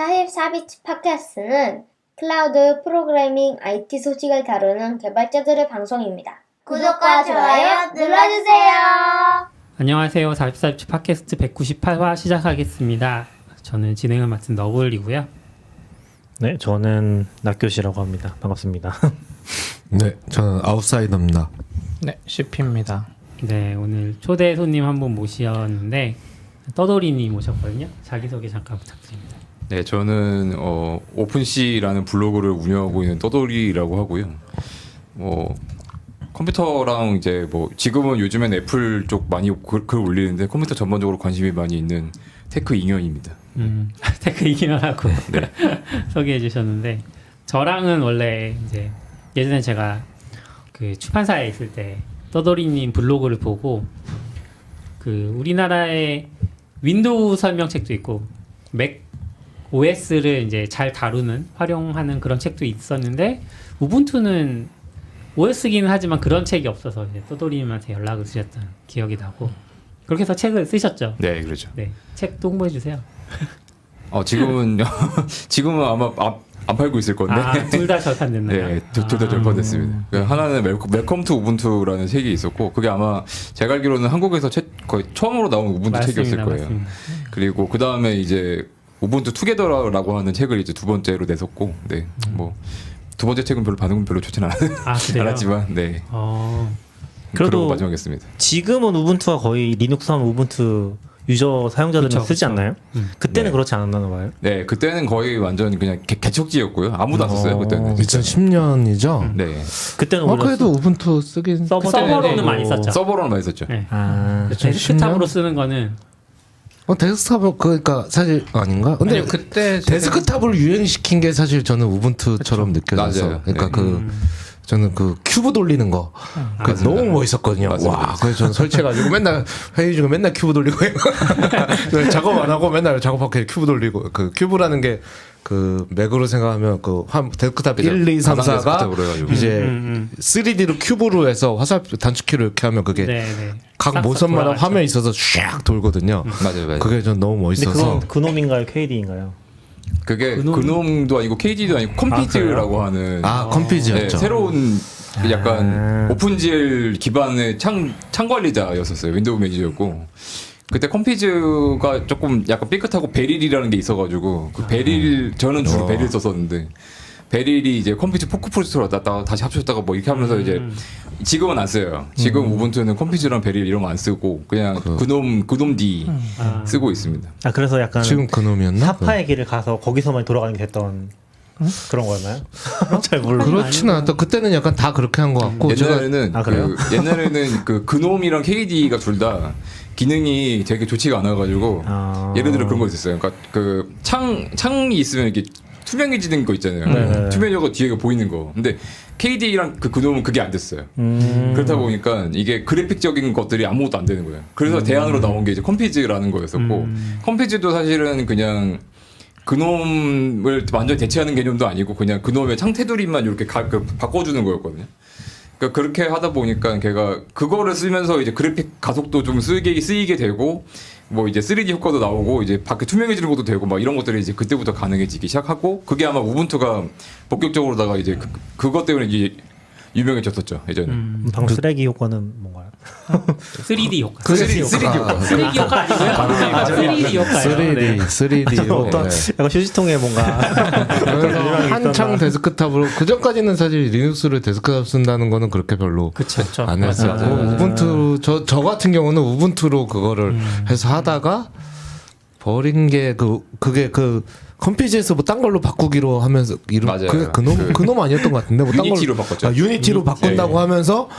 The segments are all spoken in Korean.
44비치 팟캐스트는 클라우드 프로그래밍 IT 소식을 다루는 개발자들의 방송입니다. 구독과 좋아요 눌러주세요. 안녕하세요. 44비치 팟캐스트 198화 시작하겠습니다. 저는 진행을 맡은 너블이고요. 네, 저는 낙교시라고 합니다. 반갑습니다. 네, 저는 아웃사이더입니다. 네, CP입니다. 네, 오늘 초대 손님 한 분 모셨는데 떠돌이님 오셨거든요. 자기소개 잠깐 부탁드립니다. 네, 저는 오픈C라는 블로그를 운영하고 있는 떠돌이라고 하고요. 컴퓨터랑 이제 지금은 요즘엔 애플 쪽 많이 글 올리는데 컴퓨터 전반적으로 관심이 많이 있는 테크 잉여입니다. 테크 이기면하고 네. 소개해 주셨는데 저랑은 원래 이제 예전에 제가 그 출판사에 있을 때 떠돌이님 블로그를 보고 그 우리나라의 윈도우 설명책도 있고 맥 OS를 이제 잘 다루는 활용하는 그런 책도 있었는데 우분투는 OS기는 하지만 그런 책이 없어서 이제 떠돌이님한테 연락을 드렸던 기억이 나고 그렇게 해서 책을 쓰셨죠. 네, 그렇죠. 네, 책도 홍보해 주세요. 지금은 아마 안 팔고 있을 건데. 둘 다 절판됐나요? 네, 둘 다 절판됐습니다. 하나는 웰컴 투 우분투라는 책이 있었고 그게 아마 제가 알기로는 한국에서 거의 처음으로 나온 우분투 맞습니다, 책이었을 거예요. 맞습니다. 그리고 그 다음에 이제 우분투 투게더라고 하는 책을 이제 두 번째로 냈었고, 네, 두 번째 책은 반응은 별로 좋지는 그래요? 않았지만, 네. 그래도 마지막이었습니다. 지금은 우분투가 거의 리눅스하면 우분투 유저 사용자들은 그쵸, 쓰지 그쵸. 않나요? 그때는 네. 그렇지 않았나 봐요. 네, 그때는 거의 완전 그냥 개척지였고요. 아무도 안 썼어요, 그때는. 2010년이죠? 네. 그때는 오히려 그래도 우분투 쓰긴 서버로는 네. 많이 썼죠. 서버로는 많이 썼죠. 네. 그쵸, 데스크탑으로 10년? 쓰는 거는 데스크탑은 그러니까 사실 아닌가? 근데 아니요, 그때 데스크탑을 유행시킨 게 사실 저는 우분투처럼 느껴져서 맞아요. 그러니까 네. 저는 그 큐브 돌리는 거 그게 너무 멋있었거든요. 맞습니다. 와, 그래서 저는 설치해가지고 맨날 회의 중에 맨날 큐브 돌리고 작업 안 하고 맨날 작업하고 큐브 돌리고 그 큐브라는 게 그 맥으로 생각하면 그 데스크탑 그죠. 1, 2, 3, 가상 4가 데스크탑으로 해가지고. 이제 3D로 큐브로 해서 화살 단축키로 이렇게 하면 그게 네. 각 싹싹 모선마다 돌아가죠. 화면이 있어서 샥 돌거든요. 맞아요. 그게 전 너무 근데 멋있어서 그건 그놈인가요? KD인가요? 그게 그놈도 아니고 KD도 아니고 컴피즈라고 하는 컴피즈였죠. 네, 새로운 약간 오픈GL 기반의 창 관리자였었어요. 윈도우 매니저였고 그때 컴피즈가 조금 약간 삐끗하고 베릴이라는 게 있어가지고 그 베릴 저는 주로 베릴 썼었는데 베릴이 이제 컴피즈 포크 프로젝터로 다시 합쳤다가 뭐 이렇게 하면서 이제 지금은 안 써요. 지금 우분투는 컴피즈랑 베릴 이런 거 안 쓰고 그냥 그놈 D 쓰고 있습니다. 아, 그래서 약간 지금 그놈이었나? 사파의 길을 가서 거기서만 돌아가는 게 됐던 그런 거였나요? 잘 몰라요. 그렇지는 않다. 그때는 약간 다 그렇게 한 것 같고 옛날에는 그래요? 옛날에는 그 그놈이랑 KD가 둘 다 기능이 되게 좋지가 않아가지고 예를 들어 그런 거 있었어요. 그러니까 그 창이 있으면 이렇게 투명해지는 거 있잖아요. 네. 투명해가 뒤에 보이는 거. 근데 KD랑 그놈은 그게 안 됐어요. 그렇다 보니까 이게 그래픽적인 것들이 아무것도 안 되는 거예요. 그래서 대안으로 나온 게 이제 컴피즈라는 거였었고 컴피즈도 사실은 그냥 그놈을 완전히 대체하는 개념도 아니고 그냥 그놈의 창 테두리만 이렇게 바꿔주는 거였거든요. 그러니까 그렇게 하다 보니까 걔가 그거를 쓰면서 이제 그래픽 가속도 좀 쓰이게 되고 뭐 이제 3D 효과도 나오고 이제 밖에 투명해지는 것도 되고 막 이런 것들이 이제 그때부터 가능해지기 시작하고 그게 아마 우분투가 본격적으로다가 이제 그것 때문에 이제 유명해졌었죠 예전에. 방 쓰레기 효과는 뭔가요? 3D 효과. 3D 효과. 3D 효과 아니고요? 3D 효과예요. 3D로 어떤 약간 휴지통에 뭔가 그래서 한창 데스크탑으로 그 전까지는 사실 리눅스를 데스크탑 쓴다는 거는 그렇게 별로 그쵸. 안 했었고 우분투 저 같은 경우는 우분투로 그거를 해서 하다가 버린 게 그게 컴피즈에서 뭐 딴 걸로 바꾸기로 하면서 맞아요. 그게 그놈 아니었던 것 같은데 뭐 딴 유니티로 바꿨죠. 유니티로 바꾼다고 하면서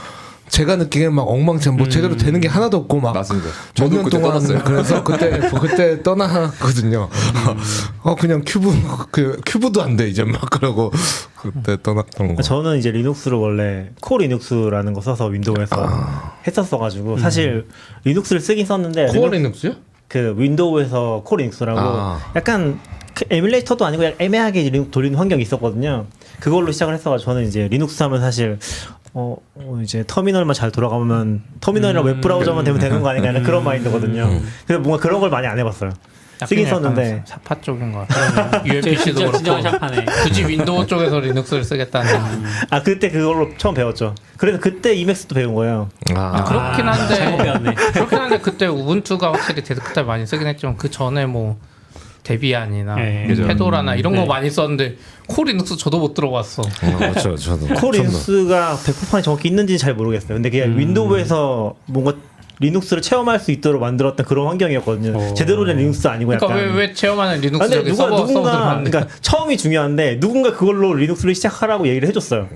제가 느끼기엔 막 엉망진창 뭐 제대로 되는 게 하나도 없고 막 맞습니다. 몇 저도 년 그때 동안 떠났어요. 그래서 그때 떠났거든요. 그냥 큐브도 안 돼 이제 막 그러고 그때 떠났던 거. 저는 이제 리눅스를 원래 코 리눅스라는 거 써서 윈도우에서 했었어가지고 사실 리눅스를 쓰긴 썼는데 코어 리눅스요? 그 윈도우에서 코 리눅스라고 약간 그 에뮬레이터도 아니고 약간 애매하게 리눅스 돌리는 환경이 있었거든요. 그걸로 시작을 했어가지고 저는 이제 리눅스 하면 사실 이제 터미널만 잘 돌아가면 터미널이랑 웹브라우저만 되면 되는 거 아닌가 그런 마인드거든요. 그래서 뭔가 그런 걸 많이 안 해봤어요. 쓰긴 썼는데 샤파 쪽인 것 같아요. UMPC도 그렇고 진정한 샤파네. 굳이 윈도우 쪽에서 리눅스를 쓰겠다는. 아 그때 그걸로 처음 배웠죠. 그래서 그때 이맥스도 배운 거예요. 그렇긴 한데 잘못 배웠네. 그렇긴 한데 그때 우분투가 확실히 데스크탑 많이 쓰긴 했지만 그 전에 뭐 데비안이나 네. 그죠. 페도라나 이런 거 네. 많이 썼는데 코 리눅스 저도 못 들어봤어. 그렇죠. 저도 코 리눅스가 백포판이 정확히 있는지 잘 모르겠어요. 근데 그냥 윈도우에서 뭔가 리눅스를 체험할 수 있도록 만들었던 그런 환경이었거든요. 제대로 된 리눅스 아니고 그러니까 약간. 왜 체험하는 아, 리눅스 근데 저기 서버를 누군가 만든 그러니까 처음이 중요한데 누군가 그걸로 리눅스를 시작하라고 얘기를 해줬어요.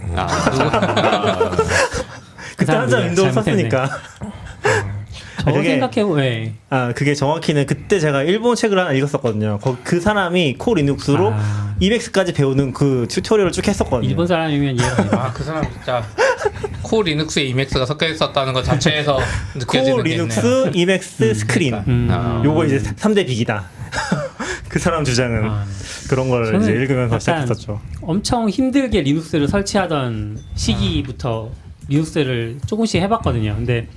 그때 한참 사람들이 윈도우 잘못했네. 썼으니까. 저 그게- 생각해보면 그게 정확히는 그때 제가 일본 책을 하나 읽었었거든요. 그 사람이 코 리눅스로 이맥스까지 배우는 그 튜토리얼을 쭉 했었거든요. 일본 사람이면 이해가 돼. 그 사람 진짜 코 리눅스에 이맥스가 섞여 있었다는 것 자체에서 느껴지는 코 게 있네요. 리눅스, 이맥스, 스크린. 요거 이제 3대 빅이다. 그 사람 주장은 그런 걸 저는 이제 읽으면서 약간 시작했었죠. 엄청 힘들게 리눅스를 설치하던 시기부터 리눅스를 조금씩 해봤거든요. 근데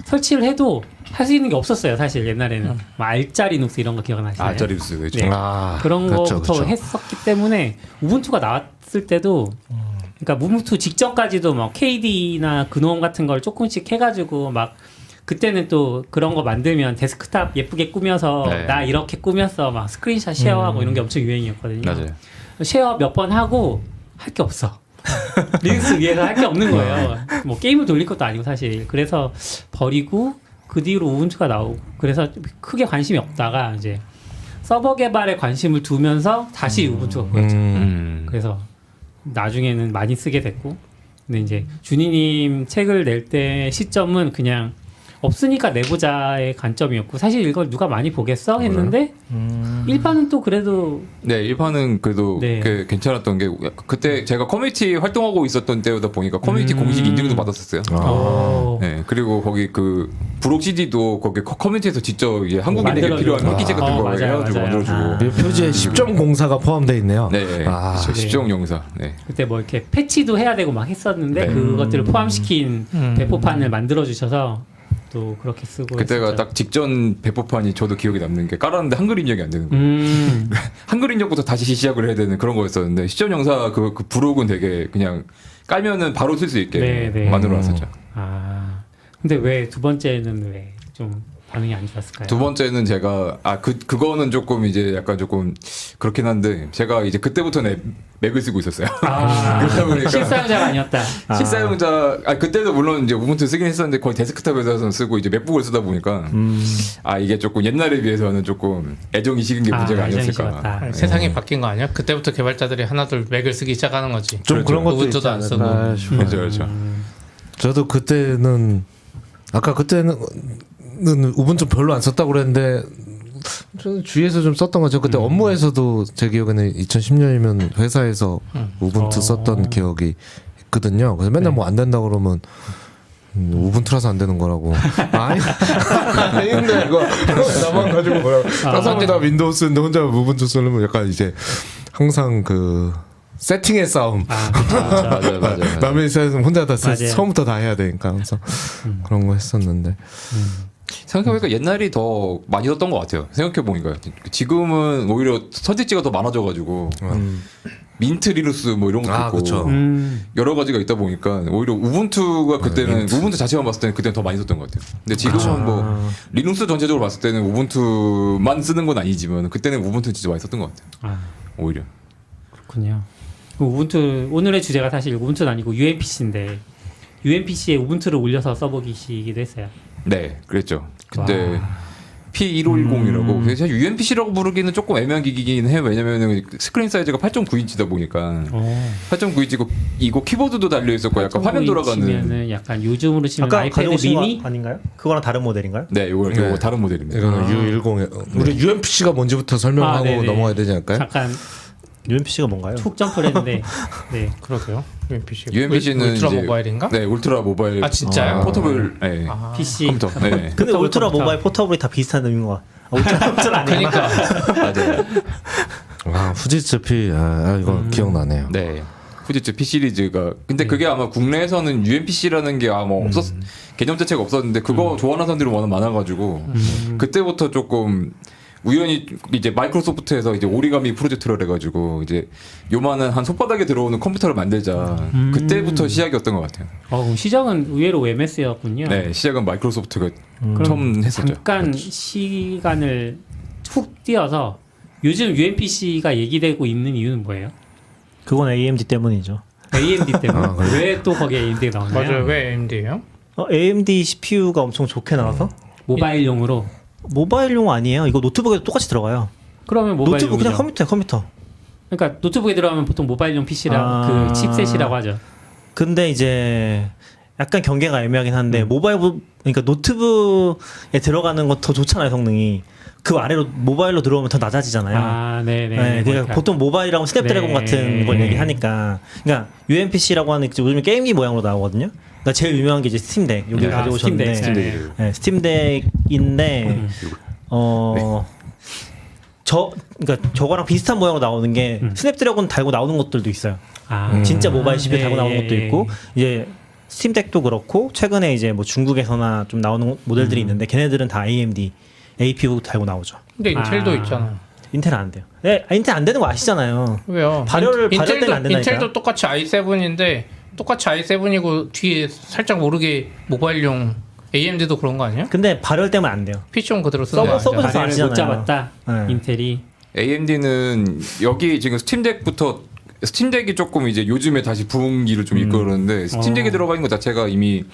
설치를 해도 할 수 있는 게 없었어요. 사실 옛날에는 뭐 알짜 리눅스 이런 거 기억나시나요? 알짜리스 그렇죠. 네. 그런 그렇죠, 거부터 그렇죠. 했었기 때문에 우분투가 나왔을 때도 그러니까 우분투 직전까지도 막 KD나 그놈 같은 걸 조금씩 해가지고 막 그때는 또 그런 거 만들면 데스크탑 예쁘게 꾸며서 네. 나 이렇게 꾸몄어 막 스크린샷 쉐어하고 이런 게 엄청 유행이었거든요. 맞아요. 쉐어 몇 번 하고 할 게 없어. 리눅스 위에서 할 게 없는 거예요. 뭐 게임을 돌릴 것도 아니고 사실. 그래서 버리고 그 뒤로 우분투가 나오고 그래서 크게 관심이 없다가 이제 서버 개발에 관심을 두면서 다시 우분투가 보였죠. 그래서 나중에는 많이 쓰게 됐고 근데 이제 준이님 책을 낼 때 시점은 그냥 없으니까 내보자의 관점이었고 사실 이걸 누가 많이 보겠어 했는데 일반은 또 그래도 네, 1판은 그래도 네. 괜찮았던 게 그때 제가 커뮤니티 활동하고 있었던 때다 보니까 커뮤니티 공식 인증도 받았었어요. 네, 그리고 거기 그 브록 CD도 거기 커뮤니티에서 직접 이제 한국인에게 만들어주고. 필요한 패키지 같은 거 맞아요, 해가지고 맞아요. 만들어주고. 표지에 10.04가 포함되어 있네요. 네, 아, 10종 영사. 네. 그때 뭐 이렇게 패치도 해야 되고 막 했었는데 네. 그것들을 포함시킨 배포판을 만들어 주셔서 또 그렇게 쓰고 그때가 했었죠. 딱 직전 배포판이 저도 기억에 남는 게 깔았는데 한글 입력이 안 되는 거예요. 한글 입력부터 다시 시작을 해야 되는 그런 거였었는데 시점 영사 그 브록은 되게 그냥 깔면은 바로 쓸 수 있게 네, 네. 만들어 놨었죠. 근데 왜 두 번째는 왜 좀 반응이 안 좋았을까요? 두 번째는 제가 그거는 조금 이제 약간 조금 그렇긴 한데 제가 이제 그때부터는 맥을 쓰고 있었어요. 그러다 보니까 실사용자가 아니었다. 실사용자 그때도 물론 이제 우분투 쓰긴 했었는데 거의 데스크탑에서 쓰고 이제 맥북을 쓰다 보니까 이게 조금 옛날에 비해서는 조금 애정이 식은 게 문제가 애정이 아니었을까. 식었다. 아니, 세상이 바뀐 거 아니야? 그때부터 개발자들이 하나둘 맥을 쓰기 시작하는 거지. 좀 그렇죠. 그런 것도 우분투도 있지 안 쓰고. 않을까 싶어요. 그렇죠. 저도 그때는 그때는 우분투 별로 안 썼다고 그랬는데 저는 주위에서 좀 썼던 거죠. 그때 업무에서도 제 기억에는 2010년이면 회사에서 우분투 썼던 기억이 있거든요. 그래서 맨날 뭐 안 된다 그러면 우분투라서 안 되는 거라고. 아닌데 이거 나만 가지고 뭐라고. 사람은 다 윈도우 쓰는데 혼자 우분투 쓰려면 약간 이제 항상 그 세팅의 싸움. 맞아요. 남의 회사에서 혼자 다 맞아요. 처음부터 다 해야 되니까 항상 그런 거 했었는데. 생각해보니까 옛날이 더 많이 썼던 것 같아요. 생각해보니까 지금은 오히려 선택지가 더 많아져가지고 민트 리눅스 뭐 이런 것도 있고 그쵸. 여러 가지가 있다 보니까 오히려 우분투가 그때는 우분투 자체만 봤을 때는 그때는 더 많이 썼던 것 같아요. 근데 지금은 뭐 리눅스 전체적으로 봤을 때는 우분투만 쓰는 건 아니지만 그때는 우분투 진짜 많이 썼던 것 같아요. 오히려. 그렇군요. 우분투 오늘의 주제가 사실 우분투는 아니고 UMPC인데 UMPC에 우분투를 올려서 써보기시기도 했어요. 네, 그랬죠. 그때 P1510이라고 사실 UMPC라고 부르기는 조금 애매한 기기긴 해요. 왜냐면은 스크린 사이즈가 8.9인치다 보니까 8.9인치고 이거 키보드도 달려 있었고 약간 화면 돌아가는. 치면은 약간 요즘으로 치면 아까 아이패드 가져오신 미니 거 아닌가요? 그거랑 다른 모델인가요? 네, 이거 다른 모델입니다. 이거는 U10. 우리 UMPC가 뭔지부터 설명하고 네네. 넘어가야 되지 않을까요? 잠깐 UMPC가 뭔가요? 촉 점프를 했는데 네. 그러게요. UMPC. UMPC는 울트라 이제 모바일인가? 네, 울트라 모바일. 진짜요? 포터블 네. PC 컴퓨터. 네. 근데 포터블 울트라 컴퓨터. 모바일 포터블이 다 비슷한 의미인 거 울트라 아니구나. 그러니까 맞아요. 후지츠 P 이거 기억나네요. 네. 후지츠 P 시리즈가 근데 그게 아마 국내에서는 UMPC라는 게 뭐 개념 자체가 없었는데 그거 좋아하는 사람들이 워낙 많아가지고 그때부터 조금 우연히 이제 마이크로소프트에서 이제 오리가미 프로젝트를 해가지고 이제 요만한 한 손바닥에 들어오는 컴퓨터를 만들자. 그때부터 시작이었던 것 같아요. 그럼 시작은 의외로 MS였군요. 네, 시작은 마이크로소프트가 처음 했었죠. 잠깐 시간을 훅 뛰어서 요즘 UMPC가 얘기되고 있는 이유는 뭐예요? 그건 AMD 때문이죠. AMD 때문에. 왜 또 거기에 AMD가 나오나요? 맞아요. 왜 AMD예요? AMD CPU가 엄청 좋게 나와서 모바일용으로. 모바일용 아니에요. 이거 노트북에도 똑같이 들어가요. 그러면 모바일용. 노트북 그냥 컴퓨터. 그러니까 노트북에 들어가면 보통 모바일용 PC라 그 칩셋이라고 하죠. 근데 이제 약간 경계가 애매하긴 한데 그러니까 노트북에 들어가는 건 더 좋잖아요, 성능이. 그 아래로 모바일로 들어오면 더 낮아지잖아요. 아, 네네. 그러니까 보통 모바일이라고 스냅드래곤 같은 걸 얘기하니까. 그러니까 UMPC라고 하는 요즘에 게임기 모양으로 나오거든요. 그러니까 제일 유명한 게 이제 스팀덱. 여기 가져오셨는데. 스팀덱인데 그러니까 저거랑 비슷한 모양으로 나오는 게 스냅드래곤 달고 나오는 것들도 있어요. 진짜 모바일 CPU 달고 나오는 것도 있고 이제 스팀덱도 그렇고 최근에 이제 뭐 중국에서나 좀 나오는 모델들이 있는데 걔네들은 다 AMD APU 달고 나오죠. 근데 인텔도 있잖아. 인텔은 안 돼요. 인텔 안 되는 거 아시잖아요. 왜요? 발열 때는 안 된다니까요. 인텔도 똑같이 i7인데 똑같이 i7이고 뒤에 살짝 모르게 모바일용 AMD도 그런 거 아니야? 근데 발열 때문에 안 돼요. PC용 그대로 쓰는 거 서버 아니잖아. 서버- 발열을 못 아시잖아요. 잡았다. 네. 인텔이. AMD는 여기 지금 스팀덱이 조금 이제 요즘에 다시 부흥기를 좀 이끌었는데 스팀덱에 들어가 있는 것 자체가 이미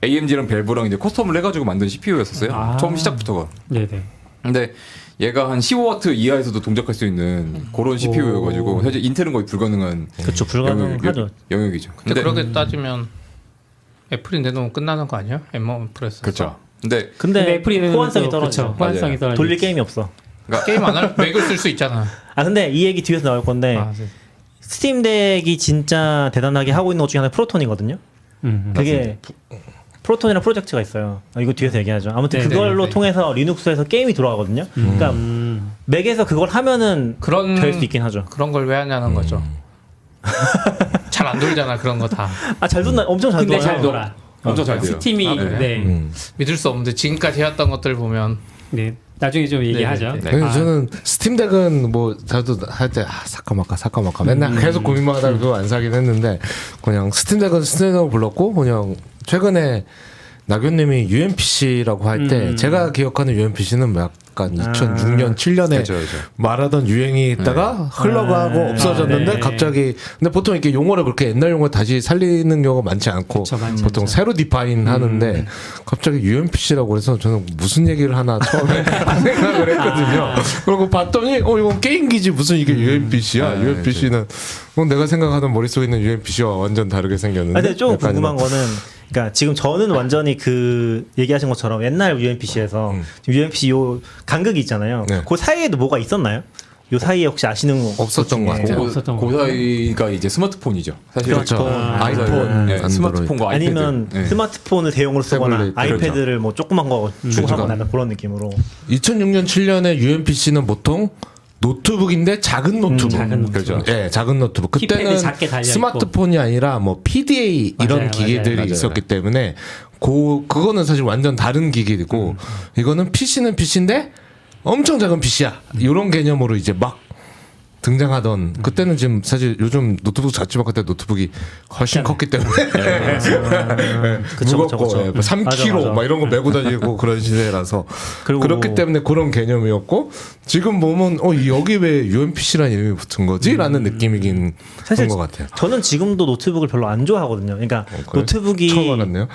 AMD랑 밸브랑 이제 커스텀을 해가지고 만든 CPU였었어요. 처음 시작부터가. 네네. 근데 얘가 한 15W 이하에서도 동작할 수 있는 그런 CPU여가지고 사실 인텔은 거의 불가능한 그렇죠. 불가능하죠. 영역이죠. 근데 그렇게 따지면 애플이 내놓으면 끝나는 거 아니야? M1 프레스. 그렇죠. 근데 근데 애플이 호환성이 떨어져. 호환성이 맞아요. 떨어져. 돌릴 게임이 없어. 게임 안 할 맥을 쓸 수 있잖아. 근데 이 얘기 뒤에서 나올 건데 아, 네. 스팀덱이 진짜 대단하게 하고 있는 것 중에 하나 프로톤이거든요. 그게 프로톤이라는 프로젝트가 있어요. 이거 뒤에서 얘기하죠. 아무튼 네, 그걸로 네, 네. 통해서 리눅스에서 게임이 돌아가거든요. 그러니까 맥에서 그걸 하면은 그런 될 수 있긴 하죠. 그런 걸 왜 하냐는 거죠. 잘 안 돌잖아 그런 거 다. 잘 돈다. 엄청 잘 근데 돌아요. 잘 돌아. 엄청 잘 돼요. 스팀이 그래요? 네. 믿을 수 없는데 지금까지 해왔던 것들 보면 네. 나중에 좀 얘기하죠. 네, 네, 네. 아니, 저는 스팀덱은 뭐 저도 할 때 사까 말까 맨날 계속 고민만 하다가 그거 안 사긴 했는데 그냥 스팀덱은 스팀덱으로 불렀고 그냥 최근에 나교님이 UMPC라고 할 때 제가 기억하는 UMPC는 약간 2006년 7년에 그죠. 말하던 유행이 있다가 흘러가고 없어졌는데 네. 갑자기 근데 보통 이렇게 용어를 그렇게 옛날 용어 다시 살리는 경우가 많지 않고 그쵸, 많지 보통 않죠. 새로 디파인 하는데 갑자기 UMPC라고 해서 저는 무슨 얘기를 하나 처음에 생각을 했거든요. 그리고 봤더니 이건 게임기지 무슨 이게 UMPC야. UMPC는 내가 생각하던 머릿속에 있는 UMPC와 완전 다르게 생겼는데. 근데 좀 약간 궁금한 거는 그러니까 지금 저는 완전히 그 얘기하신 것처럼 옛날 UMPC에서 지금 UMPC 요 간극이 있잖아요. 네. 그 사이에도 뭐가 있었나요? 요 사이에 혹시 아시는 거 없었던 것 중에 같아요. 없었던 거. 그 사이가 이제 스마트폰이죠. 사실 그렇죠. 아이폰, 아이폰, 네, 안드로이드. 스마트폰과 아이패드. 아니면 네. 스마트폰을 대용으로 쓰거나 태블릿, 아이패드를 뭐 조그만 거 추가하거나 약간 그런 느낌으로 2006년 7년에 UMPC는 보통 노트북인데 작은 노트북. 작은 노트북. 그렇죠. 예, 작은 노트북. 키패드 그때는 작게 달려있고. 스마트폰이 아니라 뭐 PDA 이런 맞아요, 기기들이 맞아요. 있었기 때문에 그거는 사실 완전 다른 기기고 이거는 PC는 PC인데 엄청 작은 PC야. 이런 개념으로 이제 막 등장하던 그때는 지금 사실 요즘 노트북 작지만 그때 노트북이 훨씬 컸기 때문에 그쵸, 무겁고 그쵸. 예, 뭐 3kg 맞아. 막 이런 거 메고 다니고 그런 시대라서 그리고 그렇기 때문에 그런 개념이었고 지금 보면 여기 왜 UMPC라는 이름이 붙은 거지?라는 느낌이긴 사실 한 것 같아요. 저는 지금도 노트북을 별로 안 좋아하거든요. 그러니까 그래요? 노트북이 처음 알았네요.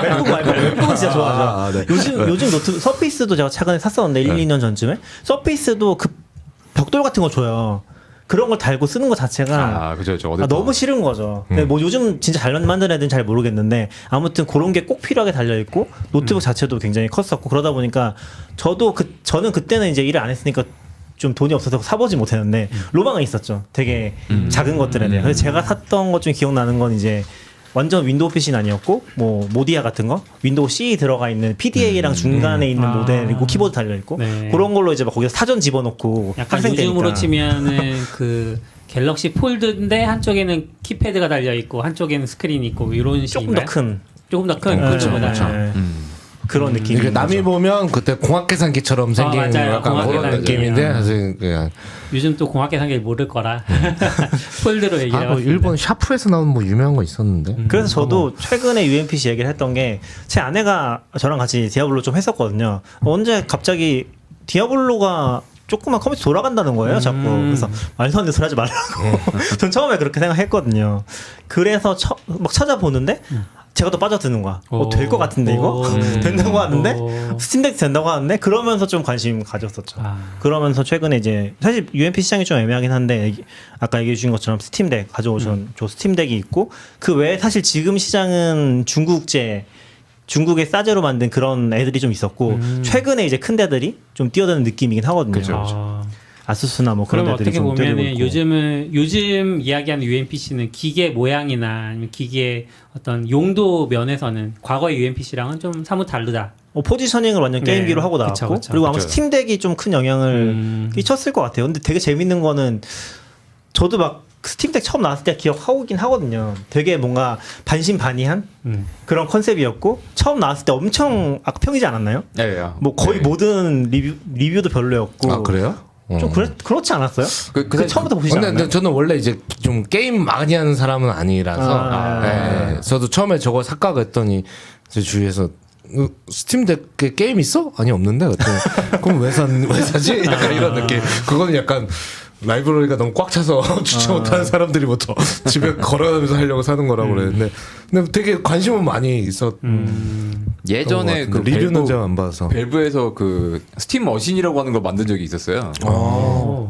맥북 말고 맥북은 진짜 좋아하죠. 네. 요즘 노트북 서피스도 제가 최근에 샀었는데 1, 2년 전쯤에 서피스도 그 벽돌 같은 거 줘요. 그런 걸 달고 쓰는 것 자체가 그죠. 너무 싫은 거죠. 근데 뭐 요즘 진짜 잘 만드는 애들은 잘 모르겠는데 아무튼 그런 게 꼭 필요하게 달려 있고 노트북 자체도 굉장히 컸었고 그러다 보니까 저는 그때는 이제 일을 안 했으니까 좀 돈이 없어서 사보지 못했는데 로망은 있었죠. 되게 작은 것들에 대해. 그래서 제가 샀던 것 중에 기억나는 건 이제 완전 윈도우 PC는 아니었고 뭐 모디아 같은 거 윈도우 C 들어가 있는 PDA랑 중간에 있는 모델이고 키보드 달려 있고 네. 그런 걸로 이제 막 거기서 사전 집어넣고 약간 학생 때니까 요즘으로 치면은 그 갤럭시 폴드인데 한쪽에는 키패드가 달려 있고 한쪽에는 스크린이 있고 이런 조금 더 식인가요? 큰 조금 더 큰 네, 폴드보다. 네. 그런 느낌이. 이게 남이 보면 그때 공학계산기처럼 생긴 맞아요. 약간 그런 공학계산기. 느낌인데 사실 그냥 요즘 또 공학계산기 모를 거라 폴드로 얘기를 뭐 일본 샤프에서 나온 뭐 유명한 거 있었는데. 그래서 저도 최근에 UMPC 얘기를 했던 게 제 아내가 저랑 같이 디아블로 좀 했었거든요. 언제 갑자기 디아블로가 조그만 컴퓨터 돌아간다는 거예요, 자꾸. 그래서 말도 안 되는 소리 하지 말라고. 전 처음에 그렇게 생각했거든요. 그래서 막 찾아보는데 제가 또 빠져드는 거야. 될 것 같은데 이거? 된다고 하는데 스팀덱 된다고 하는데 그러면서 좀 관심 가졌었죠. 그러면서 최근에 이제 사실 UMP 시장이 좀 애매하긴 한데 아까 얘기해 주신 것처럼 스팀덱 가져오신 저 스팀덱이 있고 그 외에 사실 지금 시장은 중국의 싸제로 만든 그런 애들이 좀 있었고 최근에 이제 큰 데들이 좀 뛰어드는 느낌이긴 하거든요. 그쵸. 아수스나 뭐 그런 그럼 데들이 어떻게 좀 뛰어들고 보면은 있고. 요즘 이야기하는 UMPC는 기계 모양이나 아니면 기계 어떤 용도 면에서는 과거의 UMPC랑은 좀 사뭇 다르다. 포지셔닝을 완전 네. 게임기로 하고 나왔고 그쵸, 그쵸. 그리고 아마 그쵸. 스팀덱이 좀 큰 영향을 끼쳤을 것 같아요. 근데 되게 재밌는 거는 저도 막 스팀덱 처음 나왔을 때 기억하고긴 하거든요. 되게 뭔가 반신반의한 그런 컨셉이었고 처음 나왔을 때 엄청 악평이지 않았나요? 예, 뭐 거의 모든 리뷰도 별로였고. 아 그래요? 좀 그렇지 않았어요? 그 처음부터 보시지 근데 않았나요? 저는 원래 이제 좀 게임 많이 하는 사람은 아니라서 예, 저도 처음에 저거 샀까 그랬더니 제 주위에서 스팀덱에 게임 있어? 아니 없는데 그랬더니 그럼 왜 사지? 약간 이런 느낌. 그거는 약간 라이브러리가 너무 꽉 차서 주체 못하는 사람들이부터 집에 걸어가면서 하려고 사는 거라고 그랬는데 근데 되게 관심은 많이 있었. 예전에 그 리뷰는 제가 안 봐서. 밸브에서 그 스팀 머신이라고 하는 걸 만든 적이 있었어요.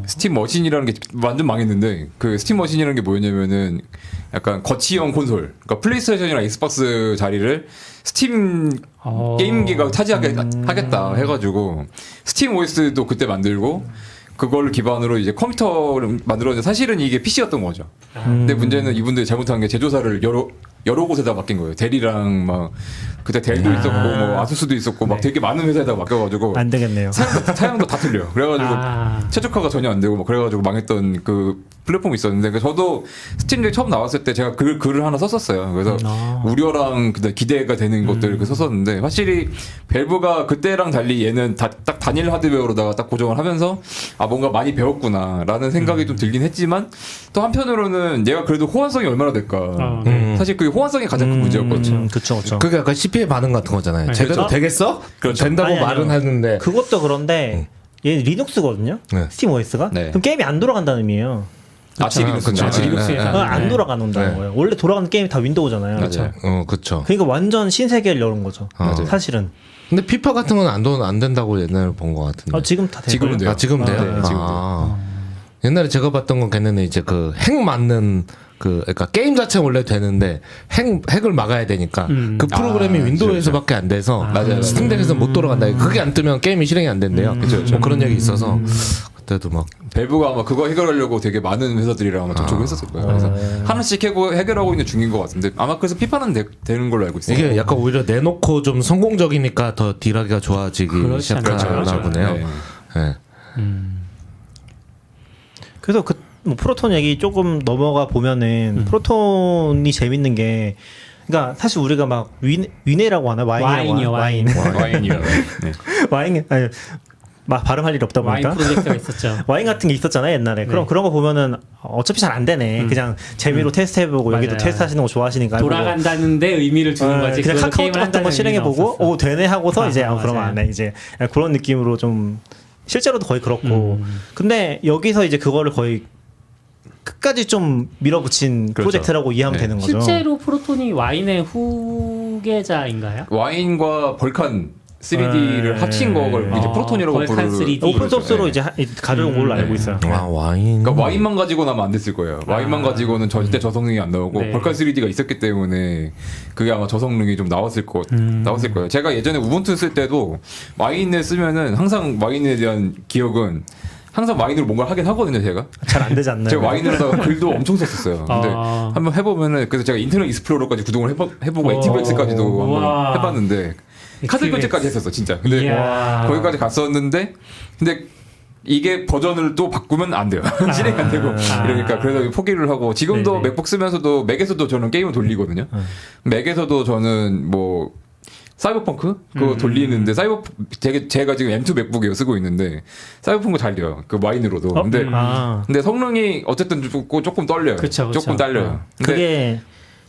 스팀 머신이라는 게 완전 망했는데 그 스팀 머신이라는 게 뭐였냐면은 약간 거치형 콘솔, 그러니까 플레이스테이션이랑 엑스박스 자리를 스팀 게임기가 차지하겠다 해가지고 스팀 OS도 그때 만들고 그걸 기반으로 이제 컴퓨터를 만들었는데 사실은 이게 PC였던 거죠. 근데 문제는 이분들이 잘못한 게 제조사를 여러 곳에다 맡긴 거예요. 대리랑 막 그때 델도 있었고 뭐 아수스도 있었고 막 되게 많은 회사에다 맡겨가지고 안 되겠네요. 사양도 다 틀려. 그래가지고 최적화가 전혀 안 되고 막 그래가지고 망했던 그 플랫폼이 있었는데 저도 스팀덱 처음 나왔을 때 제가 글을 하나 썼었어요. 그래서 우려랑 기대가 되는 것들을 썼었는데 확실히 밸브가 그때랑 달리 얘는 딱 단일 하드웨어로다가 딱 고정을 하면서 아 뭔가 많이 배웠구나라는 생각이 좀 들긴 했지만 또 한편으로는 얘가 그래도 호환성이 얼마나 될까. 사실 그 호환성이 가장 큰 문제였거든요. 그렇죠. 그게 약간 CP의 반응 같은 거잖아요. 제대로 그렇죠. 되겠어? 그렇죠. 된다고 아니, 말은 아니요. 하는데 그것도 그런데 얘 리눅스거든요. 네. 스팀 OS가. 네. 그럼 게임이 안 돌아간다는 의미예요. 아직 리눅스는 아직 리눅스에 네. 안 돌아간다는 네. 거예요. 원래 돌아가는 게임이 다 윈도우잖아요. 맞아요. 그렇죠. 그러니까 완전 신세계를 열은 거죠. 맞아요. 사실은. 근데 피파 같은 건 안 된다고 옛날에 본 것 같은데. 지금 다 지금은 돼요. 지금 돼요? 네, 지금 옛날에 제가 봤던 건 걔네는 이제 그 핵 맞는 그러니까 게임 자체는 원래 되는데 핵을 막아야 되니까 그 프로그램이 윈도우에서밖에 안 돼서 맞아요. 스팀덱에서 못 돌아간다. 그게 안 뜨면 게임이 실행이 안 된대요. 뭐 그런 얘기 있어서 그때도 막 밸브가 아마 그거 해결하려고 되게 많은 회사들이랑 아마 접촉을 했었을 거예요. 그래서 하나씩 해결하고 있는 중인 것 같은데 아마 그래서 피파는 되는 걸로 알고 있어요. 이게 약간 오히려 내놓고 좀 성공적이니까 더 딜하기가 좋아지기 시작하나 보네요. 네. 네. 그래서 뭐 프로톤 얘기 조금 넘어가 보면은 프로톤이 재밌는 게 그러니까 사실 우리가 막 위네라고 하나 와인이요, 와인. 와인이요. 네. 와인 아니 막 발음할 일이 없다 와인 보니까 프로젝트가 있었죠. 와인 같은 게 있었잖아요 옛날에. 그럼 그런 거 보면은 어차피 잘 안 되네. 그냥 재미로 테스트해보고 여기도 맞아요. 테스트하시는 거 좋아하시니까 해보고. 돌아간다는데 의미를 주는 거지. 그냥 그걸로 카카오 게임을 같은 한다는 거 실행해보고 의미는 없었어. 되네 하고서 이제 맞아요. 그러면 안 해. 이제 그런 느낌으로 좀 실제로도 거의 그렇고. 근데 여기서 이제 그거를 거의 끝까지 좀 밀어붙인 그렇죠. 프로젝트라고 이해하면 네. 되는 거죠. 실제로 프로톤이 와인의 후계자인가요? 와인과 벌칸 3D를 합친 거를 이제 프로톤이라고 벌칸 부르는 3D. 오픈 소스로 네. 이제 가져온 걸로 알고 있어요. 와인. 그러니까 와인만 가지고는 아마 안 됐을 거예요. 와인만 가지고는 절대 저성능이 안 나오고 네. 벌칸 3D가 있었기 때문에 그게 아마 저성능이 좀 나왔을 거예요. 제가 예전에 우분투 쓸 때도 와인을 쓰면은 항상 와인에 대한 기억은 항상 와인으로 뭔가를 하긴 하거든요, 제가. 잘 안 되지 않나요? 제가 와인으로다가 글도 엄청 썼었어요. 근데 한번 해보면은 그래서 제가 인터넷 익스플로러까지 구동을 해보고 ATVX까지도 한번 우와. 해봤는데 카드 결제까지 했었어, 진짜. 근데 이야. 거기까지 갔었는데 근데 이게 버전을 또 바꾸면 안 돼요. 실행 안 되고 이러니까 그래서 포기를 하고 지금도 네네. 맥북 쓰면서도 맥에서도 저는 게임을 돌리거든요. 맥에서도 저는 뭐 사이버펑크 그거 돌리는데 제가 지금 M2 맥북이요 쓰고 있는데 사이버펑크 잘 돼요. 그 와인으로도. 근데 성능이 어쨌든 조금 떨려요. 그쵸. 조금 딸려요. 근데 그게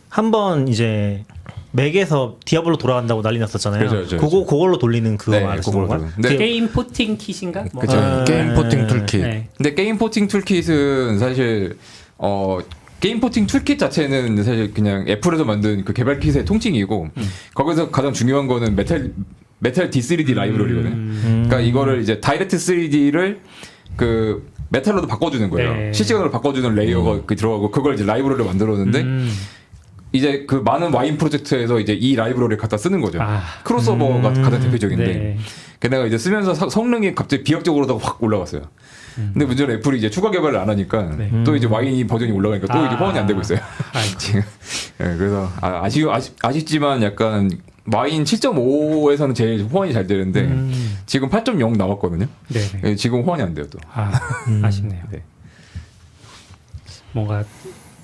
한번 이제 맥에서 디아블로 돌아간다고 난리 났었잖아요. 그죠. 그걸로 돌리는 그거 네, 말하시는 그걸로 건가요? 돌리는. 근데 게임 포팅 킷인가? 뭐. 그쵸. 게임 포팅 툴킷. 네. 근데 게임 포팅 툴킷은 사실 게임 포팅 툴킷 자체는 사실 그냥 애플에서 만든 그 개발 킷의 통칭이고 거기서 가장 중요한 거는 메탈 D3D 라이브러리거든요. 그러니까 이거를 이제 다이렉트 3D를 그 메탈로도 바꿔주는 거예요. 네. 실시간으로 바꿔주는 레이어가 그 들어가고 그걸 이제 라이브러리로 만들었는데 이제 그 많은 와인 프로젝트에서 이제 이 라이브러리를 갖다 쓰는 거죠. 크로스오버가 가장 대표적인데 네. 게다가 이제 쓰면서 성능이 갑자기 비약적으로 확 올라갔어요. 근데 문제는 애플이 이제 추가 개발을 안 하니까 또 이제 와인 버전이 올라가니까 또 이제 호환이 안 되고 있어요. 지금. 네, 그래서 아쉽지만 약간 와인 7.5에서는 제일 호환이 잘 되는데 지금 8.0 나왔거든요. 네. 네, 지금 호환이 안 돼요 또. 아쉽네요. 네. 뭔가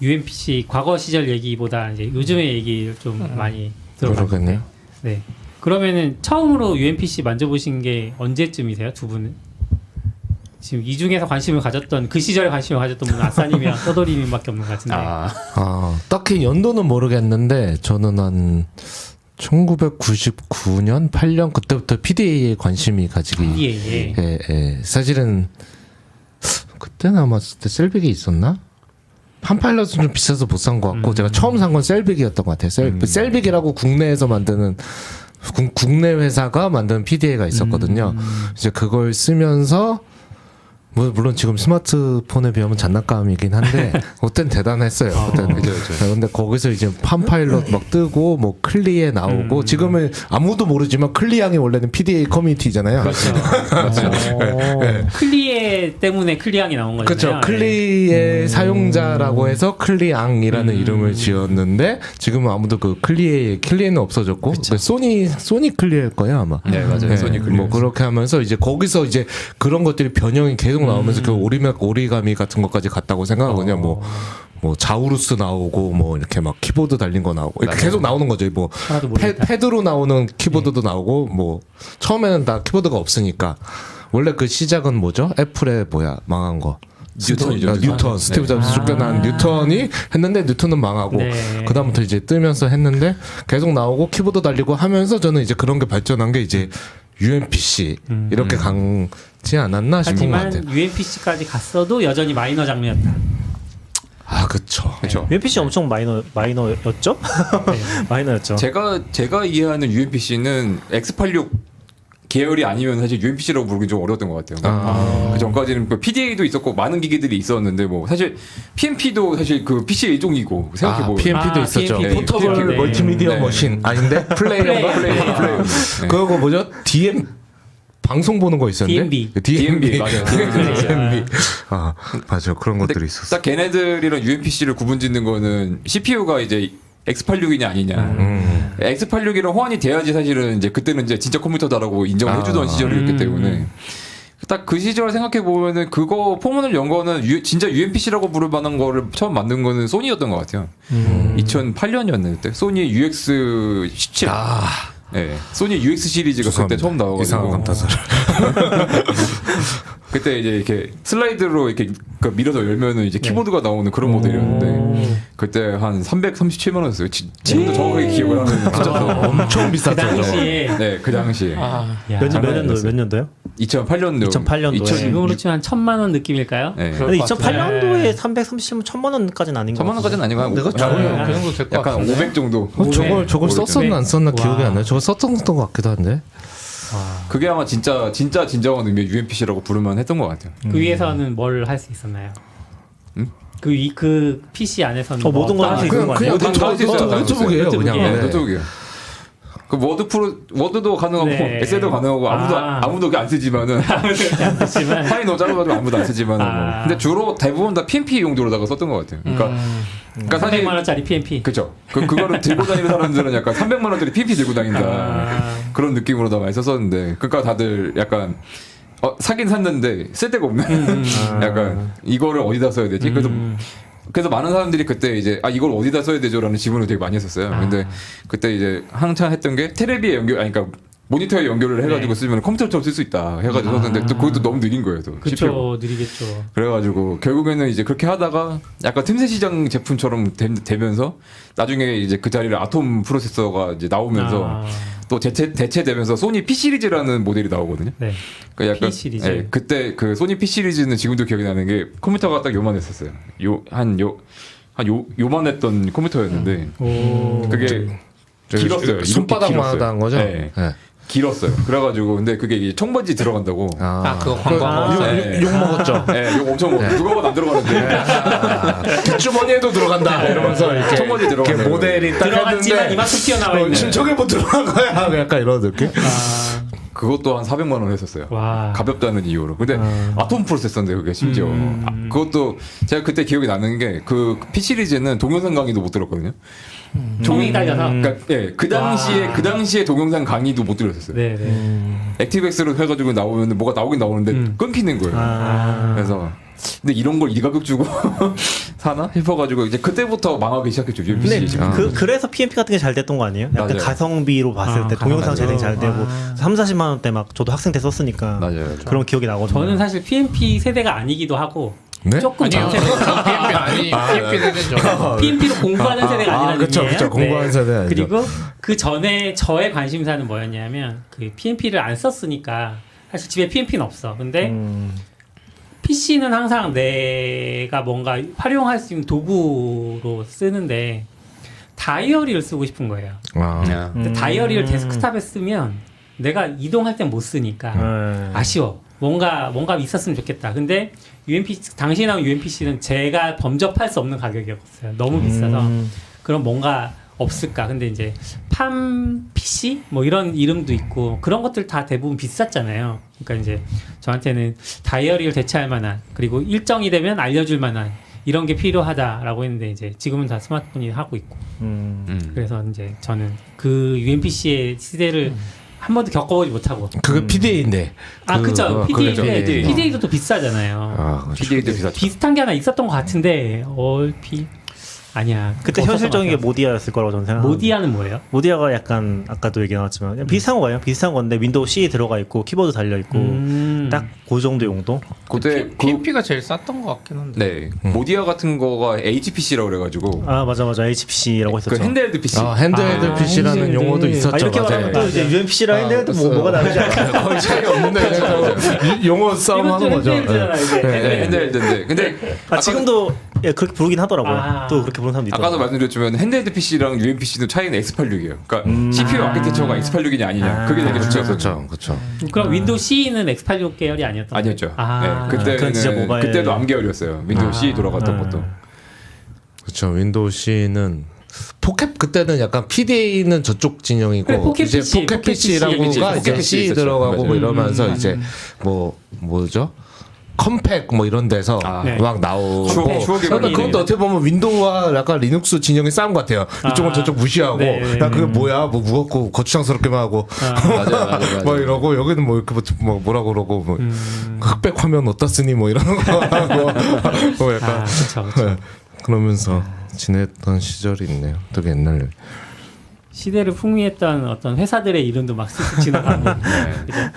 UMPC 과거 시절 얘기보다 이제 요즘의 얘기를 좀 많이 들어봤는데. 그러겠네요. 네. 그러면은 처음으로 UMPC 만져보신 게 언제쯤이세요, 두 분은? 지금 이 중에서 관심을 가졌던 그 시절에 관심을 가졌던 분은 아싸님이랑 떠돌이님밖에 없는 것 같은데. 딱히 연도는 모르겠는데 저는 한 1999년, 8년 그때부터 PDA에 관심이 가지기. PDA. 예. 사실은 그때는 아마 그때 셀빅이 있었나? 판파일럿은 좀 비싸서 못 산 것 같고 제가 처음 산 건 셀빅이었던 것 같아요. 셀빅이라고 국내에서 만드는 국내 회사가 만든 PDA가 있었거든요. 이제 그걸 쓰면서 물론 지금 스마트폰에 비하면 장난감이긴 한데 그땐 대단했어요. 그때는. 그죠. 근데 거기서 이제 판파일럿 막 뜨고 뭐 클리에 나오고 지금은 아무도 모르지만 클리양이 원래는 PDA 커뮤니티잖아요. 그렇죠. 클리에 때문에 클리앙이 나온 거잖아요. 그렇죠. 클리의 사용자라고 해서 클리앙이라는 이름을 지었는데 지금은 아무도 그 클리에는 없어졌고 소니 클리일 거예요 아마. 네 맞아요. 소니 클리어. 뭐 그렇게 하면서 이제 거기서 이제 그런 것들이 변형이 계속 나오면서 그 오리가미 같은 것까지 갔다고 생각하거든요. 뭐 자우루스 나오고 뭐 이렇게 막 키보드 달린 거 나오고 이렇게 계속 나오는 거죠. 뭐 하나도 모르겠다. 패드로 나오는 키보드도 나오고 뭐 처음에는 다 키보드가 없으니까 원래 그 시작은 뭐죠? 애플의 망한 거. 뉴턴이죠. 뉴턴. 스티브 잡스 쫓겨난 뉴턴이 했는데 뉴턴은 망하고 그다음부터 이제 뜨면서 했는데 계속 나오고 키보드 달리고 하면서 저는 이제 그런 게 발전한 게 이제 UMPC 이렇게 강지 않았나 싶은 것 하지만 같아요. UMPC까지 갔어도 여전히 마이너 장르였다. 그렇죠. UMPC 엄청 마이너였죠? 마이너였죠. 제가 이해하는 UMPC는 X86 계열이 아니면 사실 UMPC라고 부르기 좀 어려웠던 것 같아요. 그 전까지는 PDA도 있었고 많은 기기들이 있었는데 뭐 사실 PMP도 사실 그 PC의 일종이고 생각해 보면 PMP도 있었죠. PMP. 포터블 PMP. 멀티미디어 네. 머신 아닌데 플레이어인가? 플레이어. 그거 뭐죠? DM 방송 보는 거 있었는데 DMB 맞아요. DMB. 맞아 그런 것들이 있었어. 딱 걔네들이랑 UMPC를 구분짓는 거는 CPU가 이제 X86이냐 아니냐. X86이랑 호환이 돼야지 사실은 이제 그때는 이제 진짜 컴퓨터다라고 인정을 해주던 시절이었기 때문에 딱 그 시절 생각해 보면은 그거 포문을 연 거는 진짜 UMPC라고 부를 만한 거를 처음 만든 거는 소니였던 것 같아요. 2008년이었는데 그때 소니 UX17. 네, 소니 UX 시리즈가 그때 처음 나와가지고 이상한 감탄사를. 그때 이제 이렇게 슬라이드로 이렇게 밀어서 열면은 이제 키보드가 나오는 그런 모델이었는데 그때 한 337만 원이었어요. 지금도 정확하게 기억을 하는 숫자도 엄청 그 비쌌죠. 당시에 네, 그 당시에 몇 년도요? 2008년도 2008년도에. 지금으로 치면 한 1,000만 원 느낌일까요? 네. 근데 2008년도에 330만 1000만 원까지는 아닌 것 1000만 같아요. 원까지는 아니고 한 내가 한 그 정도 될 것 약간 같은데. 500 정도. 저걸 썼었나 안 썼나 기억이 안 나요. 저거 썼던 것 같기도 한데. 그게 아마 진짜 진정한 의미의 UMPC라고 부르면 했던 것 같아요. 그 위에서는 뭘 할 수 있었나요? 그 PC 안에서는 모든 걸 할 수 있는 거 아니에요? 노트북이에요 그냥. 네. 노트북이에요. 그 워드도 가능하고 네. 엑셀도 가능하고 아무도 안 쓰지만은 하지만 파일 너무 작아가지고 아무도 안 쓰지만은 뭐. 근데 주로 대부분 다 PMP 용도로다가 썼던 것 같아요. 그러니까 사실 300만 원짜리 PMP. 그죠. 그거를 들고 다니는 사람들은 약간 300만 원짜리 PMP 들고 다닌다 그런 느낌으로 다 많이 썼었는데 그러니까 다들 약간 사긴 샀는데 쓸 데가 없는 약간 이거를 어디다 써야 되지? 그래서 그래서 많은 사람들이 그때 이제 이걸 어디다 써야 되죠라는 질문을 되게 많이 했었어요. 근데 그때 이제 한창 했던 게 테레비에 그러니까 모니터에 연결을 해가지고 쓰면 컴퓨터처럼 쓸 수 있다 해가지고 썼는데 또 그것도 너무 느린 거예요. 또 그쵸, CPU가. 느리겠죠. 그래가지고 결국에는 이제 그렇게 하다가 약간 틈새 시장 제품처럼 되면서 나중에 이제 그 자리를 아톰 프로세서가 이제 나오면서 또 대체되면서 소니 P 시리즈라는 모델이 나오거든요. 네. 그 약간 P 시리즈. 예, 그때 그 소니 P 시리즈는 지금도 기억이 나는 게 컴퓨터가 딱 요만했었어요. 요만했던 컴퓨터였는데 그게 길었어요. 손바닥만 한 거죠? 네. 네. 길었어요. 그래가지고 근데 그게 이제 청바지 들어간다고. 그거 광고. 욕 먹었죠. 네, 욕 엄청 먹어. 누가 봐도 안 들어가는데. 뒷주머니에도 들어간다 이러면서 이렇게 청바지 들어가는 이렇게 모델이 딱 들어갔지만 했는데 이만큼 튀어나와 있는. 지금 저게 뭐 들어간 거야? 약간 이런 느낌. 그것도 한 400만 원 했었어요. 와. 가볍다는 이유로. 근데 아톰 프로세서인데 그게 심지어. 그것도 제가 그때 기억이 나는 게 그 P 시리즈는 동영상 강의도 못 들었거든요. 종이 달려서. 그러니까 그 당시에 동영상 강의도 못 들었었어요. 네, 네. 액티브엑스로 해가지고 나오면 뭐가 나오긴 나오는데 끊기는 거예요. 그래서 근데 이런 걸 이 가격 주고 사나 싶어가지고 이제 그때부터 망하기 시작했죠. 근데 UFC. 그래서 PMP 같은 게 잘 됐던 거 아니에요? 약간 맞아요. 가성비로 봤을 때 동영상 맞아요. 재생 잘 되고 3-40만 원대 막 저도 학생 때 썼으니까 맞아요. 그런 기억이 나거든요. 저는 사실 PMP 세대가 아니기도 하고 네? 조금 아니요. 전 세대. PMP PMP 세대죠. PMP로 공부하는 세대가 아니라는 그쵸, 얘기예요. 그쵸. 공부하는 세대 아니죠. 그리고 그 전에 저의 관심사는 뭐였냐면 그 PMP를 안 썼으니까 사실 집에 PMP는 없어. 근데 PC는 항상 내가 뭔가 활용할 수 있는 도구로 쓰는데 다이어리를 쓰고 싶은 거예요. 근데 다이어리를 데스크탑에 쓰면 내가 이동할 땐 못 쓰니까 아쉬워. 뭔가 있었으면 좋겠다. 근데 당시에 나온 UMPC는 제가 범접할 수 없는 가격이었어요. 너무 비싸서. 그럼 뭔가 없을까? 근데 이제 팜 PC 뭐 이런 이름도 있고 그런 것들 다 대부분 비쌌잖아요. 그러니까 이제 저한테는 다이어리를 대체할 만한 그리고 일정이 되면 알려줄 만한 이런 게 필요하다라고 했는데 이제 지금은 다 스마트폰이 하고 있고 그래서 이제 저는 그 UMPC의 시대를 한 번도 겪어보지 못하고. 그거 PDA인데. 그쵸. PDA인데 PDA. PDA도 또 비싸잖아요. 그렇죠. PDA도 비쌌죠. 비슷한 게 하나 있었던 것 같은데 아니야. 그때 현실적인 게 모디아였을 거라고 저는 생각합니다. 모디아는 뭐예요? 모디아가 약간 아까도 얘기 나왔지만 그냥 비슷한 거예요. 비슷한 건데 윈도우 C 들어가 있고 키보드 달려 있고 딱 그 정도 용도. 그때 PMP가 제일 쌌던 것 같긴 한데. 네 모디아 같은 거가 HPC라고 그래가지고 맞아 HPC라고 했었죠. 그 핸드헬드 PC. 핸드헬드 PC라는 핸드헬드. 용어도 있었죠. 이렇게 맞아요. 말하면 또 이제 UMPC랑 핸드헬드 뭐가 다르지 않아요? 거의 차이 없는데 용어 싸움 하는 거죠. 핸드헬드인데 근데 지금도 그렇게 부르긴 하더라고요. 또 그렇게 부르는 사람도 있더라고요. 아까도 말씀드렸지만 핸드헬드 PC랑 UMPC는 차이는 X86이에요. 그러니까 CPU 아키텍처가 X86이냐 아니냐 그게 되게 중요했었죠. 그렇죠. 그럼 윈도우 C는 X86 계열이 아니었던 아니었죠. 아. 네, 그건 진짜 그때는 모바일. 그때도 암 계열이었어요. 윈도우 C 돌아갔던 것도. 그렇죠. 윈도우 C는 포켓 그때는 약간 PDA는 저쪽 진영이고 그래, 포켓 이제 PC, 포켓 포켓 PC라고가 PC. 이제 포켓 PC C 있었죠. 들어가고 뭐 맞아요. 이러면서 이제 뭐죠? 컴팩 뭐 이런 데서 네. 막 나오고 추억의 그러니까 거리네요. 그것도 어떻게 보면 윈도우와 약간 리눅스 진영이 싸운 것 같아요. 이쪽은 저쪽 무시하고 네. 야 그게 뭐야 뭐 무겁고 거추장스럽게만 하고 맞아요. 뭐 이러고 여기는 뭐 이렇게 뭐 뭐라 그러고 뭐 흑백 화면 어디다 쓰니 뭐 이런 거 하고 뭐 약간 그렇죠. 네. 그러면서 지냈던 시절이 있네요. 되게 옛날 시대를 풍미했던 어떤 회사들의 이름도 막 쓱쓱 지나가고.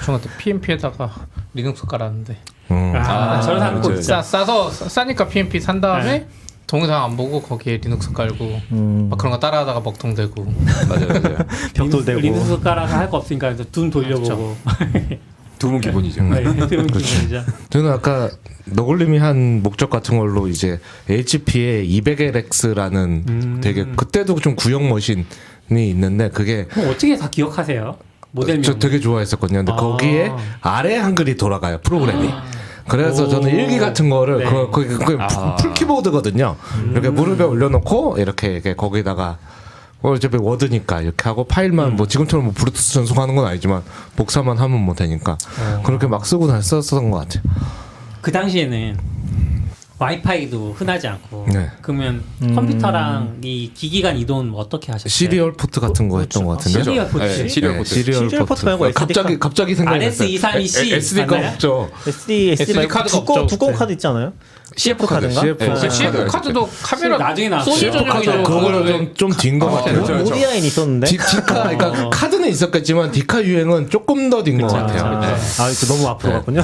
저는 그때 PMP에다가 리눅스 깔았는데. 저런 사람 꼭 있죠. 싸니까 PMP 산 다음에 동영상 안 보고 거기에 리눅스 깔고 막 그런 거 따라하다가 먹통되고. 맞아요. 벽돌 대고. 리눅스 깔아서 할 거 없으니까 그래서 둔 돌려보고. 두분 기본이죠. 네, 그런 기분이죠. 저는 아까 너굴님이 한 목적 같은 걸로 이제 HP의 200LX라는 되게 그때도 좀 구형 머신이 있는데 그게 그럼 어떻게 다 기억하세요? 모델명. 저 되게 좋아했었거든요. 근데 거기에 아래 한글이 돌아가요 프로그램이. 그래서 저는 일기 같은 거를 네. 그게 풀 키보드거든요. 이렇게 무릎에 올려놓고 이렇게 거기다가 어차피 워드니까 이렇게 하고 파일만 뭐 지금처럼 뭐 블루투스 전송하는 건 아니지만 복사만 하면 뭐 되니까 그렇게 막 쓰고 썼던 것 같아요. 그 당시에는 와이파이도 흔하지 않고 네. 그러면 컴퓨터랑 이 기기 간 이동은 뭐 어떻게 하셨어요? 시리얼 포트 같은 거 했던 것 같은데. 시리얼 포트? 네, 시리얼 포트. 시리얼 포트 말고 SD 갑자기 생각났어요. RS232C SD가 맞나요? 없죠. SD 말고 카드가 없죠, 두꺼운 그때. 카드 있잖아요. CF 카드인가? 카드인가? 네, 네. CF 카드도 카메라 나중에 나왔어요. 소니 CF 전용이죠. 그거는 좀 뒤인 것 같아요. 그렇죠, 그렇죠. 모디라인 있었는데. 디카 그러니까 카드는 있었겠지만 디카 유행은 조금 더 뒤인 것 같아요. 아, 네. 이거 너무 앞으로 네. 갔군요.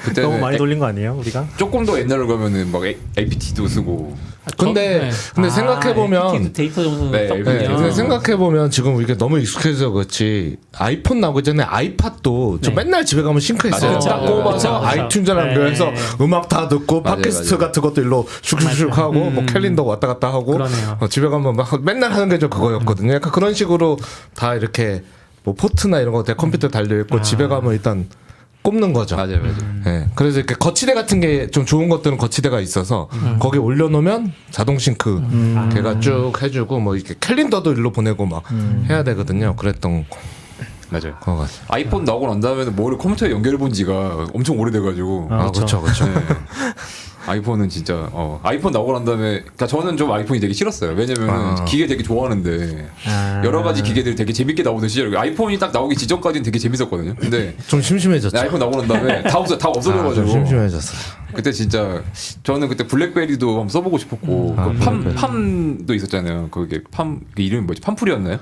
그때는 너무 많이 돌린 거 아니에요, 우리가? 조금 더 옛날로 가면은 막 APT도 쓰고 근데 생각해 보면 데이터 정도 네, 썼군요. 네, 근데 생각해 보면 지금 이게 너무 익숙해서 그렇지 아이폰 나오기 전에 아이팟도 저 맨날 집에 가면 싱크했어요. 맞아요. 딱 꼽아서 그렇죠. 아이튠즈 연결해서 네. 음악 다 듣고 맞아요, 팟캐스트 맞아요. 같은 것도 일로 슉슉슉 하고 뭐 캘린더 왔다 갔다 하고 그러네요. 집에 가면 막 맨날 하는 게 저 그거였거든요. 약간 그런 식으로 다 이렇게 뭐 포트나 이런 거 내 컴퓨터 달려 있고 집에 가면 일단 꼽는 거죠. 맞아요. 예. 그래서 이렇게 거치대 같은 게 좀 좋은 것들은 거치대가 있어서 거기 올려놓으면 자동 싱크 걔가 쭉 해주고 뭐 이렇게 캘린더도 일로 보내고 막 해야 되거든요. 그랬던 맞아요. 거 같아요. 아이폰 나오고 난 다음에는 뭐를 컴퓨터에 연결해 본 지가 엄청 오래돼가지고 그렇죠, 그렇죠. 네. 아이폰은 진짜 아이폰 나오고 난 다음에 그러니까 저는 좀 아이폰이 되게 싫었어요. 왜냐면 기계 되게 좋아하는데 여러 가지 기계들이 되게 재밌게 나오는 시절이고 아이폰이 딱 나오기 직전까지는 되게 재밌었거든요. 근데 좀 심심해졌죠. 아이폰 나오고 난 다음에 다 없어져가지고 좀 심심해졌어요. 그때 진짜 저는 그때 블랙베리도 한번 써보고 싶었고 그 팜도 있었잖아요. 그게 그 이름이 뭐지? 팜풀이었나요?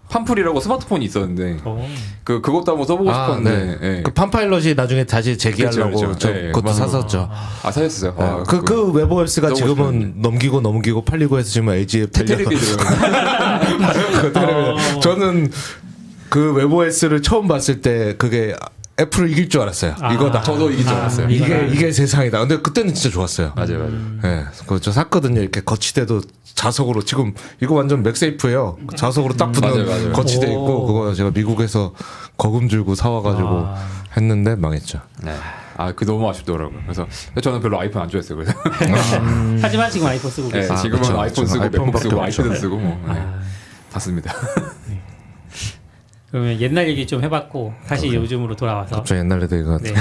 팜풀이라고 스마트폰이 있었는데 그것도 한번 써보고 싶었는데 예. 그 판파일럿이 나중에 다시 재기하려고 그렇죠, 그렇죠. 저 네, 그것도 맞아요. 샀었죠. 사셨어요. 그 웨브 OS가 써보고 지금은 싶었는데. 넘기고 팔리고 해서 지금 AG에 테레비 들어가요. 저는 그 웨브 OS를 처음 봤을 때 그게 애플을 이길 줄 알았어요. 이거다. 저도 이길 줄 알았어요. 이게 세상이다. 근데 그때는 진짜 좋았어요. 맞아요. 예, 그거 저 샀거든요. 이렇게 거치대도 자석으로 지금 이거 완전 맥세이프예요. 자석으로 딱 붙는 맞아요. 거치대 오. 있고 그거 제가 미국에서 거금 들고 사와가지고 했는데 망했죠. 네. 그 너무 아쉽더라고요. 그래서 저는 별로 아이폰 안 좋아했어요. 그래서 하지만 지금 아이폰 쓰고 네, 계세요. 지금은 그렇죠. 아이폰 쓰고 아이폰밖에 맥북 쓰고 없죠. 아이패드 쓰고 뭐 다 씁니다. 그러면 옛날 얘기 좀 해봤고 다시 요즘으로 돌아와서 갑자기 옛날 애들가 네.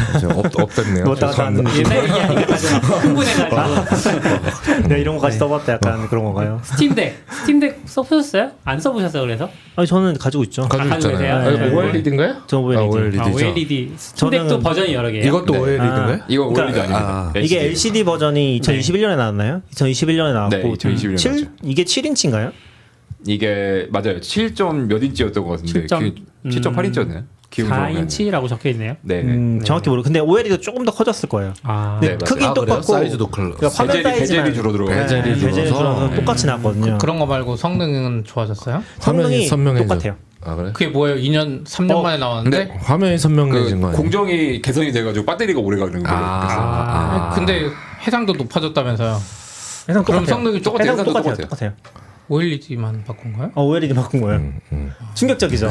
업됐네요. 뭐 왔다 갔다 하는 느낌. 옛날 얘기 하니까 다시 막 흥분해가지고 내가 이런 거까지 써봤다 약간 그런 건가요? 스팀덱 써보셨어요? 안 써보셨어요 그래서? 아니 저는 가지고 있죠. 가지고 가지고 있잖아요. 계세요? 네. OLED인가요? 저 OLED. OLED죠. OLED 스팀덱도 저는- 버전이 여러 개예요. 이것도 네. OLED인가요? 이거 그러니까- OLED 아닙니다. 이게 LCD 버전이 2021년에 나왔나요? 2021년에 나왔고 네, 2021년 7 맞죠. 이게 7인치인가요? 이게 맞아요. 7점 몇 인치였던 것 같은데 7.8인치였나요? 기억이 잘 안 나네요. 4인치라고 적혀있네요. 네. 정확히 모르고 근데 OLED도 조금 더 커졌을 거예요. 네, 네, 크긴 아, 그래요? 똑같고 사이즈도 그러니까 화면 베젤이 사이즈만 줄어 들어가요. 베젤이 베젤이 줄어서. 줄어서 똑같이 나왔거든요. 그런 거 말고 성능은 좋아졌어요? 성능이 선명해져. 똑같아요. 아 그래? 그게 뭐예요? 2년 3년 만에 나왔는데 근데 화면이 선명해진 거 아니에요? 공정이 개선이 돼가지고 배터리가 오래 가는 거예요. 근데 해상도 높아졌다면서요? 해상 그럼 똑같아요. 성능이 똑같아요. 해상 똑같아요. 똑같아요. 똑같아요. OLED만 바꾼 거예요? OLED 바꾼 거예요. 충격적이죠.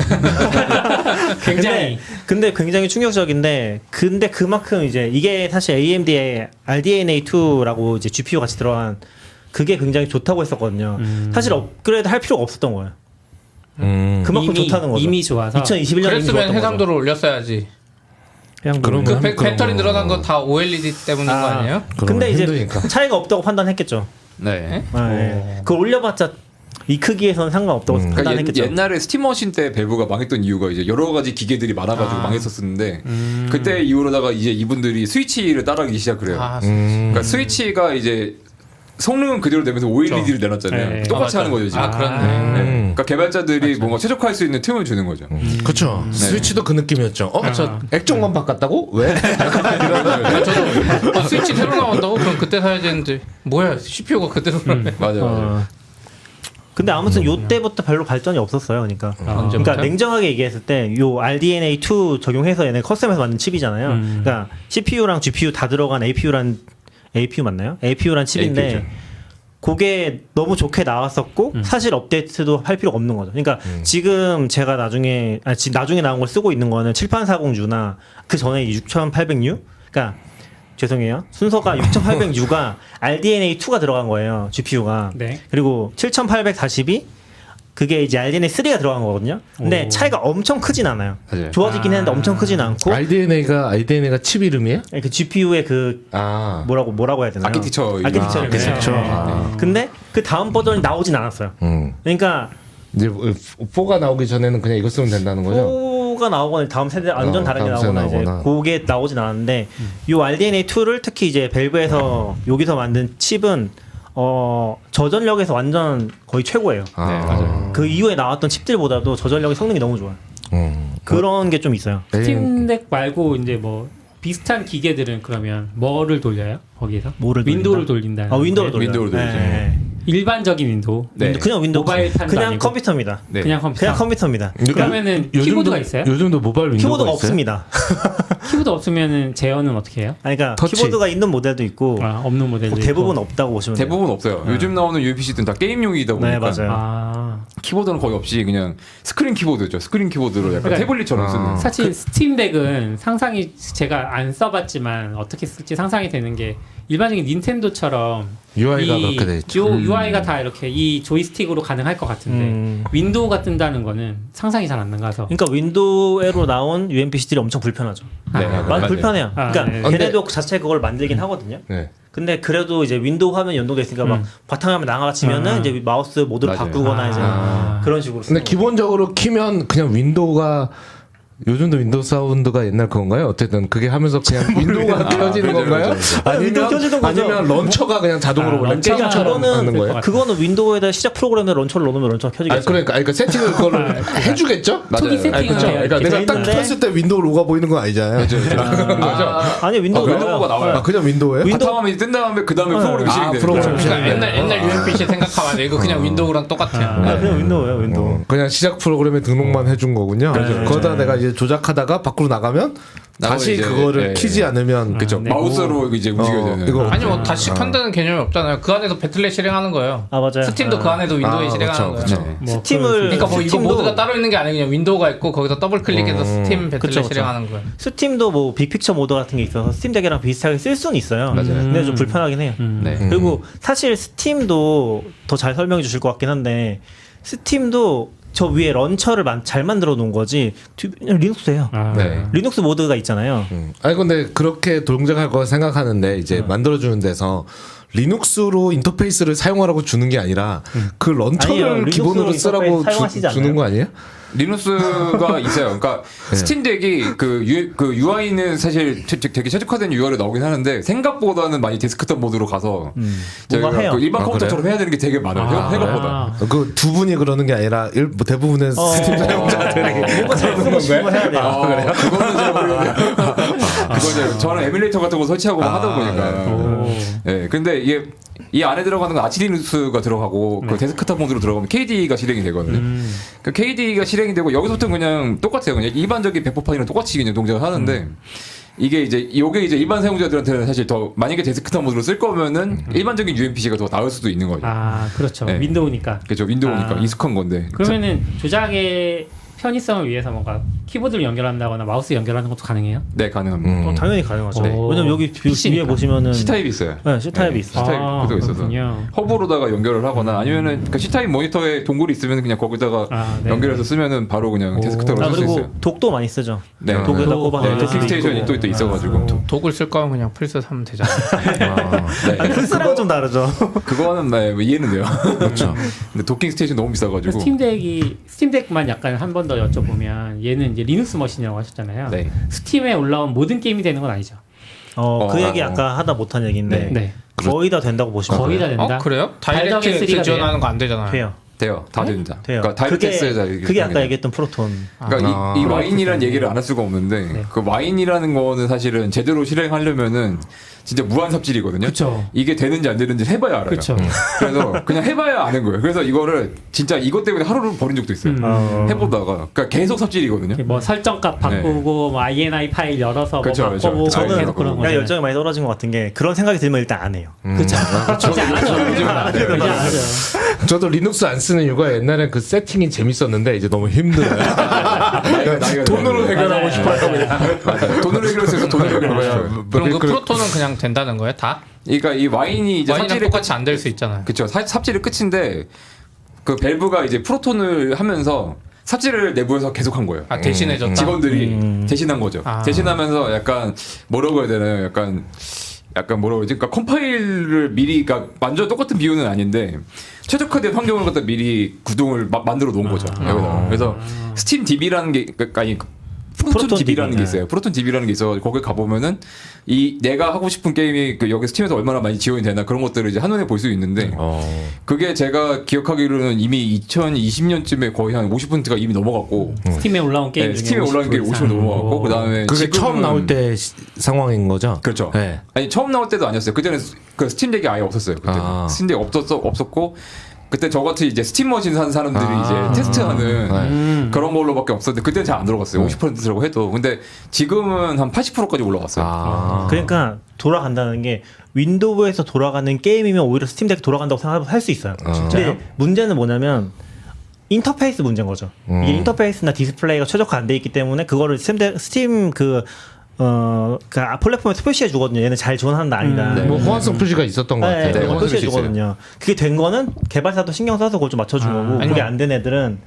굉장히 근데 굉장히 충격적인데 근데 그만큼 이제 이게 사실 AMD의 RDNA2라고 이제 GPU 같이 들어간 그게 굉장히 좋다고 했었거든요. 사실 업그레이드 할 필요가 없었던 거예요. 그만큼 좋다는 거죠. 이미 좋아서 2021년에 그랬으면 해상도를 올렸어야지. 그러면 그 그런 배터리 거. 늘어난 건 다 OLED 때문인 거 아니에요? 근데 이제 힘드니까. 차이가 없다고 판단했겠죠. 네. 그걸 올려봤자 이 크기에서는 상관없다고 그러니까 판단했겠죠. 옛날에 스팀머신 때 밸브가 망했던 이유가 이제 여러 가지 기계들이 많아가지고 망했었는데 그때 이후로다가 이제 이분들이 스위치를 따라가기 시작을 해요. 그러니까 스위치가 이제 성능은 그대로 되면서 OLED를 내놨잖아요. 네. 똑같이 하는 거죠 지금. 그렇네. 네. 그러니까 개발자들이 뭔가 최적화할 수 있는 틈을 주는 거죠. 그렇죠. 스위치도 그 느낌이었죠. 저 액정만 바꿨다고? 왜? 저도 스위치 새로 나온다고? 그럼 그때 사야 되는데 뭐야 CPU가 그대로라네. 맞아요. 근데 아무튼 요 때부터 별로 발전이 없었어요. 그러니까 언제부터요? 그러니까 냉정하게 얘기했을 때 요 RDNA2 적용해서 얘네 커스텀해서 만든 칩이잖아요. 그러니까 CPU랑 GPU 다 들어간 APU 맞나요? APU란 칩인데 APU 죠. 그게 너무 좋게 나왔었고 사실 업데이트도 할 필요가 없는 거죠. 그러니까 지금 제가 나중에 나온 걸 쓰고 있는 거는 7840U나 그 전에 6800U 그러니까 죄송해요. 순서가 6800U가 RDNA2가 들어간 거예요. GPU가. 네. 그리고 7840이 그게 이제 RDNA 3가 들어간 거거든요. 근데 오. 차이가 엄청 크진 않아요. 맞아요. 좋아지긴 했는데 엄청 크진 않고 RDNA가 칩 이름이에요? 그 GPU의 그 아. 뭐라고 해야 되나요? 아키텍처 아키텍처. 그렇죠. 근데 그 다음 버전이 나오진 않았어요. 음. 그러니까 이제 4가 나오기 전에는 그냥 이거 쓰면 된다는 거죠? 4가 나오거나 다음 세대 완전 다른 게 다음 세대 나오거나 이제 나오거나. 그게 나오진 않았는데 이 RDNA 2를 특히 이제 벨브에서 여기서 만든 칩은 저전력에서 완전 거의 최고예요. 아. 네, 맞아요. 그 이후에 나왔던 칩들보다도 저전력이 성능이 너무 좋아요. 그런 게 좀 있어요. 스팀덱 말고 이제 뭐 비슷한 기계들은 그러면 뭐를 돌려요? 거기서? 뭐를 윈도우를 돌린다? 돌린다. 윈도우를 돌려요. 윈도우를 돌리죠. 네. 일반적인 윈도우. 네. 그냥 윈도우 모바일 판도 그냥 아니고? 컴퓨터입니다. 네. 그냥 컴퓨터. 그냥 컴퓨터입니다. 그러면은 키보드가 있어요? 요즘도 모바일 윈도우가 키보드가 있어요? 없습니다. 키보드 없으면은 제어는 어떻게 해요? 아니, 그러니까 터치. 키보드가 있는 모델도 있고 없는 모델도 대부분 있고. 없다고 보시면 돼요. 대부분 없어요. 요즘 나오는 UMPC들은 다 게임용이다 보니까 네, 맞아요. 아. 키보드는 거의 없이 그냥 스크린 키보드죠. 스크린 키보드로 약간 그러니까- 태블릿처럼 쓰는. 사실 스팀덱은 상상이 제가 안 써봤지만 어떻게 쓸지 상상이 되는 게 일반적인 닌텐도처럼 UI가 그렇게 돼 있죠. UI가 다 이렇게 이 조이스틱으로 가능할 것 같은데 윈도우가 뜬다는 거는 상상이 잘 안 나가서 그러니까 윈도우로 나온 UMPC들이 엄청 불편하죠. 네, 아, 많이 불편해요. 아, 그러니까 네. 걔네도 자체 그걸 만들긴 하거든요. 네. 근데 그래도 이제 윈도우 화면 연동돼 있으니까 막 바탕화면 나가치면은 이제 마우스 모드를 맞아요. 바꾸거나 이제 그런 식으로. 근데 쓰는 기본적으로 키면 그냥 윈도우가 요즘도 윈도우 사운드가 옛날 그건가요? 어쨌든 그게 하면서 그냥 윈도우가 켜지는 맞아요, 건가요? 맞아요. 윈도우 켜지는 거죠. 아니면 런처가 그냥 자동으로 원래 런처가 게임처럼 그거는 하는 거예요? 그거는 윈도우에다 시작 프로그램에 런처를 넣으면 런처가 켜지겠죠. 아니 그러니까 세팅을 그거를 해주겠죠? 초기 맞아요. 세팅은 아니, 그쵸? 돼요. 그러니까 이렇게 내가 딱 있는데. 켰을 때 윈도우 로가 보이는 건 아니잖아요. 아니 윈도우 윈도우가 나와요. 아 그냥 윈도우예요? 바탕화면이 뜬 다음에 그 다음에 프로그램이 실행되는 프로그램 거죠. 실행. 그러니까 옛날 UMPC 생각하면 이거 그냥 윈도우랑 똑같아요. 그냥 윈도우예요 윈도우. 그냥 시작 프로그램에 등록만 해준 거군요. 거기다 내가 이제 조작하다가 밖으로 나가면 다시 이제, 그거를 예, 키지 않으면 그쵸. 네. 마우스로 이제 움직여야 되는. 이거 아니 뭐 다시 켠다는 개념이 없잖아요. 그 안에서 배틀넷 실행하는 거예요. 아 맞아요. 스팀도 그 안에도 윈도우에 아, 실행하는 그쵸, 거예요. 그쵸. 뭐 스팀을 그러니까 뭐 이거 스팀도- 모드가 따로 있는 게 아니고 그냥 윈도우가 있고 거기서 더블 클릭해서 스팀 배틀넷 그쵸, 그쵸. 실행하는 거예요. 스팀도 뭐 빅픽처 모드 같은 게 있어서 스팀 덱이랑 비슷하게 쓸 수는 있어요. 맞아요. 근데 좀 불편하긴 해요. 네. 그리고 사실 스팀도 더 잘 설명해 주실 것 같긴 한데 스팀도 저 위에 런처를 잘 만들어 놓은 거지 그냥 리눅스예요. 아, 네. 리눅스 모드가 있잖아요. 아니 근데 그렇게 동작할 거 생각하는데 이제 만들어주는 데서 리눅스로 인터페이스를 사용하라고 주는 게 아니라 그 런처를 아니에요. 기본으로 리눅스로 쓰라고 인터페이스 사용하시지 주는 않나요? 거 아니에요? 리눅스가 있어요. 그러니까 스팀덱이 그 UI는 사실 되게 최적화된 UI로 나오긴 하는데 생각보다는 많이 데스크톱 모드로 가서 저희가 뭔가 해요. 그 일반 아, 컴퓨터처럼 해야 되는 게 되게 많아요. 생각보다. 아, 그 두 분이 그러는 게 아니라 뭐 대부분의 스팀 사용자들이 뭔가 잘 쓰고 싶은 거 해야 돼요. 그래요? 그거는 잘 모르겠네요. 그거는 저는 에뮬레이터 같은 거 설치하고 하다 보니까. 오. 네, 근데 이게 이 안에 들어가는 건 아치리누스가 들어가고 그 데스크탑 모드로 들어가면 KDE가 실행이 되거든요. 그 KDE가 실행이 되고 여기서부터는 그냥 똑같아요. 그냥 일반적인 배포판이랑 똑같이 그냥 동작을 하는데 이게 이제 요게 이제 일반 사용자들한테는 사실 더 만약에 데스크탑 모드로 쓸 거면은 일반적인 UMPC가 더 나을 수도 있는 거죠. 아 그렇죠. 네. 윈도우니까. 그렇죠. 윈도우니까 아. 익숙한 건데. 그러면은 조작의 편의성을 위해서 뭔가 키보드를 연결한다거나 마우스 연결하는 것도 가능해요? 네, 가능합니다. 당연히 가능하죠. 네. 왜냐면 여기 위에 보시면은 C타입이 있어요. 네, C타입이 네, 있어요. C타입 아, 구도가 있어서 그렇군요. 허브로다가 연결을 하거나 아니면은 그 C타입 모니터에 동굴이 있으면 그냥 거기다가 아, 네. 연결해서 쓰면은 바로 그냥 데스크탑으로 아, 쓸 수 그리고 있어요. 독도 많이 쓰죠. 네. 독에다 꼽아서 네, 쓸 도킹 수도 스테이션이 있고. 또 있어가지고 독을 쓸 거면 그냥 플스 사면 되잖아요. 네. 플스랑 좀 다르죠. 그거는 네, 이해는 돼요. 그렇죠. 근데 도킹 스테이션 너무 비싸가지고. 스팀덱만 약간 한 번 더 여쭤보면 얘는 이제 리눅스 머신이라고 하셨잖아요. 네. 스팀에 올라온 모든 게임이 되는 건 아니죠. 그 얘기 아까 하다 못한 얘기인데 네. 거의 다 된다고 보시면 거의 다 된다. 어 그래요? 발덕 다이렉트 S3가 지원하는 거 안 되잖아요. 돼요. 돼요. 다 됩니다. 돼요. 그러니까 다이렉트에서 그게 아까 얘기했던 프로톤. 그러니까 이 와인이라는 얘기를 안 할 수가 없는데 그 와인이라는 거는 사실은 제대로 실행하려면은 진짜 무한 삽질이거든요. 그쵸. 이게 되는지 안 되는지 해봐야 알아요. 그쵸. 그래서 그냥 해봐야 아는 거예요. 그래서 이거를 진짜 이것 때문에 하루를 버린 적도 있어요. 해보다가 그러니까 계속 삽질이거든요. 뭐 설정값 바꾸고 뭐 INI 파일 열어서 그쵸, 뭐 그쵸. 바꿔보고 저는 계속 그런 그냥 거죠. 열정이 많이 떨어진 것 같은 게 그런 생각이 들면 일단 안 해요. 그쵸. 이제 안 하죠. 이제 안 하죠. 저도 리눅스 안 쓰는 이유가 옛날에 그 세팅이 재밌었는데 이제 너무 힘들어요. 나이가 돈으로 해결하고 맞아요. 싶어요. 그냥. 맞아요. 돈으로 해결해서 돈으로 해결하고 싶어요. 그럼 그 프로토는 그냥 된다는 거예요? 다? 그러니까 이 와인이 이제 와인이랑 삽질의 똑같이 안 될 수 있잖아요. 그쵸. 삽질이 끝인데 그 밸브가 이제 프로톤을 하면서 삽질을 내부에서 계속한 거예요. 아 대신해줬다. 직원들이 대신한 거죠. 아. 대신하면서 약간 뭐라고 해야 되나요? 약간 뭐라고 그러지? 그러니까 컴파일을 미리, 그러니까 완전 똑같은 비율은 아닌데 최적화된 환경을 갖다 미리 구동을 만들어 놓은 거죠. 여기다가. 그래서 스팀 DB라는 게, 그러니까 아니 프로톤 DB라는 게 있어요. 프로톤 DB라는 게 있어. 거기 가 보면은 이 내가 하고 싶은 게임이 그 여기 스팀에서 얼마나 많이 지원이 되나 그런 것들을 이제 한눈에 볼 수 있는데 그게 제가 기억하기로는 이미 2020년쯤에 거의 한 50%가 이미 넘어갔고 스팀에 올라온 게임 네, 중에 스팀에 올라온 게 50% 넘어갔고 그다음에 그게 처음 지금은- 나올 때 상황인 거죠? 그렇죠. 네. 아니 처음 나올 때도 아니었어요. 그때는 그 스팀 덱이 아예 없었어요. 그때 아. 스팀 덱 없었고 그때 저같이 이제 스팀 머신 산 사람들이 이제 테스트하는 그런 걸로밖에 없었는데 그때는 잘 안 들어갔어요. 50%라고 해도. 근데 지금은 한 80%까지 올라갔어요. 그러니까 돌아간다는 게 윈도우에서 돌아가는 게임이면 오히려 스팀 덱 돌아간다고 생각할 수 있어요. 근데 문제는 뭐냐면 인터페이스 문제인 거죠. 이게 인터페이스나 디스플레이가 최적화 안 돼 있기 때문에 그거를 스팀 그 플랫폼에서 표시해 주거든요. 얘는 잘 지원한다 아니다. 뭐 호환성 표시가 있었던 것 같아요. 네, 그거 호환성 표시해 표시 주거든요. 그게 된 거는 개발사도 신경 써서 그걸 좀 맞춰준 거고 아니, 그게 안 된 애들은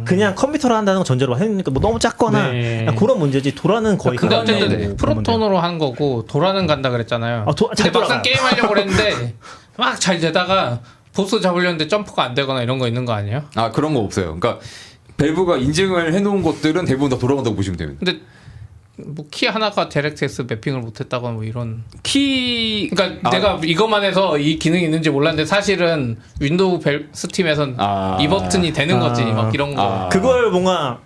그냥 컴퓨터로 한다는 건 전제로 했으니까 뭐 너무 작거나 네. 그런 문제지. 도라는 거의 근데 그거 어쨌든 아니고 프로톤으로 한 거고 도라는 간다 그랬잖아요. 잘 근데 막상 돌아가요. 게임 하려고 그랬는데 막 잘 되다가 보스 잡으려는데 점프가 안 되거나 이런 거 있는 거 아니에요? 아 그런 거 없어요. 그러니까 밸브가 인증을 해놓은 것들은 대부분 다 돌아간다고 보시면 됩니다. 근데 뭐 키 하나가 DirectX 매핑을 못했다거나 뭐 이런. 키 그러니까 내가 이것만 해서 이 기능이 있는지 몰랐는데 사실은 윈도우 스팀에선 이 버튼이 되는 거지 막 이런 거. 그걸 뭔가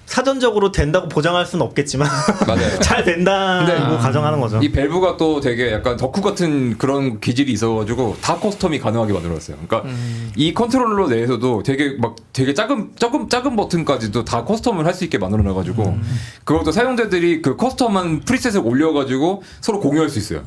사전적으로 된다고 보장할 수는 없겠지만 맞아요. 잘 된다고 근데 가정하는 거죠. 이 밸브가 또 되게 약간 덕후 같은 그런 기질이 있어가지고 다 커스텀이 가능하게 만들었어요. 그러니까 이 컨트롤러 내에서도 되게 작은 버튼까지도 다 커스텀을 할 수 있게 만들어놔가지고 그것도 사용자들이 그 커스텀한 프리셋을 올려가지고 서로 공유할 수 있어요.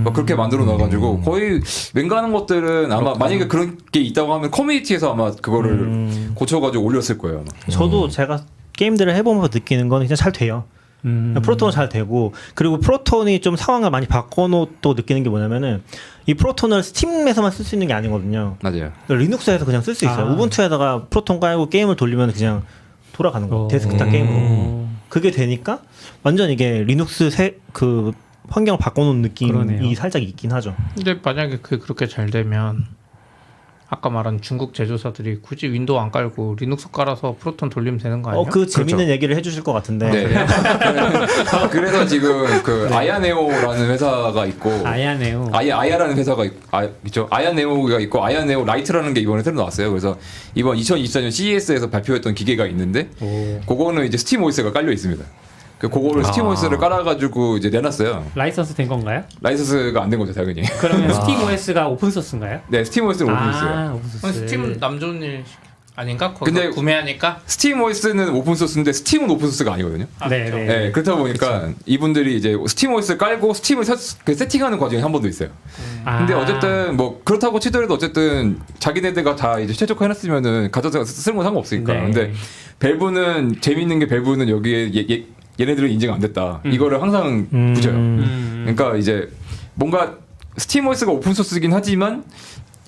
막 그렇게 만들어놔가지고 거의 웬간한 것들은 아마 만약에 그런 게 있다고 하면 커뮤니티에서 아마 그거를 고쳐가지고 올렸을 거예요. 아마. 저도 제가 게임들을 해보면서 느끼는 건 그냥 잘 돼요. 프로톤은 잘 되고 그리고 프로톤이 좀 상황을 많이 바꿔놓고 느끼는 게 뭐냐면은 이 프로톤을 스팀에서만 쓸 수 있는 게 아니거든요. 맞아요. 리눅스에서 그냥 쓸 수 있어요. 우분투에다가 프로톤 깔고 게임을 돌리면 그냥 돌아가는 거예요. 데스크탑 게임으로. 그게 되니까 완전 이게 리눅스 그 환경을 바꿔놓은 느낌이 그러네요. 살짝 있긴 하죠. 근데 만약에 그렇게 잘 되면 아까 말한 중국 제조사들이 굳이 윈도우 안 깔고 리눅스 깔아서 프로톤 돌리면 되는 거 아니에요? 그 재밌는 얘기를 해주실 것 같은데. 네. 그래서 지금 그 아야네오라는 회사가 있고 아야네오. 아야라는 회사가 있죠. 아야네오가 있고 아야네오 라이트라는 게 이번에 새로 나왔어요. 그래서 이번 2024년 CES에서 발표했던 기계가 있는데 그거는 이제 스팀 OS가 깔려 있습니다. 그거를 스팀 OS를 깔아가지고 이제 내놨어요. 라이선스 된 건가요? 라이선스가 안 된 거죠, 당연히. 그러면 스팀 OS가 오픈 소스인가요? 네, 스팀 OS는 오픈소스예요. 오픈 그건 소스. 스팀 남 좋은 일 아닌가? 거기서 근데 구매하니까? 스팀 OS는 오픈소스인데 스팀은 오픈소스가 아니거든요. 네, 그렇죠. 네. 네, 그렇다 보니까 이분들이 이제 스팀 OS 깔고 스팀을 세팅하는 과정이 한 번도 있어요. 근데 어쨌든 뭐 그렇다고 치더라도 어쨌든 자기네들가 다 이제 최적화해놨으면은 가져서 쓰는 건 상관없으니까. 네. 근데 밸브는 재밌는 게 밸브는 여기에 얘네들은 인증 안 됐다. 이거를 항상 붙여요. 그러니까 이제 뭔가 스팀 OS가 오픈 소스이긴 하지만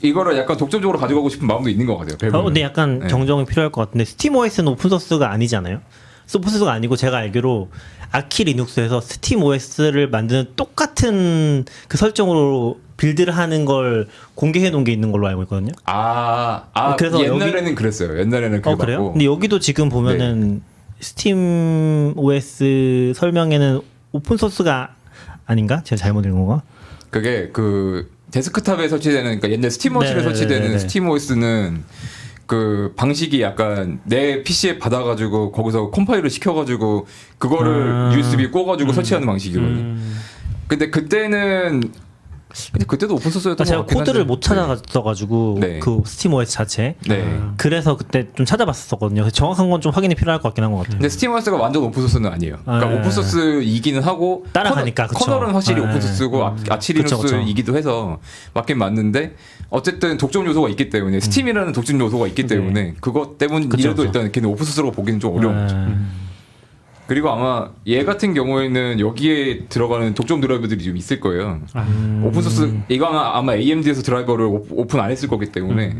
이거를 약간 독점적으로 가져가고 싶은 마음도 있는 것 같아요. 밸브는. 근데 약간 네. 정정이 필요할 것 같은데 스팀 OS는 오픈 소스가 아니잖아요. 오픈 소스가 아니고 제가 알기로 아키 리눅스에서 스팀 OS를 만드는 똑같은 그 설정으로 빌드를 하는 걸 공개해 놓은 게 있는 걸로 알고 있거든요. 그래서 옛날에는 그랬어요. 옛날에는 그래 그래요? 봤고. 근데 여기도 지금 보면은 스팀 OS 설명에는 오픈 소스가 아닌가? 제가 잘못 읽은 건가? 그게 그 데스크탑에 설치되는 그러니까 옛날 스팀머신에 네네네네. 설치되는 스팀 OS는 그 방식이 약간 내 PC에 받아가지고 거기서 컴파일을 시켜가지고 그거를 USB 꽂아가지고 설치하는 방식이거든요. 근데 그때도 오픈 소스였던 제가 것 같긴 코드를 한데. 못 찾아가지고 네. 그 스팀 OS 자체. 네. 그래서 그때 좀 찾아봤었거든요. 그래서 정확한 건 좀 확인이 필요할 것 같긴 한 것 같아요. 근데 스팀 OS가 완전 오픈 소스는 아니에요. 그러니까 네. 오픈 소스이기는 하고 따라가니까, 그쵸. 커널은 확실히 네. 오픈 소스고 아치 그쵸, 그쵸. 리눅스이기도 해서 맞긴 맞는데 어쨌든 독점 요소가 있기 때문에 스팀이라는 독점 요소가 있기 때문에 그것 때문이라도 그쵸. 일단 걔는 오픈 소스라고 보기는 좀 어려운 거죠. 그리고 아마 얘 같은 경우에는 여기에 들어가는 독점 드라이버들이 좀 있을 거예요. 오픈소스 이거 아마 AMD에서 드라이버를 오픈 안 했을 거기 때문에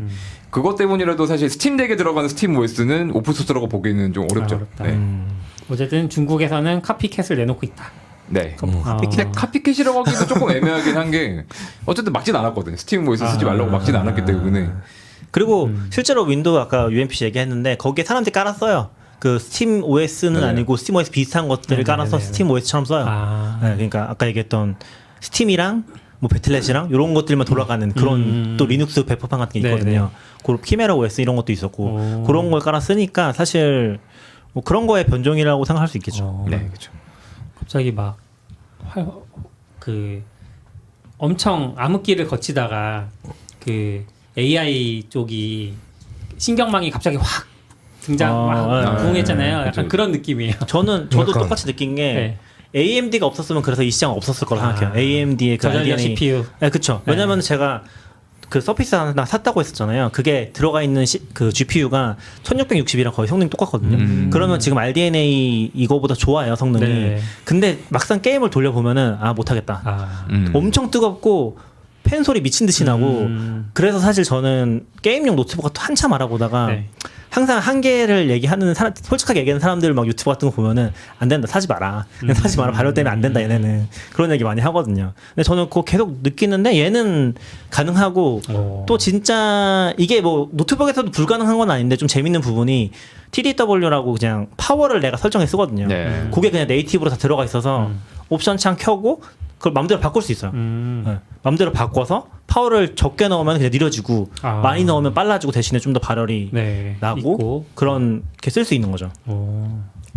그것 때문이라도 사실 스팀덱에 들어가는 스팀 OS는 오픈소스라고 보기에는 좀 어렵죠. 어렵다. 네. 어쨌든 중국에서는 카피캣을 내놓고 있다. 네. 근데 카피캣이라고 하기도 조금 애매하긴 한 게 어쨌든 막진 않았거든요. 스팀 OS 쓰지 말라고 막진 않았기 때문에. 그리고 실제로 윈도우 아까 UMPC 얘기했는데 거기에 사람들이 깔았어요. 그 스팀 OS는 네. 아니고 스팀 OS 비슷한 것들을 깔아서 스팀 OS처럼 써요. 네, 그러니까 아까 얘기했던 스팀이랑 뭐 배틀넷이랑 이런 것들만 돌아가는 그런 또 리눅스 배포판 같은 게 있거든요. 그 키메라 OS 이런 것도 있었고 그런 걸 깔아 쓰니까 사실 뭐 그런 거의 변종이라고 생각할 수 있겠죠. 네, 그렇죠. 갑자기 막 엄청 암흑기를 거치다가 그 AI 쪽이 신경망이 갑자기 확 부응했잖아요. 약간 그쵸. 그런 느낌이에요. 저도 약간. 똑같이 느낀 게 네. AMD가 없었으면 그래서 이 시장 없었을 거라 생각해요. AMD의 그 저전력 RDNA. CPU. 네, 그렇죠. 네. 왜냐면 제가 그 서피스 하나 샀다고 했었잖아요. 그게 들어가 있는 그 GPU가 1660이랑 거의 성능이 똑같거든요. 그러면 지금 RDNA 이거보다 좋아요, 성능이. 네. 근데 막상 게임을 돌려보면은 못하겠다. 엄청 뜨겁고 팬 소리 미친 듯이 나고 그래서 사실 저는 게임용 노트북 한참 알아보다가 네. 항상 한계를 얘기하는 사람, 솔직하게 얘기하는 사람들 막 유튜브 같은 거 보면은 안 된다, 사지 마라. 그냥 사지 마라. 발열 때문에 안 된다, 얘네는. 그런 얘기 많이 하거든요. 근데 저는 그거 계속 느끼는데 얘는 가능하고 또 진짜 이게 뭐 노트북에서도 불가능한 건 아닌데 좀 재밌는 부분이 TDW라고 그냥 파워를 내가 설정해 쓰거든요. 네. 그게 그냥 네이티브로 다 들어가 있어서 옵션 창 켜고 그걸 마음대로 바꿀 수 있어요. 네. 마음대로 바꿔서 파워를 적게 넣으면 그냥 느려지고 많이 넣으면 빨라지고 대신에 좀 더 발열이 네. 나고 있고. 그런 게 쓸 수 있는 거죠.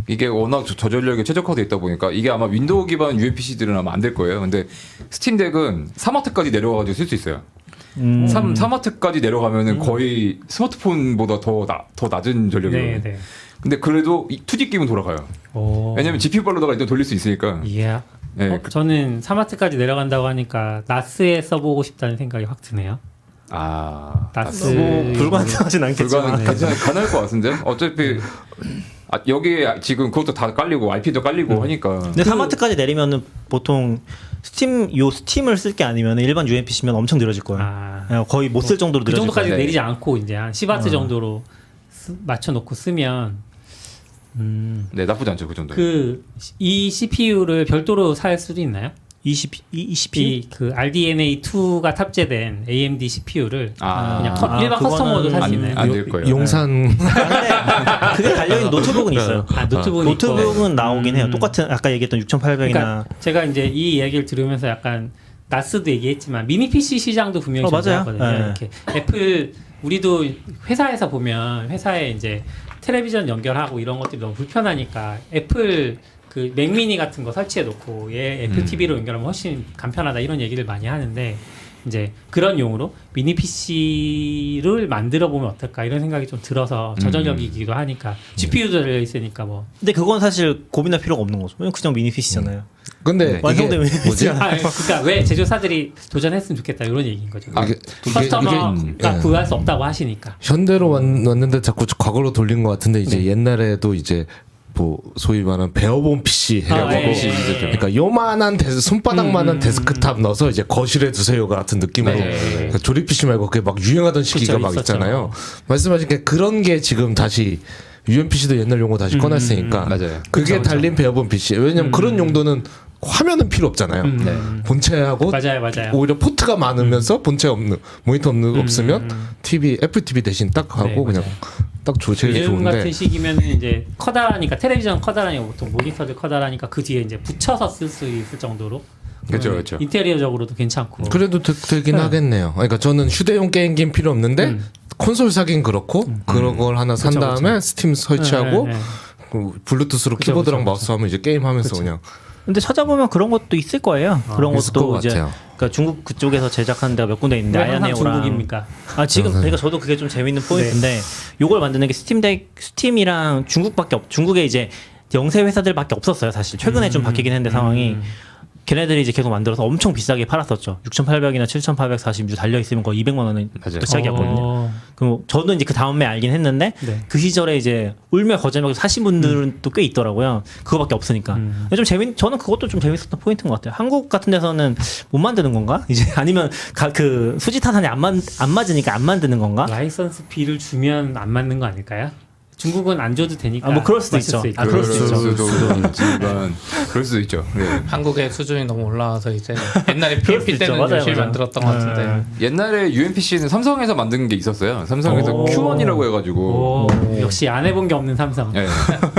이게 워낙 저전력에 최적화되어 있다 보니까 이게 아마 윈도우 기반 UMPC들은 아마 안 될 거예요. 근데 스팀덱은 3와트까지 내려가가지고 쓸 수 있어요. 3와트까지 내려가면은 거의 스마트폰보다 더 낮은 전력이에요. 네. 근데 그래도 2D 게임은 돌아가요. 왜냐면 GPU발로다가 일단 돌릴 수 있으니까. 예. 네, 저는 3와트까지 내려간다고 하니까 나스에 써보고 싶다는 생각이 확 드네요. 나스 뭐 불가능하진 않겠지만 가능할 것 같은데 어차피 여기에 지금 그것도 다 깔리고 IP도 깔리고 하니까. 근데 3와트까지 내리면은 보통 스팀을 쓸 게 아니면 일반 UMPC면 엄청 느려질 거예요. 거의 못 쓸 정도로 그 느려질 정도까지 거예요. 내리지 않고 이제 한 10와트 정도로 맞춰놓고 쓰면 네, 나쁘지 않죠 그 정도. 이 CPU를 별도로 살 수도 있나요? 20p? 그 RDNA2가 탑재된 AMD CPU를 그냥 일반 그거는 커스텀으로도 살 수 있나요? 안 될 거예요. 용산 근데 그게 달려있는 노트북은 있어요. 노트북은 나오긴 해요. 똑같은 아까 얘기했던 6800이나 그러니까 제가 이제 이 이야기를 들으면서 약간 나스도 얘기했지만 미니 PC 시장도 분명히 맞아요. 존재하거든요. 네. 이렇게 애플 우리도 회사에서 보면 회사에 이제 텔레비전 연결하고 이런 것들이 너무 불편하니까 애플 그 맥미니 같은 거 설치해 놓고 얘 애플 TV로 연결하면 훨씬 간편하다 이런 얘기를 많이 하는데 이제 그런 용으로 미니 PC를 만들어 보면 어떨까 이런 생각이 좀 들어서 저전력이기도 하니까 GPU도 달려 있으니까 뭐. 근데 그건 사실 고민할 필요가 없는 거죠. 그냥 미니 PC잖아요. 근데 이게 완성되면 뭐지? 그러니까 왜 제조사들이 도전했으면 좋겠다 이런 얘기인 거죠. 이게 커스터머가 예. 구할 수 없다고 하시니까. 현대로 왔는데 자꾸 과거로 돌린 것 같은데 이제 옛날에도 이제 뭐 소위 말하는 배워본 PC 해가지고 예. 그러니까 요만한 손바닥만한 데스크탑 넣어서 이제 거실에 두세요 같은 느낌으로 그러니까 조립 PC 말고 그게 막 유행하던 시기가 그쵸, 막 있었죠. 있잖아요. 말씀하신 게 그런 게 지금 다시 UMPC도 옛날 용어 다시 꺼냈으니까 맞아요. 그게 달린 배워본 PC. 왜냐면 그런 용도는 화면은 필요 없잖아요. 본체하고 맞아요. 오히려 포트가 많으면서 본체 없는 모니터 없으면 TV 애플 TV 대신 딱 하고 네, 그냥 딱 제일 요즘 좋은데 같은 시기면은 이제 커다라니까 텔레비전 커다라니까 보통 모니터들 커다라니까 그 뒤에 이제 붙여서 쓸 수 있을 정도로 그렇죠. 인테리어적으로도 괜찮고. 그래도 되긴 하겠네요. 그러니까 저는 휴대용 게임기는 필요 없는데 콘솔 사긴 그렇고 그런 걸 하나 산 그쵸, 다음에 그쵸. 스팀 설치하고 네. 그 블루투스로 그쵸, 키보드랑 그쵸, 마우스 하면 이제 게임 하면서 그냥 근데 찾아보면 그런 것도 있을 거예요. 그런 있을 것 것도 이제 같아요. 그러니까 중국 그쪽에서 제작하는 데가 몇 군데 있는데 왜 항상 아야네오랑 중국입니까? 지금 그러니까 저도 그게 좀 재밌는 포인트인데 요걸 만드는 게 스팀이랑 중국에 이제 영세 회사들밖에 없었어요. 사실 최근에 좀 바뀌긴 했는데 상황이 걔네들이 이제 계속 만들어서 엄청 비싸게 팔았었죠. 6,800이나 7,846 달려 있으면 거의 200만 원은 맞아요. 시작이었거든요. 그럼 저도 이제 그 다음에 알긴 했는데 네. 그 시절에 이제 울며 거절하고 사신 분들은 또 꽤 있더라고요. 그거밖에 없으니까. 좀 저는 그것도 좀 재밌었던 포인트인 것 같아요. 한국 같은 데서는 못 만드는 건가? 이제 아니면 그 수지 타산이 안 맞으니까 안 만드는 건가? 라이선스 비를 주면 안 맞는 거 아닐까요? 중국은 안 줘도 되니까. 뭐 그럴 수도 마실 있죠. 수 있고. 아, 그럴 수도 있죠. 있지만 그럴 수도 있죠. 네. 한국의 수준이 너무 올라와서 이제 옛날에 PMP 있죠. 때는 맞아요, 열심히 맞아요. 만들었던 것 같은데 옛날에 UMPC는 삼성에서 만든 게 있었어요. 삼성에서 오. Q1이라고 해가지고. 오, 역시 안 해본 게 없는 삼성. 예.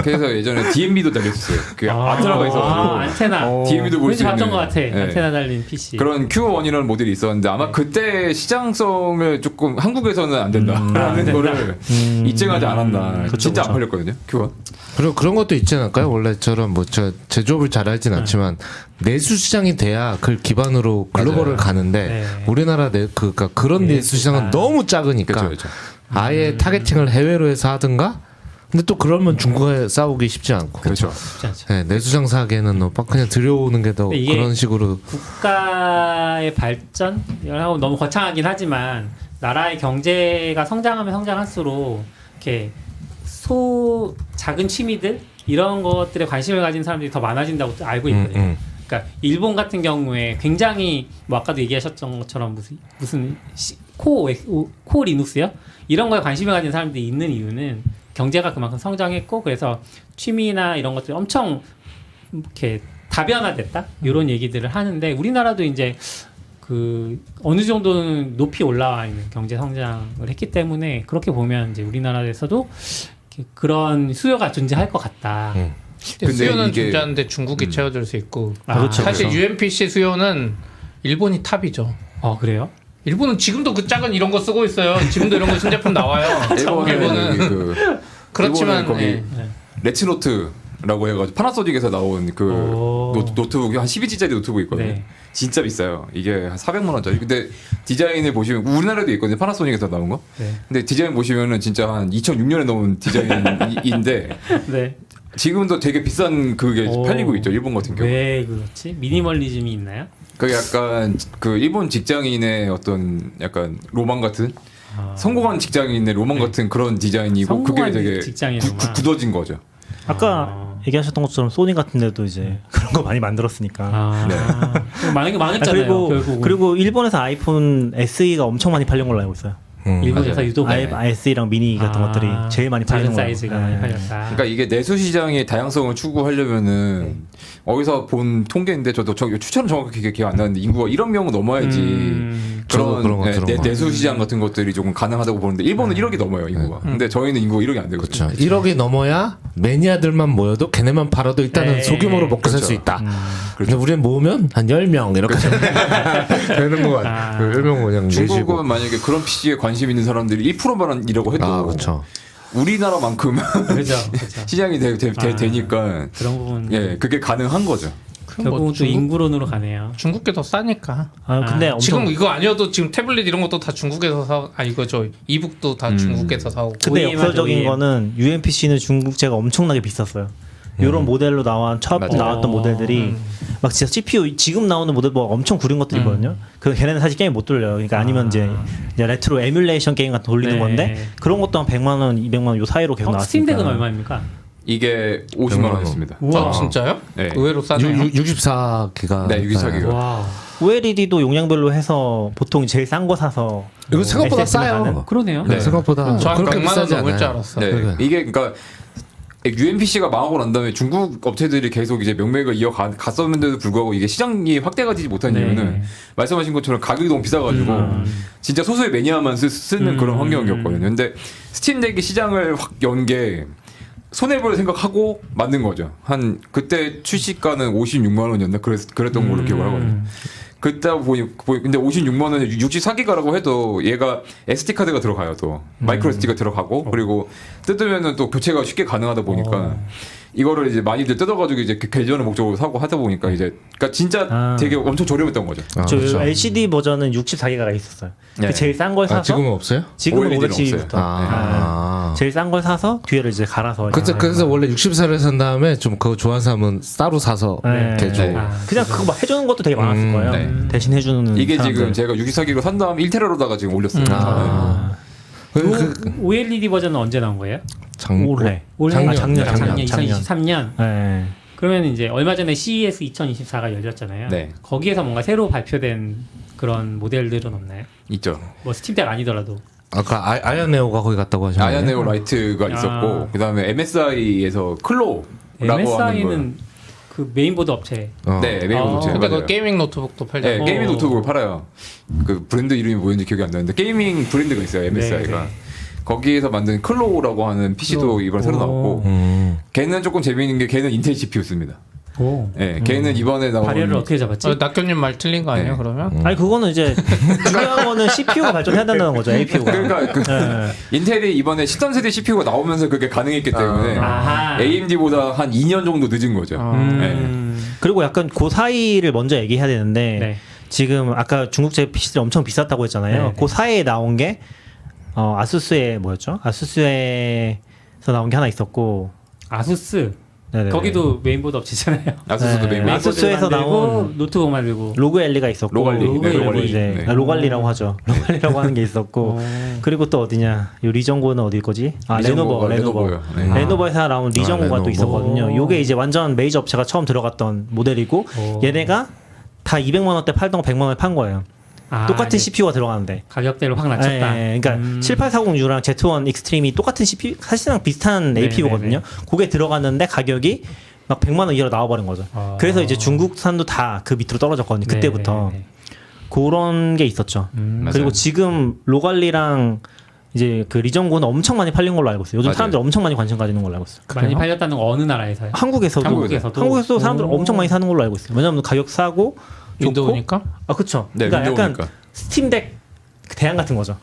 그래서 예전에 DMB도 달렸었어요. 그 아트라가 있어가지고. 안테나. DMB도 볼 수 왠지 봤던 있는. 것 같아. 예. 안테나 달린 PC. 그런 Q1이라는 모델이 있었는데 아마 그때 시장성을 조금 한국에서는 안 된다라는 거를 입증하지 않았나. 그쵸, 진짜 그쵸. 안 팔렸거든요. Q1. 그리고 그런 것도 있지 않을까요? 원래처럼 뭐 저 제조업을 잘 알진 않지만 내수 시장이 돼야 그걸 기반으로 글로벌을 맞아요. 가는데 네. 우리나라 그러니까 그런 내수 시장은 너무 작으니까 그렇죠. 아예 타겟팅을 해외로 해서 하든가. 근데 또 그러면 중국에 싸우기 쉽지 않고. 그렇죠. 쉽지 않죠. 네, 내수 장사하기에는 막 그냥 들여오는 게 더 근데 이게 그런 식으로 국가의 발전이라고 너무 거창하긴 하지만 나라의 경제가 성장하면 성장할수록 이렇게 작은 취미들 이런 것들에 관심을 가진 사람들이 더 많아진다고 알고 있거든요. 그러니까 일본 같은 경우에 굉장히 뭐 아까도 얘기하셨던 것처럼 무슨 코 리눅스요? 이런 거에 관심을 가진 사람들이 있는 이유는 경제가 그만큼 성장했고 그래서 취미나 이런 것들이 엄청 이렇게 다변화됐다 이런 얘기들을 하는데 우리나라도 이제 그 어느 정도는 높이 올라와 있는 경제 성장을 했기 때문에 그렇게 보면 이제 우리나라에서도 그런 수요가 존재할 것 같다. 근데 수요는 이게- 존재하는데 중국이 채워줄 수 있고 그렇죠, 사실 그렇죠. UMPC 수요는 일본이 탑이죠. 그래요? 일본은 지금도 그 작은 이런 거 쓰고 있어요. 지금도 이런 거 신제품 나와요. 일본은 그렇지만 거기 예. 레츠노트라고 해가지고 파나소닉에서 나온 그 노트북이 한 12G짜리 노트북이 있거든요. 네. 진짜 비싸요. 이게 한 400만 원짜리. 근데 디자인을 보시면 우리나라에도 있거든요. 파나소닉에서 나온 거. 네. 근데 디자인 보시면은 진짜 한 2006년에 나온 디자인인데 네. 지금도 되게 비싼 그게 오. 팔리고 있죠. 일본 같은 경우. 왜 그렇지? 미니멀리즘이 있나요? 그게 약간 그 일본 직장인의 어떤 약간 로망 같은 성공한 직장인의 로망 같은 그런 디자인이고 그게 성공한 되게 직장인의 로망. 굳어진 거죠. 아까 얘기하셨던 것처럼 소니 같은 데도 이제 그런 거 많이 만들었으니까. 많은 게 많았잖아요. 그리고 일본에서 아이폰 SE가 엄청 많이 팔린 걸로 알고 있어요. 일본에서 맞아요. 유독 SE랑 미니 같은 것들이 제일 많이 팔린 작은 걸로. 사이즈가 많이 팔렸다. 그러니까 이게 내수 시장의 다양성을 추구하려면은 어디서 본 통계인데 저도 추천은 정확하게 기억 안 나는데 인구가 1억 명은 넘어야지 저도 그런 거 들은 거 내수 시장 같은 것들이 조금 가능하다고 보는데 일본은 1억이 넘어요 인구가. 근데 저희는 인구가 1억이 안 되거든요. 그렇죠. 1억이 넘어야 매니아들만 모여도 걔네만 팔아도 일단은 네. 소규모로 먹고 살 수 그렇죠. 있다. 근데 우리는 모으면 한 10명 이렇게 되는 거 같아요. 10명 그냥 내시고. 중국은 만약에 그런 PC에 관심 있는 사람들이 1%만이라고 해도 그렇죠. 우리나라만큼 그렇죠. 시장이 되니까 그런 부분. 예 그게 가능한 거죠. 결국은 또 중국- 인구론으로 가네요. 중국 게 더 싸니까. 근데 엄청 지금 이거 아니어도 지금 태블릿 이런 것도 다 중국에서 이거 이북도 다 중국에서 사오고. 근데 OEM 역설적인 OEM. 거는 UMPC는 중국제가 엄청나게 비쌌어요. 이런 모델로 처음 맞아요. 나왔던 모델들이 막 진짜 CPU 지금 나오는 모델보다 엄청 구린 것들이거든요. 그 걔네는 사실 게임 못 돌려요. 그러니까 아니면 이제 레트로 에뮬레이션 게임 같은 거 돌리는 네. 건데 그런 것도 한 100만 원, 200만 원 요 사이로 계속 나왔으니까. 스팀덱은 얼마입니까? 이게 50만 원이었습니다. 아, 진짜요? 네. 의외로 싸네요. 64기가. 네, 64기가. 와. OLED도 용량별로 해서 보통 제일 싼 거 사서 이거 생각보다 SSD 가 가는? 싸요. 그러네요. 네. 생각보다 저 아까 그렇게 100만 원 비싸지 넘을 줄 않아요. 알았어. 네. 그러니까. 이게 그러니까 UMPC가 망하고 난 다음에 중국 업체들이 계속 이제 명맥을 이어갔었는데도 불구하고 이게 시장이 확대가 되지 못한 네. 이유는 말씀하신 것처럼 가격이 너무 비싸가지고 진짜 소수의 매니아만 쓰는 그런 환경이었거든요. 근데 스팀덱이 시장을 확 연 게 손해볼 생각하고 만든 거죠. 한 그때 출시가는 56만 원이었나 그랬던 걸로 기억을 하거든요. 그때 근데 56만 원에 64기가라고 해도 얘가 SD 카드가 들어가요. 또 마이크로 SD가 들어가고 그리고 뜯으면은 또 교체가 쉽게 가능하다 보니까 이거를 이제 많이들 뜯어가지고 이제 계전을 목적으로 사고 하다 보니까 이제 그러니까 진짜 되게 엄청 저렴했던 거죠. 저 그렇죠. LCD 버전은 64기가가 있었어요. 네. 그 제일 싼 걸 사서 지금은 없어요? 지금은 OLED 는 500G부터 제일 싼 걸 사서 뒤에를 이제 갈아서 그래서 원래 64를 산 다음에 좀 그거 좋아하는 사람은 따로 사서 네. 대죠. 네. 그냥 그거 막 해주는 것도 되게 많았을 거예요. 네. 대신 해주는 이게 사람들. 지금 제가 64기로 산 다음 1테라로다가 지금 올렸어요. OLED 버전은 언제 나온 거예요? 올해 올해 작년. 2023년. 네. 그러면 이제 얼마 전에 CES 2024가 열렸잖아요. 네. 거기에서 뭔가 새로 발표된 그런 모델들은 없나요? 있죠. 뭐 스팀덱 아니더라도. 아까 아야네오가 거기 갔다고 하셨나요? 아야네오 라이트가 있었고 그다음에 MSI에서 클로라고 하는 거. MSI는 그 메인보드 업체. 네, 메인보드 업체. 근데 맞아요. 그 게이밍 노트북도 팔잖아요. 네, 게이밍 노트북을 팔아요. 그 브랜드 이름이 뭐였는지 기억이 안 나는데 게이밍 브랜드가 있어요. MSI가. 네. 거기에서 만든 클로우라고 하는 PC도 이번에 새로 나왔고 걔는 조금 재미있는 게 걔는 인텔 CPU 씁니다. 오. 네, 걔는 이번에 나온 발열을 어떻게 잡았지? 낙견님 말 틀린 거 아니에요? 네. 그러면? 아니 그거는 이제 중요한 거는 CPU가 발전해야 된다는 거죠. APU가. 그러니까 그 네. 인텔이 이번에 13세대 CPU가 나오면서 그게 가능했기 때문에 아하. AMD보다 한 2년 정도 늦은 거죠. 네. 그리고 약간 그 사이를 먼저 얘기해야 되는데 네. 지금 아까 중국제 PC들이 엄청 비쌌다고 했잖아요. 네, 그 사이에 나온 게 아수스의 뭐였죠? 아수스에서 나온 게 하나 있었고 아수스. 네네네. 거기도 메인보드 업체잖아요. 아수스도 네. 메인 아수스에서 나온 노트북 만들고. 로그 엘리가 있었고 로갈리. 네, 그리고 로갈리. 이제 네. 로갈리라고 하죠. 로갈리라고 하는 게 있었고 그리고 또 어디냐? 요 리정고는 어디 거지? 레노버. 레노버요. 네. 레노버에서 나온 리정고가 또 레노버. 있었거든요. 요게 이제 완전 메이저 업체가 처음 들어갔던 모델이고 얘네가 다 200만 원대 팔던 거 100만 원에 판 거예요. 아, 똑같은 네. CPU가 들어가는데. 가격대를 확 낮췄다. 그러니까 7840U랑 Z1 익스트림이 똑같은 CPU, 사실상 비슷한 네, APU거든요. 그게 들어갔는데 가격이 막 100만 원 이하로 나와버린 거죠. 아. 그래서 이제 중국산도 다 그 밑으로 떨어졌거든요. 그때부터. 네, 네, 그런 게 있었죠. 맞아요. 그리고 지금 로갈리랑 이제 그 리정고는 엄청 많이 팔린 걸로 알고 있어요. 요즘 맞아요. 사람들 엄청 많이 관심 가지는 걸로 알고 있어요. 네. 많이 팔렸다는 거 어느 나라에서요? 한국에서도 한국에서도? 사람들 엄청 많이 사는 걸로 알고 있어요. 왜냐하면 가격 싸고 좋고. 윈도우니까? 아 그렇죠. 네, 그러니까 약간 윈도우니까. 스팀덱 대안 같은 거죠.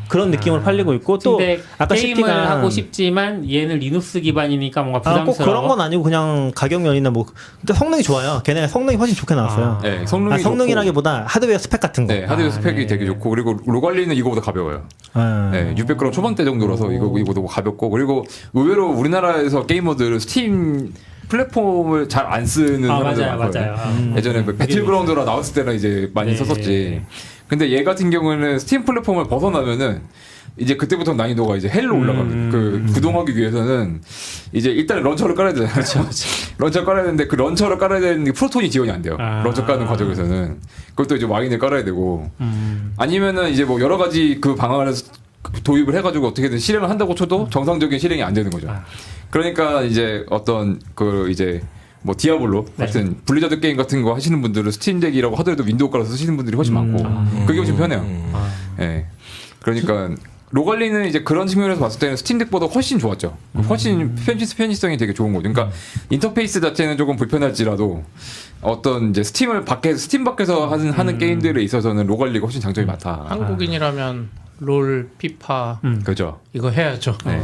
그런 느낌으로 팔리고 있고 또 근데 아까 게임을 CP가 하고 싶지만 얘는 리눅스 기반이니까 뭔가 꼭 부담스러워. 그런 건 아니고 그냥 가격 면이나 뭐 근데 성능이 좋아요. 걔네 성능이 훨씬 좋게 나왔어요. 네, 성능이 성능이라기보다 하드웨어 스펙 같은 거. 네, 하드웨어 스펙이 네. 되게 좋고 그리고 로갈리는 이거보다 가벼워요. 네, 600g 초반대 정도라서 이거보다 가볍고 그리고 의외로 우리나라에서 게이머들은 스팀 플랫폼을 잘 안 쓰는 사람들 맞아요, 많거든요. 맞아요. 예전에 뭐 배틀그라운드라 나왔을 때는 이제 많이 네. 썼었지. 근데 얘 같은 경우는 스팀 플랫폼을 벗어나면은 이제 그때부터 난이도가 이제 헬로 올라가요. 그 구동하기 위해서는 이제 일단 런처를 깔아야 되잖아요. 런처를 깔아야 되는데 그 런처를 깔아야 되는데 프로톤이 지원이 안 돼요. 아. 런처 까는 과정에서는 그것도 이제 와인을 깔아야 되고 아니면은 이제 뭐 여러 가지 그 방안을 도입을 해가지고 어떻게든 실행을 한다고 쳐도 정상적인 실행이 안 되는 거죠. 그러니까 이제 어떤 그 이제 뭐 디아블로 같은 블리자드 게임 같은 거 하시는 분들은 스팀덱이라고 하더라도 윈도우 깔아서 쓰시는 분들이 훨씬 많고 그게 훨씬 편해요. 예. 그러니까 로갈리는 이제 그런 측면에서 봤을 때는 스팀덱보다 훨씬 좋았죠. 훨씬 편의성이 되게 좋은 거죠. 그러니까 인터페이스 자체는 조금 불편할지라도 어떤 이제 스팀 밖에서 하는 게임들에 있어서는 로갈리가 훨씬 장점이 많다. 한국인이라면 롤, 피파 그죠. 이거 해야죠. 네.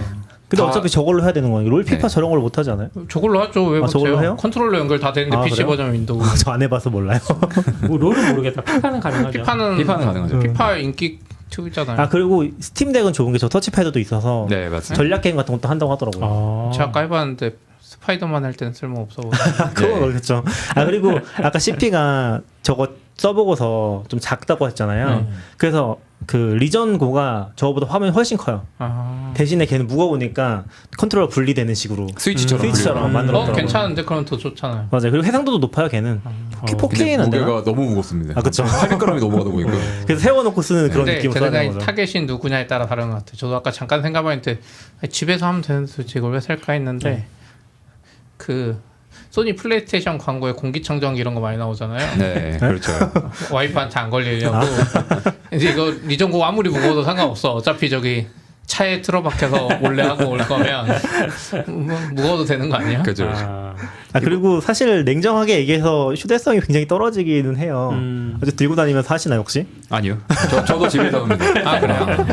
근데 다- 어차피 저걸로 해야 되는 거예요. 롤 피파 네. 저런 걸 못 하지 않아요? 저걸로 하죠. 왜 저걸로 못해요? 해요? 컨트롤러 연결 다 되는데 아, PC 그래요? 버전 윈도우. 저 안 해봐서 몰라요. 뭐 롤은 모르겠다. 피파는 가능하죠. 피파는 가능하죠. 피파 인기 투잖아요. 아 그리고 스팀 덱은 좋은 게 저 터치패드도 있어서 네, 맞습니다. 전략 게임 같은 것도 한다고 하더라고요. 제가 아까 해봤는데 스파이더만 할 때는 쓸모 없어 보여. 그거 그렇죠. 아 그리고 아까 CP가 저거 써보고서 좀 작다고 했잖아요. 그래서 그 리전고가 저거보다 화면이 훨씬 커요. 대신에 걔는 무거우니까 컨트롤러 분리되는 식으로 스위치처럼 만들었더라고요. 괜찮은데 그럼 더 좋잖아요. 맞아요. 그리고 해상도도 높아요. 걔는 4K는 안 되나? 무게가 너무 무겁습니다. 아 그렇죠. 800g이 넘어가다 보니까. 그래서 세워놓고 쓰는 그런 근데 느낌으로 써야 게다가 되는 거죠. 타겟이 누구냐에 따라 다른 것 같아요. 저도 아까 잠깐 생각해봤는데 집에서 하면 되는데 도대체 이걸 왜 살까 했는데 그 소니 플레이스테이션 광고에 공기청정기 이런 거 많이 나오잖아요. 네, 그렇죠. 와이프한테 안 걸리려고. 이제 이거 리전고 아무리 무거워도 상관없어. 어차피 저기 차에 틀어박혀서 몰래 하고 올 거면 뭐 무거워도 되는 거 아니에요? 그죠. 그리고 사실 냉정하게 얘기해서 휴대성이 굉장히 떨어지기는 해요. 어제 들고 다니면서 하시나요 혹시? 아니요. 저도 집에서 합니다. 아 그래요?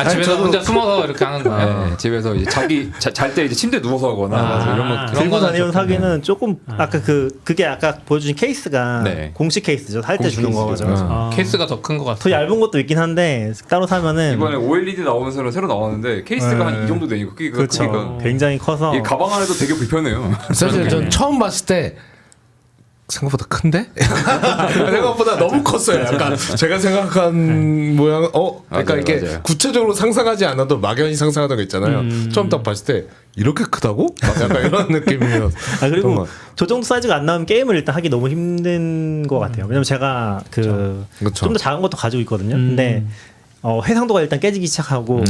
집에서 혼자 숨어서 이렇게 하는 거예요? 네, 집에서 이제 잘 때 이제 침대 누워서 하거나 이런 거 그런 들고 거는 다니면서 좋겠네요. 하기는 조금 아까 그게 아까 보여주신 케이스가 네. 공식 케이스죠. 할 때 공식 주는 케이스죠. 거죠. 케이스가 더 큰 것 더 같아요. 얇은 것도 있긴 한데 따로 사면은 이번에 OLED 나오면서 새로 나왔는데 케이스가 한 이 정도 되니까 크기가 그렇죠. 굉장히 커서 이 가방 안에도 되게 불편해요. 사실 전 처음 봤을 때 생각보다 큰데? 생각보다 너무 컸어요. 약간 제가 생각한 모양, 그러니까 맞아요, 이게 맞아요. 구체적으로 상상하지 않아도 막연히 상상하던 거 있잖아요. 처음 딱 봤을 때 이렇게 크다고? 막 약간 이런 느낌이었던 그리고 것 저 정도 사이즈가 안 나오면 게임을 일단 하기 너무 힘든 것 같아요. 왜냐면 제가 그쵸. 좀 더 작은 것도 가지고 있거든요. 근데 해상도가 일단 깨지기 시작하고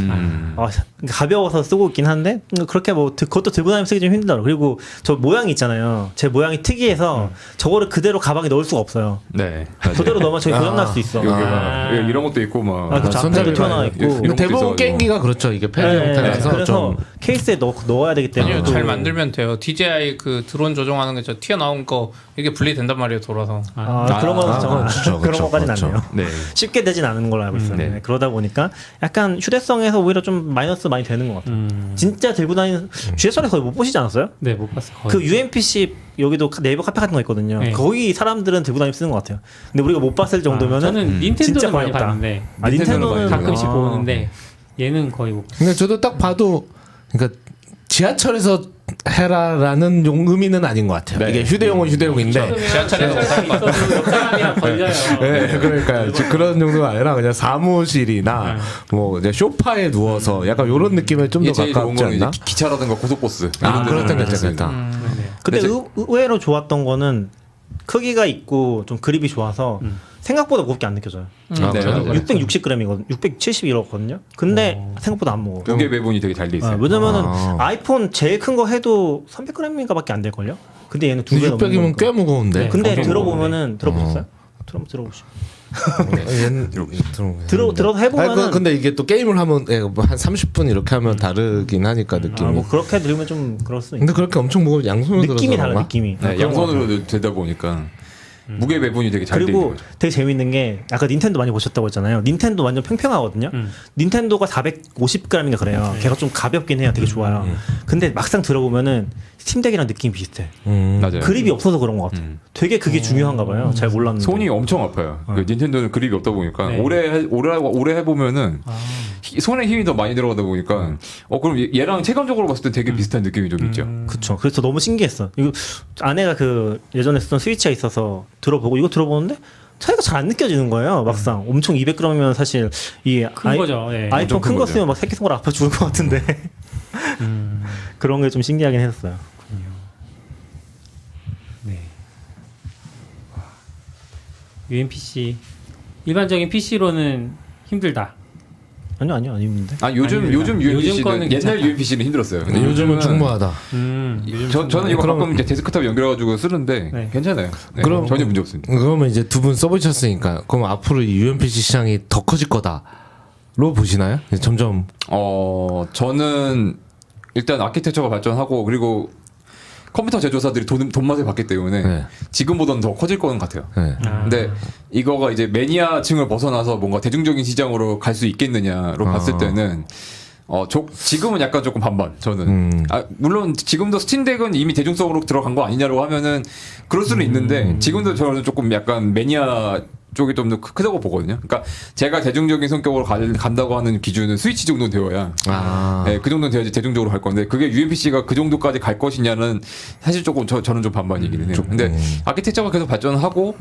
가벼워서 쓰고 있긴 한데 그렇게 뭐 그것도 들고 다니면 쓰기 좀 힘들더라고요. 그리고 저 모양이 있잖아요. 제 모양이 특이해서 저거를 그대로 가방에 넣을 수가 없어요. 네. 그대로 넣으면 저기 고장날 수 있어. 여기가 이런 것도 있고 막 그쵸. 앞에도 튀어나와 있고. 이런 것도 대부분 있어가지고. 게임기가 그렇죠. 이게 패드 네, 형태라서 그래서 좀 케이스에 넣어야 되기 때문에 아니요, 또 잘 만들면 돼요. DJI 그 드론 조종하는 게 저 튀어나온 거 이게 분리된단 말이에요, 돌아서. 그런 거는 그렇죠, 그런 것까지는 그렇죠. 안 돼요. 네. 쉽게 되진 않은 걸로 알고 있어요. 네. 네, 그러다 보니까 약간 휴대성에서 오히려 좀 마이너스 많이 되는 것 같아요. 진짜 들고 다니는 GSR에 거의 못 보시지 않았어요? 네, 못 봤어요. 거의. 그 UMPC 여기도 네이버 카페 같은 거 있거든요. 네. 거의 사람들은 들고 다니면 쓰는 것 같아요. 근데 우리가 못 봤을 정도면은 저는 진짜 닌텐도는 거의 많이 없다. 봤는데 닌텐도는 가끔씩 아. 보는데 얘는 거의 못. 근데 저도 딱 봐도 그러니까 지하철에서 해라라는 의미는 아닌 것 같아요. 네. 이게 휴대용은 휴대용인데 지하철에서 있어도 옆 사람이랑 걸려요. 네, 그러니까요. 그런 정도가 아니라 그냥 사무실이나 뭐 이제 소파에 누워서 약간 이런 느낌에 좀 이게 더 제일 좋은 가깝지 거는 이제 않나? 기차라든가 고속버스 그럴 땐 데는 괜찮겠다. 근데 근데 의외로 좋았던 거는 크기가 있고 좀 그립이 좋아서 생각보다 무겁게 안 느껴져요. 네, 그래요? 맞아요. 660g이거든요. 671이거든요. 근데 생각보다 안 무거워. 무게 배분이 되게 잘 돼 있어요. 왜냐면은 아. 아이폰 제일 큰 거 해도 300g인가밖에 안 될걸요? 근데 얘는 두 배 넘는 600이면 꽤 거니까. 무거운데. 근데 엄청 들어보면은 들어보셨어요? 들어보시죠. 들어서 해보면은 근데 이게 또 게임을 하면 한 30분 이렇게 하면 다르긴 하니까 느낌이. 뭐 그렇게 들으면 좀 그럴 수 있는 근데 그렇게 엄청 무거워 양손으로 들어서 느낌이 달라 그런가? 느낌이. 네, 양손으로 되다 보니까 무게 배분이 되게 잘 돼 있는 그리고 거죠. 되게 재밌는 게 아까 닌텐도 많이 보셨다고 했잖아요. 닌텐도 완전 평평하거든요. 닌텐도가 450g인가 그래요. 걔가 좀 가볍긴 해요. 되게 좋아요. 근데 막상 들어보면은 스팀덱이랑 느낌이 비슷해. 맞아요. 그립이 없어서 그런 것 같아. 되게 그게 중요한가 봐요. 잘 몰랐는데. 손이 엄청 아파요. 그 닌텐도는 그립이 없다 보니까 네. 오래 해보면은 손에 힘이 더 많이 들어가다 보니까 그럼 얘랑 체감적으로 봤을 때 되게 비슷한 느낌이 좀 있죠. 그쵸. 그래서 너무 신기했어. 이거 아내가 그 예전에 쓰던 스위치가 있어서 들어보고 이거 들어보는데 차이가 잘 안 느껴지는 거예요. 막상 엄청 200g이면 사실 이 큰 거죠. 예. 아이폰 엄청 큰 큰 거 거죠. 쓰면 막 새끼손가락 아파 죽을 것 같은데 그런 게 좀 신기하긴 했었어요. 네. UMPC 일반적인 PC로는 힘들다. 아니요 아닙니다. 요즘 아닙니다. 요즘 요즘 UMPC는 거는 옛날 괜찮다. UMPC는 힘들었어요. 근데 요즘은 충분하다. 저는 이거 그럼- 가끔 이제 데스크탑 연결해가지고 쓰는데 네. 괜찮아요. 네, 그럼- 전혀 문제 없습니다. 그러면 이제 두 분 써보셨으니까 그럼 앞으로 이 UMPC 시장이 더 커질 거다로 보시나요? 점점 저는 일단 아키텍처가 발전하고 그리고 컴퓨터 제조사들이 돈맛을 봤기 때문에 네. 지금보다는 더 커질 거는 같아요. 네. 근데 이거가 이제 매니아층을 벗어나서 뭔가 대중적인 시장으로 갈 수 있겠느냐로 봤을 때는 지금은 약간 조금 반반 저는. 물론 지금도 스팀덱은 이미 대중성으로 들어간 거 아니냐고 하면은 그럴 수는 있는데 지금도 저는 조금 약간 매니아 쪽이 좀 더 크다고 보거든요. 그러니까 제가 대중적인 성격으로 간다고 하는 기준은 스위치 정도는 되어야 네, 그 정도는 돼야지 대중적으로 갈 건데 그게 UMPC가 그 정도까지 갈 것이냐는 사실 조금 저는 좀 반반이기는 해요. 근데 아키텍처가 계속 발전하고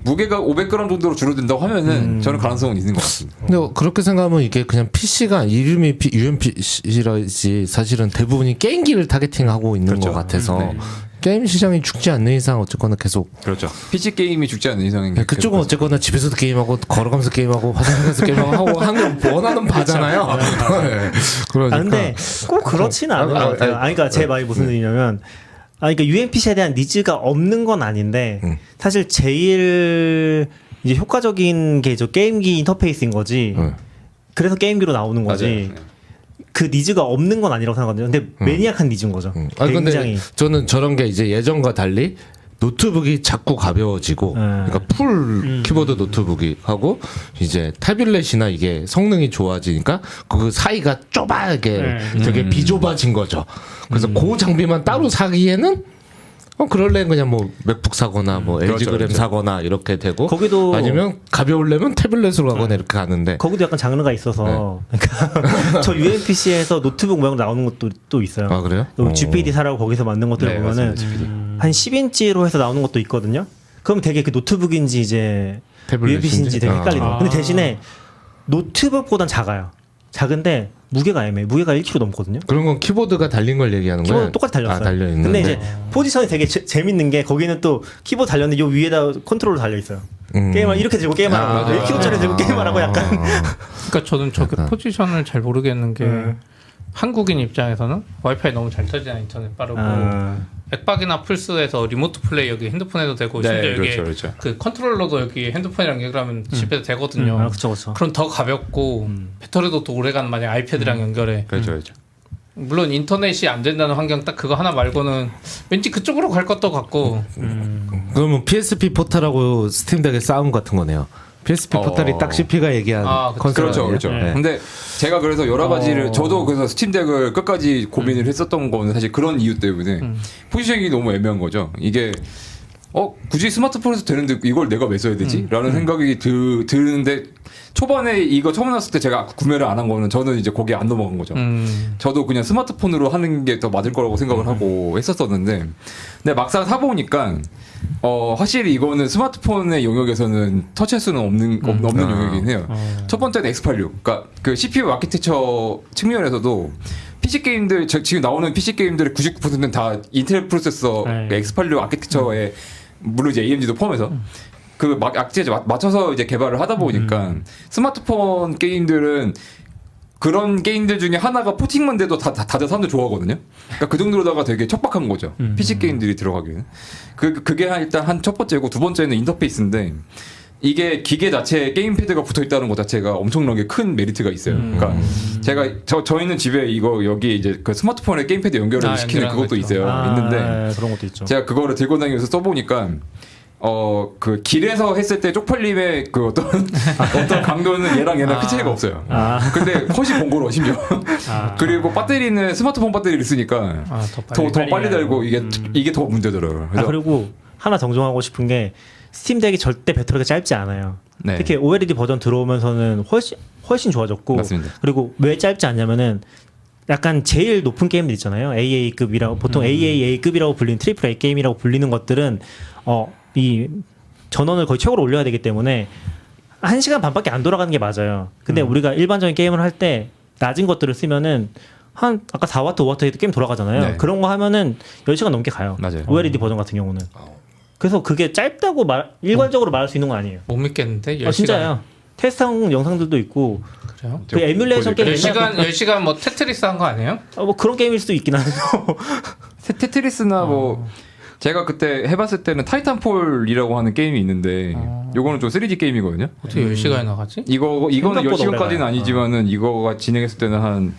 무게가 500g 정도로 줄어든다고 하면은 저는 가능성은 있는 것 같습니다. 근데 그렇게 생각하면 이게 그냥 PC가 이름이 UMPC라지 사실은 대부분이 게임기를 타겟팅하고 있는 그렇죠. 것 같아서 게임 시장이 죽지 않는 이상 어쨌거나 계속 그렇죠. PC 게임이 죽지 않는 이상은 그쪽은 어쨌거나 집에서도 게임하고 걸어가면서 게임하고 화장실 가서 게임하고 하는 거 원하는 바잖아요. 네. 그러니까 근데 꼭 그렇지는 않은 것 같아요. 그러니까 제 말이 무슨 의미냐면 그러니까 UMPC에 대한 니즈가 없는 건 아닌데 사실 제일 이제 효과적인 게 저 게임기 인터페이스인 거지. 그래서 게임기로 나오는 거지. 맞아요. 네. 그 니즈가 없는 건 아니라고 생각하거든요. 근데 매니악한 니즈인 거죠. 아 근데 굉장히 저는 저런 게 이제 예전과 달리 노트북이 자꾸 가벼워지고 그러니까 풀 키보드 노트북이 하고 이제 태블릿이나 이게 성능이 좋아지니까 그 사이가 좁아게 되게 비좁아진 거죠. 그래서 그 장비만 따로 사기에는 그럴래 그냥 뭐 맥북 사거나 뭐 LG 그렇죠, 그램 그렇죠. 사거나 이렇게 되고 거기도 아니면 가벼우려면 태블릿으로 가거나 이렇게 가는데 거기도 약간 장르가 있어서 그러니까 저 UMPC에서 노트북 모양 나오는 것도 또 있어요. 아 그래요? GPD 사라고 거기서 만든 것들 네, 보면은 맞습니다. 한 10인치로 해서 나오는 것도 있거든요. 그럼 되게 그 노트북인지 이제 태블릿인지? UMPC인지 되게 헷갈리는 거예요. 아. 근데 대신에 노트북보단 작아요. 작은데 무게가 애매해. 무게가 1kg 넘거든요. 그런 건 키보드가 달린 걸 얘기하는 거예요? 키보드 똑같이 달렸어요. 아, 달려 있는데. 근데 이제 포지션이 되게 재밌는 게 거기는 또 키보드 달렸는데 요 위에다 컨트롤러 달려 있어요. 게임을 이렇게 들고 게임하라고 1kg짜리 들고 게임하라고 약간 그러니까 저는 저게 포지션을 잘 모르겠는 게 한국인 입장에서는 와이파이 너무 잘 터지나 인터넷 빠르고 액박이나 플스에서 리모트 플레이 여기 핸드폰에도 되고 네, 심지어 여기 그렇죠. 그 컨트롤러도 여기 핸드폰이랑 연결하면 집에도 되거든요. 그렇죠, 그렇죠. 그럼 더 가볍고 배터리도 또 오래가는 만약 아이패드랑 연결해. 그렇죠. 물론 인터넷이 안 된다는 환경 딱 그거 하나 말고는 왠지 그쪽으로 갈 것도 같고. 그러면 PSP 포탈하고 스팀덱의 싸움 같은 거네요. PSP 포탈이 딱 CP가 얘기한 컨셉 그렇죠, 아니에요? 그렇죠. 네. 근데 제가 그래서 여러 가지를 저도 그래서 스팀덱을 끝까지 고민을 했었던 거는 사실 그런 이유 때문에 포지셔닝이 너무 애매한 거죠. 이게 굳이 스마트폰에서 되는데 이걸 내가 왜 써야 되지? 라는 생각이 드는데 초반에 이거 처음 나왔을 때 제가 구매를 안 한 거는 저는 이제 거기에 안 넘어간 거죠. 저도 그냥 스마트폰으로 하는 게 더 맞을 거라고 생각을 하고 했었었는데 근데 막상 사보니까 확실히 이거는 스마트폰의 영역에서는 터치할 수는 없는 영역이긴 해요. 첫 번째는 X86. 그러니까 그 CPU 아키텍처 측면에서도 PC 게임들 지금 나오는 PC 게임들의 99%는 다 인텔 프로세서 X86 아키텍처에 물론 이제 AMD도 포함해서 그 악재에 맞춰서 이제 개발을 하다 보니까 스마트폰 게임들은 그런 게임들 중에 하나가 포팅만 돼도 다들 사람들 좋아하거든요. 그러니까 그 정도로다가 되게 척박한 거죠. PC 게임들이 들어가기에는. 그게 일단 한 첫 번째고 두 번째는 인터페이스인데 이게 기계 자체에 게임패드가 붙어 있다는 것 자체가 엄청나게 큰 메리트가 있어요. 그러니까 저희는 집에 여기 이제 그 스마트폰에 게임패드 연결을 시키는 그것도 있어요. 있는데 그런 것도 있죠. 제가 그거를 들고 다니면서 써보니까 그 길에서 했을 때 쪽팔림의 그 어떤 강도는 얘랑 큰 차이가 없어요. 근데 훨씬 번거로워 심지어. 그리고 배터리는 스마트폰 배터리를 쓰니까 더 빨리 달고 이게 더 문제더라고요. 그리고 하나 정정하고 싶은 게 스팀덱이 절대 배터리가 짧지 않아요. 네. 특히 OLED 버전 들어오면서는 훨씬 좋아졌고 맞습니다. 그리고 왜 짧지 않냐면은 약간 제일 높은 게임들 있잖아요. AA급이라고 보통 AAA급이라고 불리는 트리플 A 게임이라고 불리는 것들은 이 전원을 거의 최고로 올려야 되기 때문에 1시간 반밖에 안 돌아가는 게 맞아요. 근데 우리가 일반적인 게임을 할 때 낮은 것들을 쓰면은 한 아까 4W, 5W 해도 게임 돌아가잖아요. 네. 그런 거 하면은 10시간 넘게 가요. 맞아요. OLED 버전 같은 경우는. 그래서 그게 짧다고 일괄적으로 말할 수 있는 건 아니에요. 못 믿겠는데 10시간. 진짜요. 테스트한 영상들도 있고 그래요? 그 에뮬레이션 게임 10시간 뭐 테트리스 한 거 아니에요? 뭐 그런 게임일 수도 있긴 한데 테트리스나 뭐 제가 그때 해봤을 때는 타이탄폴이라고 하는 게임이 있는데 요거는 좀 3D 게임이거든요. 어떻게 10시간이나 가지? 이거는 생각보다 10시간까지는 오래 가요. 아니지만은 이거가 진행했을 때는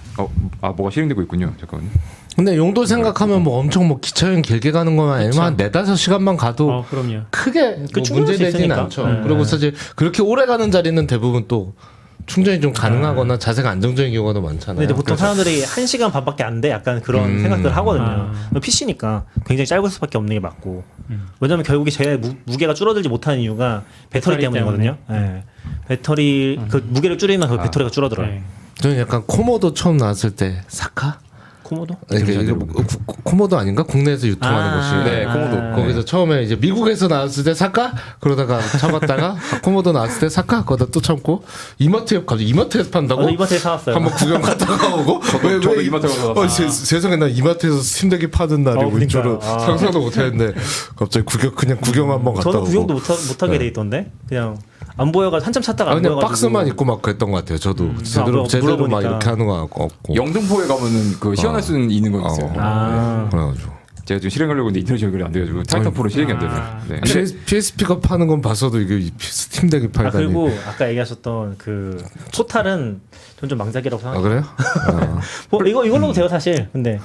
뭐가 실행되고 있군요. 잠깐만요. 근데 용도 생각하면 뭐 엄청 뭐 기차여행 길게 가는 거만 아니면 한 4-5시간만 가도 그럼요. 크게 뭐 충분할 수 문제되지는 있으니까. 않죠. 네. 그리고 사실 그렇게 오래 가는 자리는 대부분 또 충전이 좀 가능하거나 자세가 안정적인 경우가 많잖아요. 근데 이제 보통 사람들이 1시간 반밖에 안 돼 약간 그런 생각들을 하거든요. PC니까 굉장히 짧을 수밖에 없는 게 맞고 왜냐면 결국에 제 무게가 줄어들지 못하는 이유가 배터리 때문이거든요. 네. 배터리 그 무게를 줄이면 그 배터리가 줄어들어요. 네. 저는 약간 코모도 처음 나왔을 때 사카? 코모도? 이게 코모도 아닌가? 국내에서 유통하는 곳이. 네, 코모도. 거기서 처음에 이제 미국에서 나왔을 때 사까? 그러다가 참았다가 코모도 나왔을 때 사까? 거기다 또 참고 갑자기 이마트에서 판다고? 이마트에 사왔어요. 한번 구경 갔다가 오고 저도 이마트에 가서 샀어요. 세상에 나 이마트에서 스팀덱이 파는 날이 올 줄은 그러니까요. 상상도 못했는데 갑자기 그냥 구경 한번 갔다 저는 오고. 구경도 못하게 돼 있던데 그냥 안 보여가 한참 찾다가 안 그냥 보여가지고 박스만 입고 막 그랬던 것 같아요. 저도 제대로 막 물어보니까. 이렇게 하는 거 없고. 영등포에 가면은 그 시연할 수 있는 거 있어요. 아 그래가지고 제가 지금 실행하려고 했는데 인터넷 연결이 안 돼가지고 타이탄폴은 실행이 안 되네요. 네. PSP가 파는 건 봤어도 이게 스팀덱이 팔다니. 그리고 아까 얘기하셨던 그 토탈은 전 좀 망작이라고 아 생각해요. 그래요? 뭐 이걸로도 돼요 사실. 근데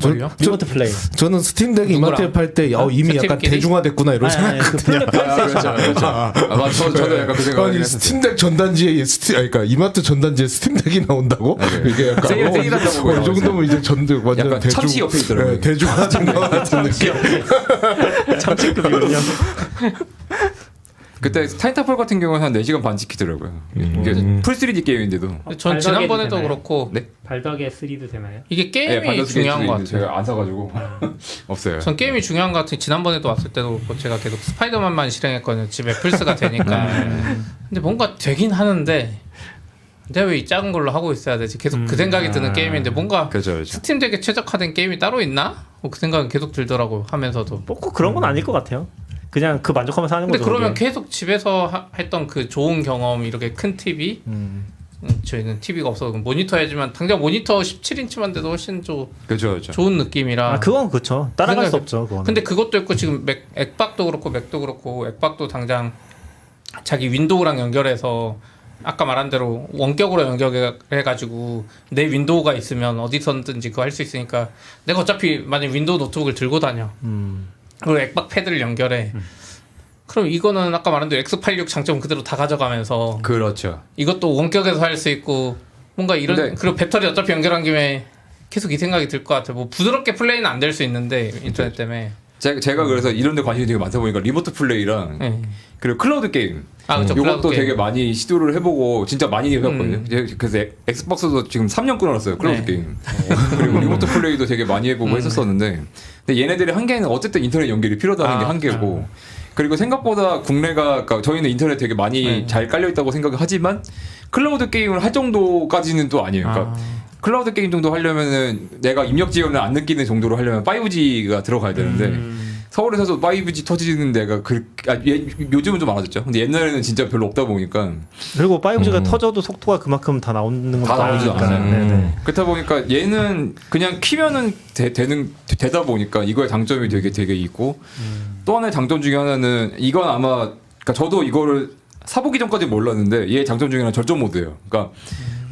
뭘요? 리모트 플레이. 저는 스팀덱이 누구랑? 이마트에 팔 때 이미 스팀 약간 끼리? 대중화됐구나 이런 생각. 그 플레이스테이션. 저도 약간 그 생각을 아니 했어요. 스팀덱 전단지에 그러니까 이마트 전단지에 스팀덱이 나온다고? 이게 약간 세일한다고 이 정도면 이제 전들 완전 약간 참치 옆에 있더라고요. 네, 대중화된 것 같은 느낌. 참치급이군요. 그때 타이탄폴 같은 경우는 한 4시간 반 지키더라고요. 이게 풀 3D 게임인데도. 전 지난번에도 되나요? 그렇고 네? 발덕의 3도 되나요? 이게 게임이 중요한 것 같아요. 제가 안 사가지고 없어요. 전 게임이 중요한 것 같은 지난번에도 왔을 때도 그렇고 제가 계속 스파이더맨만 실행했거든요. 집에 플스가 되니까. 근데 뭔가 되긴 하는데 내가 왜 이 작은 걸로 하고 있어야 되지? 계속 그 생각이 드는 게임인데 뭔가 그렇죠. 스팀덱에 최적화된 게임이 따로 있나? 그 생각은 계속 들더라고요. 하면서도. 뭐 꼭 그런 건 아닐 것 같아요. 그냥 그 만족하면서 하는 근데 거죠. 그러면 그게. 계속 집에서 했던 그 좋은 경험 이렇게 큰 TV 저희는 TV가 없어서 모니터 해야지만 당장 모니터 17인치만 돼도 훨씬 그렇죠. 좋은 느낌이라. 아 그건 그렇죠. 따라갈 수 생각해- 없죠. 그거는. 근데 그것도 있고 지금 액박도 그렇고 맥도 그렇고 액박도 당장 자기 윈도우랑 연결해서 아까 말한 대로 원격으로 연결해가지고 내 윈도우가 있으면 어디서든지 그거 할 수 있으니까 내가 어차피 만약 윈도우 노트북을 들고 다녀 그리고 액박 패드를 연결해 그럼 이거는 아까 말한 대로 X86 장점 그대로 다 가져가면서 그렇죠. 이것도 원격에서 할 수 있고 뭔가 이런 근데- 그리고 배터리 어차피 연결한 김에 계속 이 생각이 들 것 같아요. 뭐 부드럽게 플레이는 안 될 수 있는데 인터넷 때문에. 제가 그래서 이런 데 관심이 되게 많다 보니까 리모트 플레이랑 네. 그리고 클라우드 게임 그렇죠. 이것도 클라우드 되게 게임. 많이 시도를 해보고 진짜 많이 해봤거든요. 그래서 엑스박스도 지금 3년 끊어놨어요. 클라우드 네. 게임. 그리고 리모트 플레이도 되게 많이 해보고 했었었는데 근데 얘네들의 한계는 어쨌든 인터넷 연결이 필요하다는 게 한계고 그리고 생각보다 국내가 그러니까 저희는 인터넷 되게 많이 잘 깔려있다고 생각을 하지만 클라우드 게임을 할 정도까지는 또 아니에요. 그러니까 클라우드 게임 정도 하려면은 내가 입력 지연을 안 느끼는 정도로 하려면 5G가 들어가야 되는데 서울에서도 5G 터지는 데가 요즘은 좀 많아졌죠. 근데 옛날에는 진짜 별로 없다 보니까 그리고 5G가 터져도 속도가 그만큼 다 나오는 것도 다 나오지 아니니까. 않아요. 네네. 그렇다 보니까 얘는 그냥 키면은 되다 보니까 이거의 장점이 되게 있고 또 하나의 장점 중에 하나는 이건 아마 그러니까 저도 이거를 사보기 전까지 몰랐는데 얘의 장점 중에 하나는 절전 모드예요. 그러니까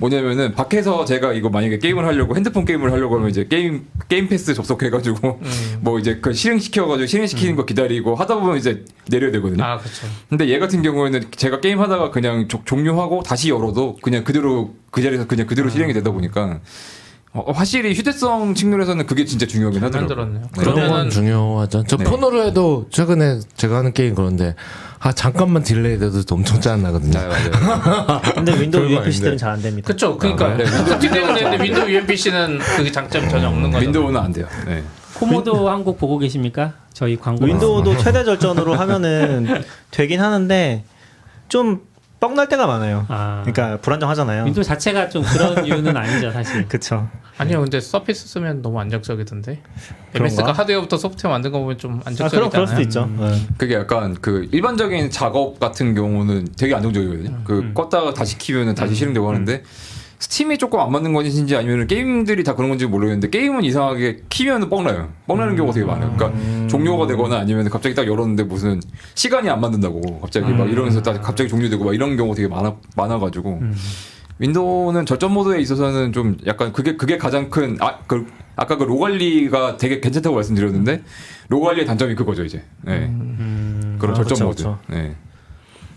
뭐냐면은 밖에서 제가 이거 만약에 게임을 하려고 핸드폰 게임을 하려고 하면 이제 게임 패스 접속해가지고 뭐 이제 그 실행시켜가지고 실행시키는 거 기다리고 하다 보면 이제 내려야 되거든요. 그렇죠. 근데 얘 같은 경우에는 제가 게임 하다가 그냥 종료하고 다시 열어도 그냥 그대로 그 자리에서 그냥 그대로 실행이 되다 보니까 확실히 휴대성 측면에서는 그게 진짜 중요하긴 하더라고요. 만들었네요. 네. 그런 건 그러면은 중요하죠. 저 폰으로 해도 최근에 제가 하는 게임 그런데 잠깐만 딜레이 돼도 엄청 짜증나거든요. 네, 맞아요. 근데 윈도우 별거 UMP 시대는 아닌데. 잘 안 됩니다. 그렇죠. 그러니까 네, 탑재되는 데는데 윈도우 UMPC는 그 장점이 전혀 없는 거죠. 윈도우는 안 돼요. 네. 코모도 한 곡 보고 계십니까? 저희 광고. 윈도우도 최대 절전으로 하면은 되긴 하는데 좀 뻥날 때가 많아요. 그러니까 불안정하잖아요. 윈도우 자체가 좀 그런 이유는 아니죠, 사실. 그쵸. 아니요, 근데 서피스 쓰면 너무 안정적이던데. 그런가? MS가 하드웨어부터 소프트웨어 만든 거 보면 좀 안정적이지 그럼 그럴 수도 않아요? 있죠. 네. 그게 약간 그 일반적인 작업 같은 경우는 되게 안정적이거든요. 그 껐다가 다시 키면은 다시 실행되고 하는데 스팀이 조금 안 맞는 건지 아니면 게임들이 다 그런 건지 모르겠는데 게임은 이상하게 키면은 뻥나요. 뻥나는 경우가 되게 많아요. 그러니까 종료가 되거나 아니면 갑자기 딱 열었는데 무슨 시간이 안 맞는다고 갑자기 막 이러면서 딱 갑자기 종료되고 막 이런 경우가 되게 많아가지고 윈도우는 절전 모드에 있어서는 좀 약간 그게 가장 큰 아까 그 로 관리가 되게 괜찮다고 말씀드렸는데 로 관리의 단점이 그거죠 이제. 네. 그런 절전 그쵸, 모드. 그쵸. 네.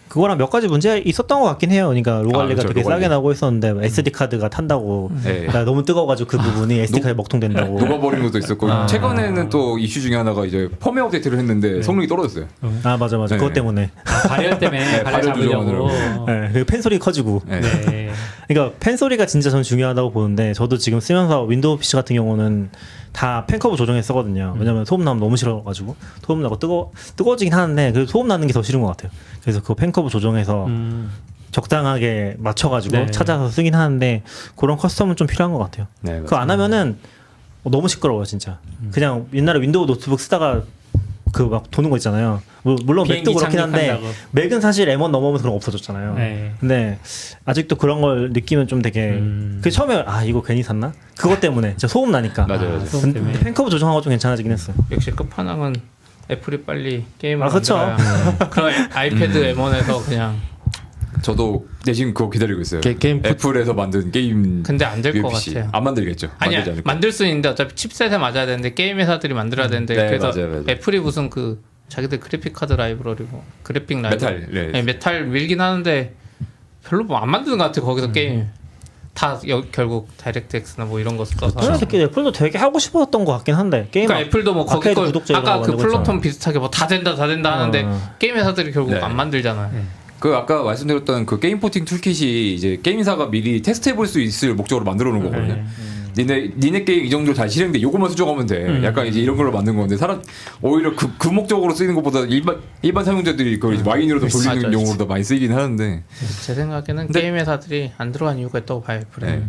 그거랑 몇 가지 문제 있었던 것 같긴 해요. 그러니까 로갈리가 그렇죠, 되게 로갈리. 싸게 나오고 있었는데 SD 카드가 탄다고 네. 그러니까 너무 뜨거워가지고 그 부분이 SD 카드 먹통된다고. 녹아버린 것도 있었고 최근에는 또 이슈 중에 하나가 이제 펌웨어 업데이트를 했는데 성능이 떨어졌어요. 아 맞아. 네. 그것 때문에. 발열 때문에 발열 발열 잡으려고. 조정하느라고. 네, 그리고 팬 소리 커지고. 네. 네. 그러니까 팬 소리가 진짜 전 중요하다고 보는데 저도 지금 쓰면서 윈도우 PC 같은 경우는 다 팬 커브 조정해 쓰거든요. 왜냐면 소음 나면 너무 싫어가지고 소음 나고 뜨거워지긴 하는데 그래도 소음 나는 게 더 싫은 것 같아요. 그래서 그 팬 커브 조정해서 적당하게 맞춰가지고 네. 찾아서 쓰긴 하는데 그런 커스텀은 좀 필요한 것 같아요. 네, 그거 안 하면은 너무 시끄러워요 진짜. 그냥 옛날에 윈도우 노트북 쓰다가 그 막 도는 거 있잖아요. 물론 맥도 비행기 그렇긴 한데 착륙한다고. 맥은 사실 M1 넘어오면서 그런 거 없어졌잖아요. 네. 근데 아직도 그런 걸 느끼면 좀 되게 그 처음에 아 이거 괜히 샀나? 그것 때문에 진짜 소음 나니까. 맞아요. 소음 때문에. 근데 팬커브 조정하고 좀 괜찮아지긴 했어요. 역시 끝판왕은 애플이 빨리 게임을 아, 그쵸. 만들어야 그런 아이패드 M1에서 그냥 저도 지금 그거 기다리고 있어요. 게임 애플에서 만든 게임. 근데 안 될 것 UFC. 같아요. 안 만들겠죠. 아니야 만들지 않을 만들 수 있는데 어차피 칩셋에 맞아야 되는데 게임 회사들이 만들어야 되는데 네, 그래서 맞아요. 애플이 무슨 그 자기들 그래픽 카드 라이브러리고 그래픽 라이브러리 메탈, 네. 네, 메탈 밀긴 하는데 별로 뭐 안 만드는 것 같아 거기서 게임 다 결국 다이렉트X나 뭐 이런 거 써서 그런 새끼 애플도 되게 하고 싶었던 것 같긴 한데 게임 그러니까 애플도 뭐 거기 아케이드 거 구독자 이런 아까 거 그 만들고 플로톤 있잖아. 비슷하게 뭐 다 된다 하는데 게임 회사들이 결국 네. 안 만들잖아요. 그 아까 말씀드렸던 그 게임 포팅 툴킷이 이제 게임사가 미리 테스트해 볼 수 있을 목적으로 만들어 놓은 거거든요. 니네 게임 이 정도 잘 실행돼 요거만 수정하면 돼. 약간 이제 이런 걸로 만든 건데 오히려 그 목적으로 쓰이는 것보다 일반 사용자들이 그걸 이제 와인으로도 돌리는 맞아, 용어로 더 많이 쓰이긴 하는데 제 생각에는 근데- 게임 회사들이 안 들어간 이유가 있다고 봐요. 애플에. 네.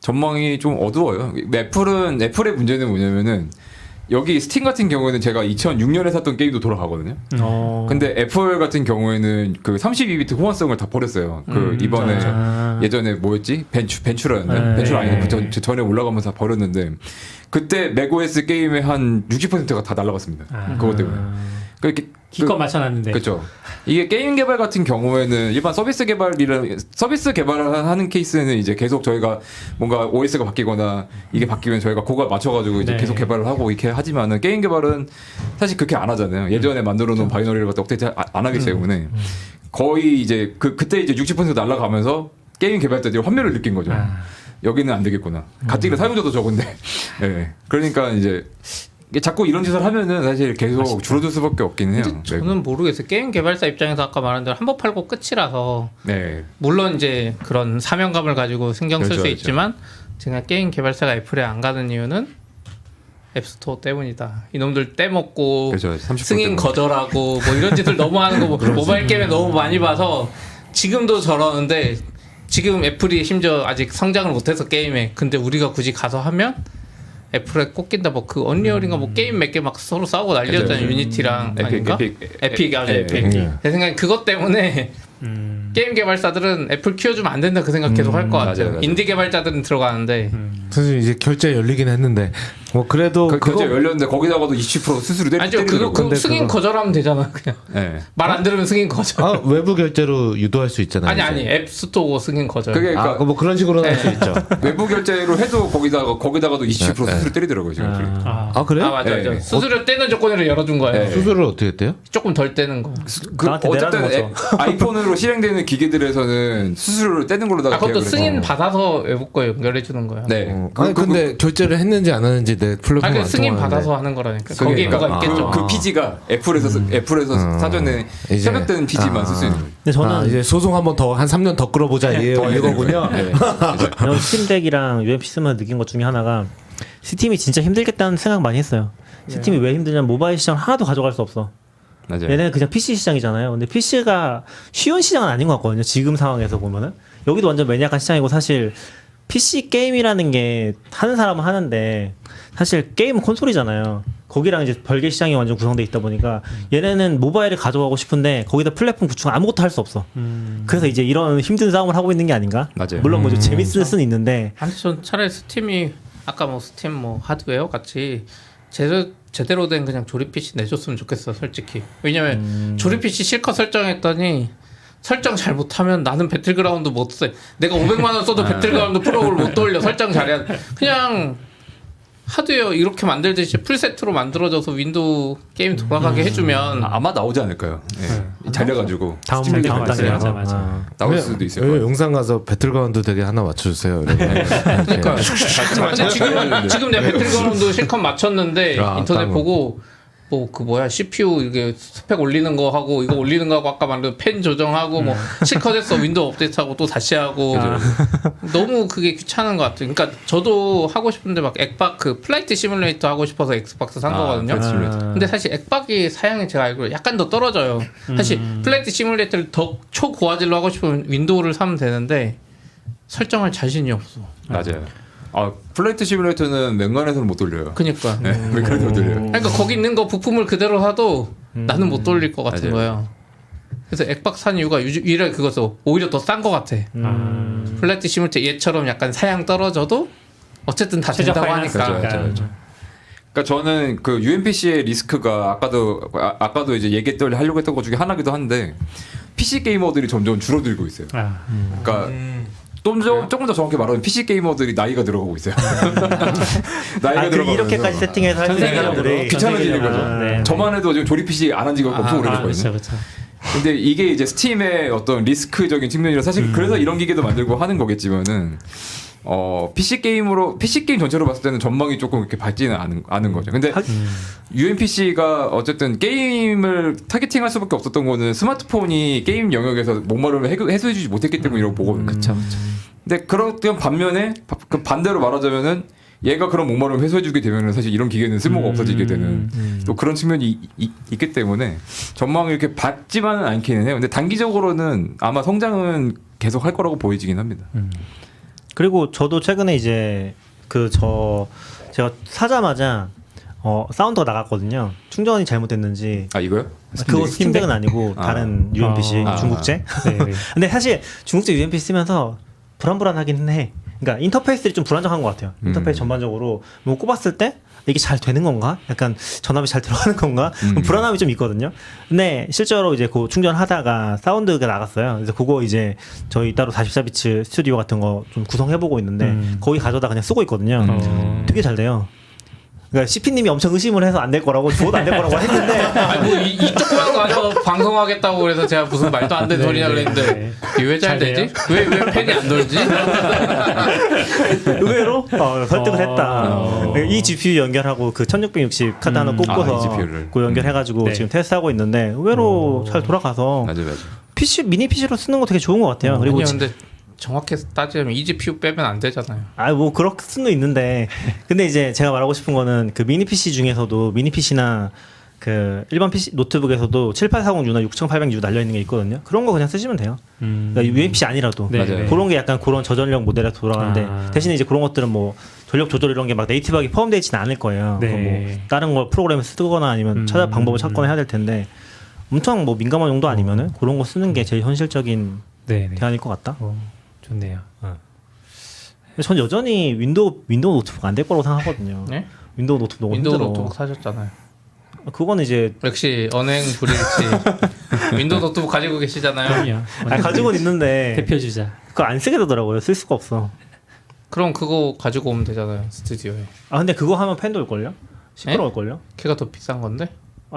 전망이 좀 어두워요. 애플의 문제는 뭐냐면은 여기 스팀 같은 경우에는 제가 2006년에 샀던 게임도 돌아가거든요. 근데 애플 같은 경우에는 그 32비트 호환성을 다 버렸어요. 그 이번에 예전에 뭐였지? 벤츄라였나요? 네. 벤츄라 아니고 그 전에 올라가면서 다 버렸는데 그때 맥OS 게임의 한 60%가 다 날라갔습니다. 그것 때문에. 그렇게 기껏 맞춰놨는데. 그렇죠. 이게 게임 개발 같은 경우에는 일반 서비스 개발을 하는 케이스는 이제 계속 저희가 뭔가 OS가 바뀌거나 이게 바뀌면 저희가 그거 맞춰가지고 이제 네. 계속 개발을 하고 이렇게 하지만은 게임 개발은 사실 그렇게 안 하잖아요. 예전에 만들어 놓은 바이너리를 갖다 업데이트 안 하기 때문에 거의 이제 그때 이제 60% 날라가면서 게임 개발자들이 환멸을 느낀 거죠. 여기는 안 되겠구나. 가뜩이나 사용자도 적은데. 예. 그러니까 이제 이게 자꾸 이런 짓을 하면은 사실 계속 줄어들 수밖에 없긴 해요. 근데 저는 모르겠어요. 게임 개발사 입장에서 아까 말한 대로 한 번 팔고 끝이라서 네. 물론 이제 그런 사명감을 가지고 신경 쓸 수 그렇죠, 있지만 제가 게임 개발사가 애플에 안 가는 이유는 앱스토어 때문이다. 이놈들 떼먹고 그렇죠. 30% 승인 때문에. 거절하고 뭐 이런 짓을 너무 하는 거 모바일 게임에 너무 많이 봐서 지금도 저러는데 지금 애플이 심지어 아직 성장을 못해서 게임에 근데 우리가 굳이 가서 하면 애플에 꼽긴다 뭐 그 언리얼인가 뭐 게임 몇 개 막 서로 싸우고 난리였잖아요. 그죠. 유니티랑 아닌가? 에픽 아주 예, 에픽. 제 생각엔 그것 때문에 게임 개발사들은 애플 키워주면 안 된다 그 생각 계속 할 것 같아요. 맞아요. 인디 개발자들은 들어가는데 사실 이제 결제 열리긴 했는데 뭐 그래도 그거 열렸는데 거기다가도 20% 스스로 아니죠. 그거 근데 승인 그거- 거절하면 되잖아. 그냥 네. 말 안 들으면 승인 거절. 아 외부 결제로 유도할 수 있잖아요. 아니 이제. 앱스토어 승인 거절. 그게 그러니까 뭐 그런 식으로 할 수 있죠. 외부 결제로 해도 거기다가도 20% 수수료 때리더라고요 지금. 아 그래요? 아 맞아. 네. 수수료 떼는 조건으로 열어준 거예요. 네. 수수료를 어떻게 했대요? 조금 덜 떼는 거. 나한테 어쨌든 내라는 아이폰으로 실행되는 기기들에서는 수수료를 떼는 걸로다가 아 그것도 계약을 승인 해서. 받아서 외부 거 연결해 주는 거야. 네. 아니 근데 결제를 했는지 안 했는지 내 플랫폼 아니 안 그 승인 통하는데. 받아서 하는 거라니까. 그게 거기에 그러니까 뭐가 있겠죠. 그 PG가 애플에서 사전에 이제- 협력되는 PG만 쓸 수 있는 거예요. 근데 저는 이제 소송 한번 더 한 3년 더 끌어보자 이거군요. 네. 이런 스팀덱이랑 UMP 쓰면서 느낀 것 중에 하나가 스팀이 진짜 힘들겠다는 생각 많이 했어요. 스팀이 왜 힘드냐면 모바일 시장 하나도 가져갈 수 없어. 맞아요. 얘네는 그냥 PC 시장이잖아요. 근데 PC가 쉬운 시장은 아닌 것 같거든요. 지금 상황에서 보면은 여기도 완전 매니악한 시장이고 사실 PC 게임이라는 게 하는 사람은 하는데 사실 게임은 콘솔이잖아요. 거기랑 이제 별개 시장이 완전 구성돼 있다 보니까 얘네는 모바일을 가져가고 싶은데 거기다 플랫폼 구축 아무것도 할 수 없어. 그래서 이제 이런 힘든 싸움을 하고 있는 게 아닌가? 맞아요. 물론 뭐 좀 재밌을 수는 있는데 아니 전 차라리 스팀이 아까 뭐 스팀 뭐 하드웨어 같이 제대로 된 그냥 조립 PC 내줬으면 좋겠어 솔직히. 왜냐면 조립 PC 실컷 설정했더니 설정 잘 못하면 나는 배틀그라운드 못 써. 내가 500만 원 써도 배틀그라운드 프로를 못 돌려. 설정 잘해야 돼. 그냥 하드웨어 이렇게 만들듯이 풀세트로 만들어져서 윈도우 게임 돌아가게 해주면 아마 나오지 않을까요? 네. 잘려가지고 다음 스팀 다음 리뷰 단계 맞아요. 맞아. 맞아. 나올 수도 있을 여기 거예요. 영상 가서 배틀그라운드 되게 하나 맞춰주세요. 그러니까 근데 지금 내가 배틀그라운드 실컷 맞췄는데 아, 인터넷 땀을. 보고 뭐 그 뭐야 CPU 이게 스펙 올리는 거 하고 이거 올리는 거 하고 아까 말한 펜 조정하고 뭐 실컷 했어 윈도우 업데이트하고 또 다시 하고 너무 그게 귀찮은 것 같아요. 그러니까 저도 하고 싶은데 막 엑박 그 플라이트 시뮬레이터 하고 싶어서 엑스박스 산 거거든요. 근데 사실 엑박이 사양이 제가 알기로 약간 더 떨어져요. 사실 플라이트 시뮬레이터를 더 초고화질로 하고 싶으면 윈도우를 사면 되는데 설정할 자신이 없어. 맞아요. 플라이트 시뮬레이터는 맹간에서는 못 돌려요. 그니까. 네, 맹간에서 못 돌려요. 그러니까 거기 있는 거 부품을 그대로 사도 나는 못 돌릴 것 같은 맞아요. 거예요. 그래서 액박 산 이유가 유일하게 그거서 오히려 더 싼 것 같아. 플라이트 시뮬레이터 얘처럼 약간 사양 떨어져도 어쨌든 다 된다고 최적화해놨으니까. 하니까. 그렇죠. 그러니까 저는 그 UMPC의 리스크가 아까도 이제 하려고 했던 것 중에 하나기도 한데 PC 게이머들이 점점 줄어들고 있어요. 그러니까 조금 더 정확히 말하면 PC 게이머들이 나이가 들어가고 있어요. 나이가 들어가면서 이렇게까지 세팅해서 할 수 있는 사람들이 귀찮아지는 거죠. 네. 저만 해도 지금 조립 PC 안 한 지가 엄청 오래됐거든요. 그렇죠. 근데 이게 이제 스팀의 어떤 리스크적인 측면이라 사실 그래서 이런 기계도 만들고 하는 거겠지만은 PC 게임 전체로 봤을 때는 전망이 조금 이렇게 밝지는 않은 거죠. 근데 UMPC가 어쨌든 게임을 타겟팅할 수밖에 없었던 거는 스마트폰이 게임 영역에서 목마름을 해소해주지 못했기 때문이라고 보거든요. 그쵸. 근데 그런 반면에 그 반대로 말하자면은 얘가 그런 목마름을 해소해주게 되면은 사실 이런 기계는 쓸모가 없어지게 되는 또 그런 측면이 있기 때문에 전망이 이렇게 밝지만은 않기는 해요. 근데 단기적으로는 아마 성장은 계속 할 거라고 보이지긴 합니다. 그리고 저도 최근에 이제 제가 사자마자 사운드가 나갔거든요. 충전이 잘못됐는지. 이거요? 그거 스팀덱은 아니고 다른 UMPC 중국제. 네. 근데 사실 중국제 UMPC 쓰면서 불안불안하긴 해. 그러니까 인터페이스들이 좀 불안정한 것 같아요. 인터페이스 전반적으로 뭐 꼽았을 때 이게 잘 되는 건가? 약간 전압이 잘 들어가는 건가? 불안함이 좀 있거든요. 근데 실제로 이제 그 충전하다가 사운드가 나갔어요. 그래서 그거 이제 저희 따로 44비츠 스튜디오 같은 거 좀 구성해보고 있는데 거기 가져다 그냥 쓰고 있거든요. 되게 잘 돼요. 그러니까 CP님이 엄청 의심을 해서 안 될 거라고 저도 안 될 거라고 했는데 뭐 이 조그만 거 가지고 방송하겠다고 그래서 제가 무슨 말도 안 되는 소리냐 그랬는데 이게 왜 잘 되지? 왜 팬이 안 돌지? 의외로 설득을 했다. 이 GPU 연결하고 그 1660 카드 하나 꼽고서 이 GPU 를. 그 연결해가지고 네. 지금 테스트하고 있는데 의외로 잘 돌아가서 맞아요. PC 미니 PC로 쓰는 거 되게 좋은 것 같아요. 그리고 아니요, 근데 정확히 따지면 이 GPU 빼면 안 되잖아요. 뭐 그럴 수는 있는데 근데 이제 제가 말하고 싶은 거는 그 미니 PC 중에서도 미니 PC나 그 일반 PC 노트북에서도 7840U나 6800U 달려 있는 게 있거든요. 그런 거 그냥 쓰시면 돼요. 그러니까 UMPC 아니라도 네. 맞아요. 그런 게 약간 그런 저전력 모델에 돌아가는데 대신에 이제 그런 것들은 뭐 전력 조절 이런 게 막 네이티브하게 포함되어 있지는 않을 거예요. 네. 뭐 다른 걸 프로그램을 쓰거나 아니면 방법을 찾거나 해야 될 텐데 엄청 뭐 민감한 용도 아니면은 그런 거 쓰는 게 제일 현실적인 네. 대안일 것 같다. 좋네요. 전 여전히 윈도우 노트북 안 될 거라고 생각하거든요. 네? 윈도우 노트북 너무 윈도우 힘들어. 노트북 사셨잖아요. 그거는 이제 역시 언행 불일치. 윈도우 노트북 가지고 계시잖아요. 그럼요. 가지고는 있는데 대표 주자. 그거 안 쓰게 되더라고요. 쓸 수가 없어. 그럼 그거 가지고 오면 되잖아요. 스튜디오에. 근데 그거 하면 팬 돌걸요? 시끄러울걸요? 걔가 더 비싼 건데?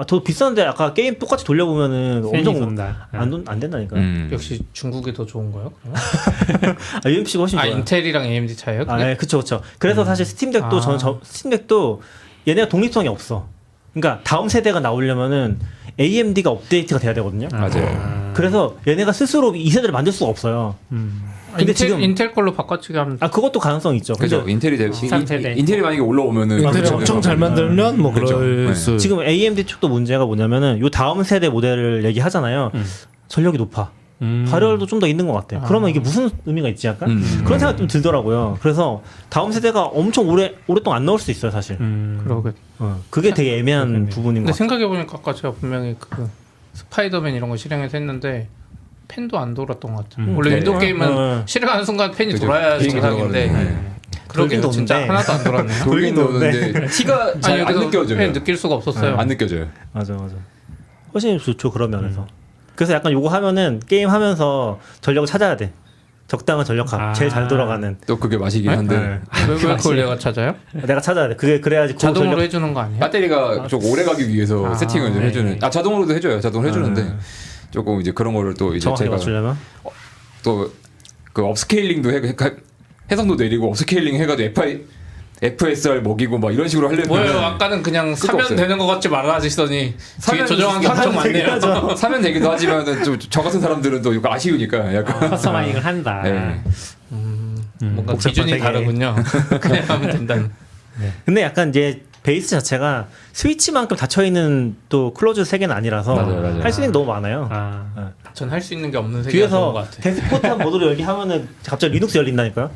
더 비싼데 아까 게임 똑같이 돌려보면은 팬이 엄청 돈다. 안 된다니까요. 역시 중국이 더 좋은 거예요? 그러면? UMPC가 훨씬 좋아요. 인텔이랑 AMD 차이요? 네, 그쵸. 그래서 사실 스팀덱도 스팀덱도 얘네가 독립성이 없어. 그러니까 다음 세대가 나오려면은 AMD가 업데이트가 돼야 되거든요. 맞아요. 그래서 얘네가 스스로 이 세대를 만들 수가 없어요. 근데 지금 인텔 걸로 바꿔치기 하면 그것도 가능성이 있죠. 그죠. 근데 인텔이 만약에 올라오면은 인텔이 엄청 잘 만들면 뭐 그렇죠. 그럴 네. 수. 지금 AMD 쪽도 문제가 뭐냐면은 요 다음 세대 모델을 얘기하잖아요. 전력이 높아. 발열도 좀 더 있는 것 같아요. 그러면 이게 무슨 의미가 있지 약간? 그런 생각 좀 들더라고요. 그래서 다음 세대가 엄청 오랫동안 안 나올 수 있어요, 사실. 그러게. 그게 되게 애매한 부분인 근데 것 같아요. 생각해보니까 아까 제가 분명히 그 스파이더맨 이런 거 실행해서 했는데 팬도 안 돌았던 것 같아요. 원래 윈도우 게임은 실행하는 순간 팬이 그죠. 돌아야 비행기 정상인데 들어가는데. 그러게요. 돌긴 진짜 도는데. 하나도 안 돌았네요. 돌긴 도는데 티가 잘 안 그래서 느껴져요. 팬 느낄 수가 없었어요. 안 느껴져요. 맞아. 훨씬 좋죠, 그런 면에서. 그래서 약간 요거 하면은 게임 하면서 전력을 찾아야 돼. 적당한 전력합. 제일 잘 돌아가는. 또 그게 맛이긴 한데 왜 그걸 내가 찾아요? 내가 찾아야 돼. 그래야지 그 자동으로 전력- 해주는 거 아니에요? 배터리가 좀 오래 가기 위해서 세팅을 좀 해주는. 자동으로도 해줘요. 자동으로 해주는데 조금 이제 그런 거를 또 이제 정확하게 제가 맞추려면 또 그 업스케일링도 해상도 내리고 업스케일링 해가지고 FSR 먹이고 막 이런 식으로 하려면 뭐예요? 아까는 그냥 사면 없어요. 되는 것 같이 말하시더니 뒤에 사면- 조정한 게 엄청 많네요. 사면 되기도 하지만은 좀 저 같은 사람들은 또 이거 아쉬우니까 약간 커스터마이징을 한다. 네. 뭔가 복잡한 기준이 세계. 다르군요. 그냥 하면 된다는. 근데 약간 이제 베이스 자체가 스위치만큼 닫혀 있는 또 클로즈 세계는 아니라서 맞아요. 할 수 있는 게 너무 많아요. 전 할 수 있는 게 없는 세계가 좋은 것 뒤에서 같아. 데스크탑 모드로 열기 하면은 갑자기 리눅스 열린다니까요.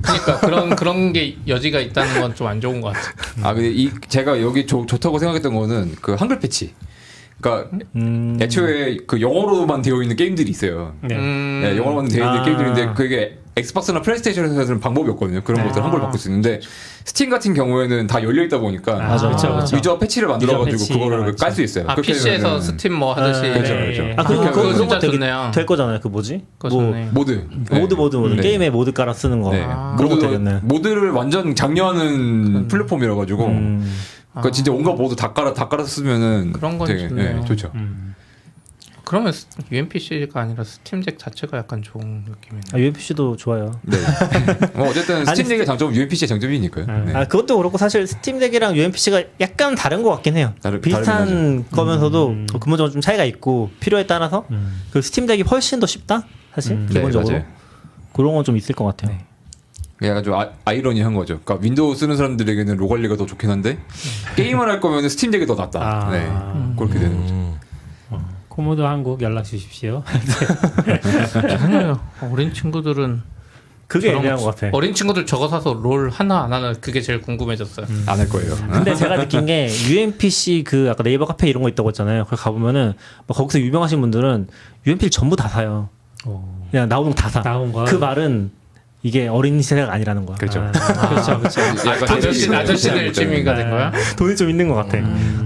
그러니까 그런 게 여지가 있다는 건 좀 안 좋은 것 같아. 아 근데 제가 여기 좋다고 생각했던 거는 그 한글 패치. 그러니까 애초에 그 영어로만 되어 있는 게임들이 있어요. 네. 네, 영어로만 되어 있는 게임들인데 그게 엑스박스나 플레이스테이션에서는 방법이 없거든요. 그런 것들 한글 바꿀 수 있는데 스팀 같은 경우에는 다 열려 있다 보니까 맞아, 그쵸. 유저 패치를 만들어가지고 유저 패치가 그거를 맞지. 깔 수 있어요. 아 그렇게 PC에서 되면은 스팀 뭐 하듯이. 그렇죠, 네. 그렇죠. 아 그리고 그거 그런 진짜 거 되게 좋네요. 될 거잖아요. 그 뭐지? 그거 뭐 좋네. 모드. 모드 네. 게임에 모드 깔아 쓰는 거. 네. 그런 거 되겠네. 모드를 완전 장려하는 플랫폼이라 가지고 그러니까 진짜 온갖 모드 다 깔아 쓰면은 그런 건 되게 좋네요. 좋죠. 그러면 UMPC가 아니라 스팀덱 자체가 약간 좋은 느낌이네. 아, UMPC도 좋아요. 네. 뭐 어쨌든 아니, 스팀덱의 장점은 UMPC의 장점이니까요. 네. 아 그것도 그렇고 사실 스팀덱이랑 UMPC가 약간 다른 것 같긴 해요. 비슷한 다르긴 거면서도 근본적으로 좀 차이가 있고 필요에 따라서 그 스팀덱이 훨씬 더 쉽다. 사실 네, 기본적으로 맞아요. 그런 건 좀 있을 것 같아요. 약간 좀 아이러니한 거죠. 그러니까 윈도우 쓰는 사람들에게는 로갈리가 더 좋긴 한데 게임을 할 거면 스팀덱이 더 낫다. 아. 네. 그렇게 되는 거죠. 코모도 한국 연락 주십시오. 생각해요. 어린 친구들은 그게 저런 애매한 거- 것 같아. 어린 친구들 적어 사서 롤 하나 안 하나 그게 제일 궁금해졌어요. 안 할 거예요. 근데 제가 느낀 게 UMPC 그 아까 네이버 카페 이런 거 있다고 했잖아요. 거기 가보면은 막 거기서 유명하신 분들은 UMP를 전부 다 사요. 그냥 나오는 거 다 사. 나온 거. 그 말은 이게 어린 세대가 아니라는 거야. 그렇죠. 그렇죠, 그렇죠. 아저씨들 취미가 된 거야? 돈이 좀 있는 것 같아.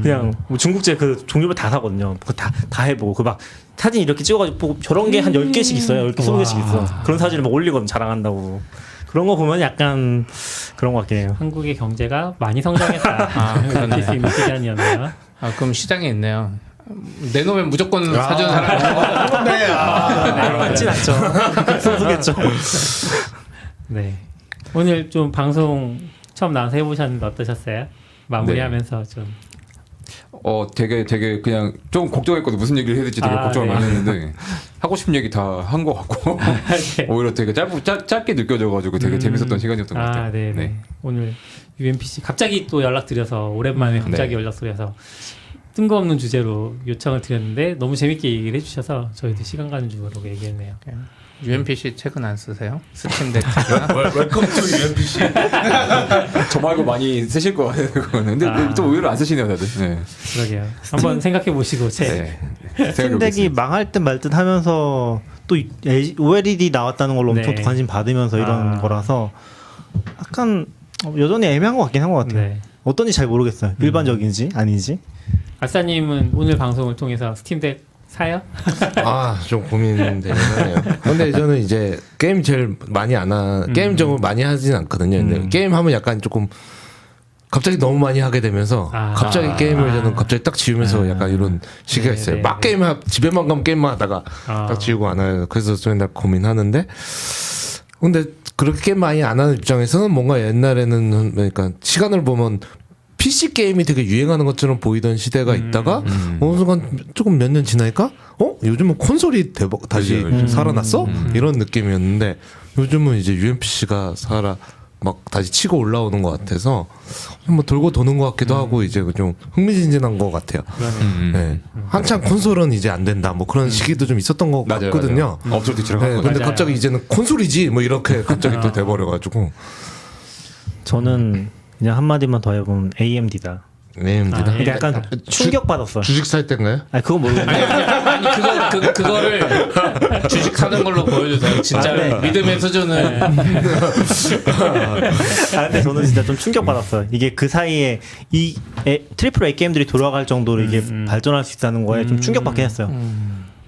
그냥 뭐 중국제 그 종류별 다 사거든요. 그거 다 해보고 그 막 사진 이렇게 찍어가지고 보고 저런 게 한 10개씩 있어요. 10개, 20개씩 있어. 그런 사진을 막 올리거든 자랑한다고. 그런 거 보면 약간 그런 것 같긴 해요. 한국의 경제가 많이 성장했다. 느낄 수 있는 시간이었네요. 아 그럼 시장에 있네요. 내놓으면 무조건 사주는 사람. 맞진 않죠. 소수겠죠. 네. 오늘 좀 방송 처음 나와서 해보셨는데 어떠셨어요? 마무리하면서 좀. 되게 그냥 좀 걱정했거든. 무슨 얘기를 해야 될지 되게 걱정을 네. 많이 했는데 하고 싶은 얘기 다 한 것 같고 네. 오히려 되게 짧게 느껴져가지고 되게 재밌었던 시간이었던 것 같아요. 네. 오늘 UMPC 갑자기 또 연락드려서 오랜만에 갑자기 네. 연락드려서 뜬금없는 주제로 요청을 드렸는데 너무 재밌게 얘기를 해주셔서 저희도 시간 가는 줄 모르고 얘기했네요. UMPC 책은 안 쓰세요? 스팀덱. 웰컴 투 UMPC. 저 말고 많이 쓰실 거 같아요. 그거는. 근데 또 의외로 안 쓰시네요, 다들. 네. 그러게요. 한번 생각해 보시고 네. 스팀덱이 망할 듯 말 듯 하면서 또 OLED 나왔다는 걸로 엄청 네. 또 관심 받으면서 이런 아. 거라서 약간 여전히 애매한 것 같긴 한 것 같아요. 네. 어떤지 잘 모르겠어요. 일반적인지 아닌지. 알사님은 오늘 방송을 통해서 스팀덱 사요? 좀 고민되긴 하네요. 근데 저는 이제 게임 제일 많이 게임 정을 많이 하진 않거든요. 근데 게임 하면 약간 조금 갑자기 너무 많이 하게 되면서 갑자기 게임을 저는 갑자기 딱 지우면서 약간 이런 시기가 있어요. 네, 막 네. 집에만 가면 게임만 하다가 딱 지우고 안 해요. 그래서 좀 맨날 고민하는데 근데 그렇게 게임 많이 안 하는 입장에서는 뭔가 옛날에는 그러니까 시간을 보면 PC 게임이 되게 유행하는 것처럼 보이던 시대가 있다가 어느 순간 조금 몇 년 지나니까 요즘은 콘솔이 다시 살아났어? 이런 느낌이었는데 요즘은 이제 UMPC가 막 다시 치고 올라오는 것 같아서 뭐 돌고 도는 것 같기도 하고 이제 좀 흥미진진한 것 같아요. 네. 한창 콘솔은 이제 안 된다 뭐 그런 시기도 좀 있었던 것 같거든요. 업소 뒤처럼. 네, 근데 갑자기 이제는 콘솔이지 뭐 이렇게 갑자기 또 돼버려가지고 저는 그냥 한마디만 더 해보면 AMD다. AMD다. 그러니까 약간 충격받았어요. 주식 살 때인가요? 아니 그건 모르겠는데 아니 그거를 주식 사는 걸로 보여주세요. 진짜 믿음의 수준을. 근데 저는 진짜 좀 충격받았어요. 이게 그 사이에 이 트리플 A 게임들이 돌아갈 정도로 이게 발전할 수 있다는 거에 좀 충격받긴 했어요.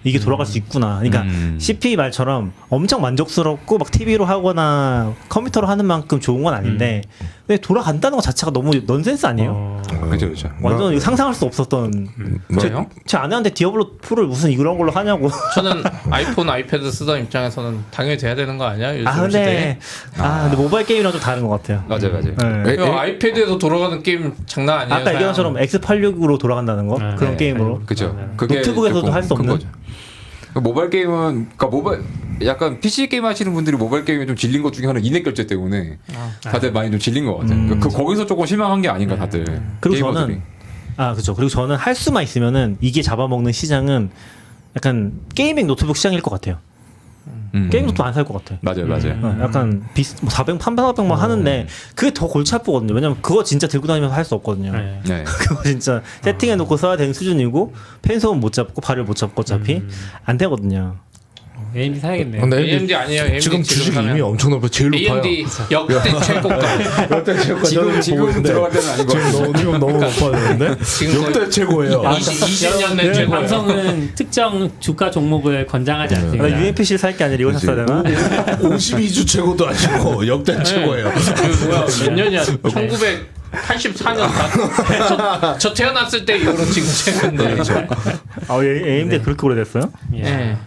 이게 돌아갈 수 있구나. 그러니까 CP 말처럼 엄청 만족스럽고 막 TV로 하거나 컴퓨터로 하는 만큼 좋은 건 아닌데 근데 돌아간다는 것 자체가 너무 넌센스 아니에요? 그렇죠. 완전 이거 상상할 수 없었던. 뭐요? 제 아내한테 디아블로 2를 무슨 이런 걸로 하냐고. 저는 아이폰, 아이패드 쓰던 입장에서는 당연히 돼야 되는 거 아니야? 요즘 근데 근데 모바일 게임이랑 좀 다른 것 같아요. 맞아요. 네. 시대에. 아이패드에서 돌아가는 게임 장난 아니에요. 아까 얘기한 것처럼 X86으로 돌아간다는 거 그런 게임으로. 그죠. 노트북에서도 할 수 없는. 모바일 게임은 약간 PC 게임 하시는 분들이 모바일 게임에 좀 질린 것 중에 하나는 인앱 결제 때문에 다들 많이 좀 질린 것 같아요. 거기서 조금 실망한 게 아닌가 다들. 그리고 게이머들이. 저는 그렇죠. 그리고 저는 할 수만 있으면은 이게 잡아먹는 시장은 약간 게이밍 노트북 시장일 것 같아요. 게임 노트북 안 살 것 같아. 맞아요, 맞아요. 약간 400, 300만 하는데 그게 더 골치 아프거든요. 왜냐면 그거 진짜 들고 다니면서 할 수 없거든요. 네. 네. 그거 진짜 세팅해놓고 써야 되는 수준이고 펜손 못 잡고 발을 못 잡고 어차피 안 되거든요. AMD 사야겠네요. 근데 AMD 아니에요. AMD 지금 주식이 사면. 이미 엄청 높아. 제일 높아요. AMD 역대 최고가. 지금 들어갈 때는 아닌 것 같아요. 지금 너무 높아졌는데 지금 역대 최고예요. 20년 된 그 최고예요. 방송은 특정 주가 종목을 권장하지 않습니다. 나 UMPC를 살 게 아니라 이거 샀어야 되나? 52주 최고도 아니고 역대 최고예요. 그 뭐야 몇 년이야? 1984년 저 태어났을 때 이후로 지금 최고인데. 아, AMD 그렇게 오래됐어요? 예. 네.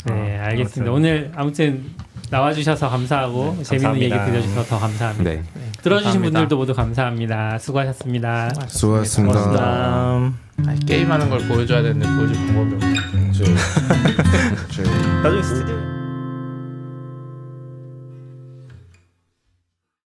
네, 알겠습니다. 오늘 아무튼 나와주셔서 감사하고 재밌는 얘기 감사합니다. 들려주셔서 더 감사합니다. 네. 들어주신 감사합니다. 분들도 모두 감사합니다. 수고하셨습니다. 수고하셨습니다. 고맙습니다. 게임하는 걸 보여줘야 되는데 보여줄 방법이 없네. 나중에 스튜디오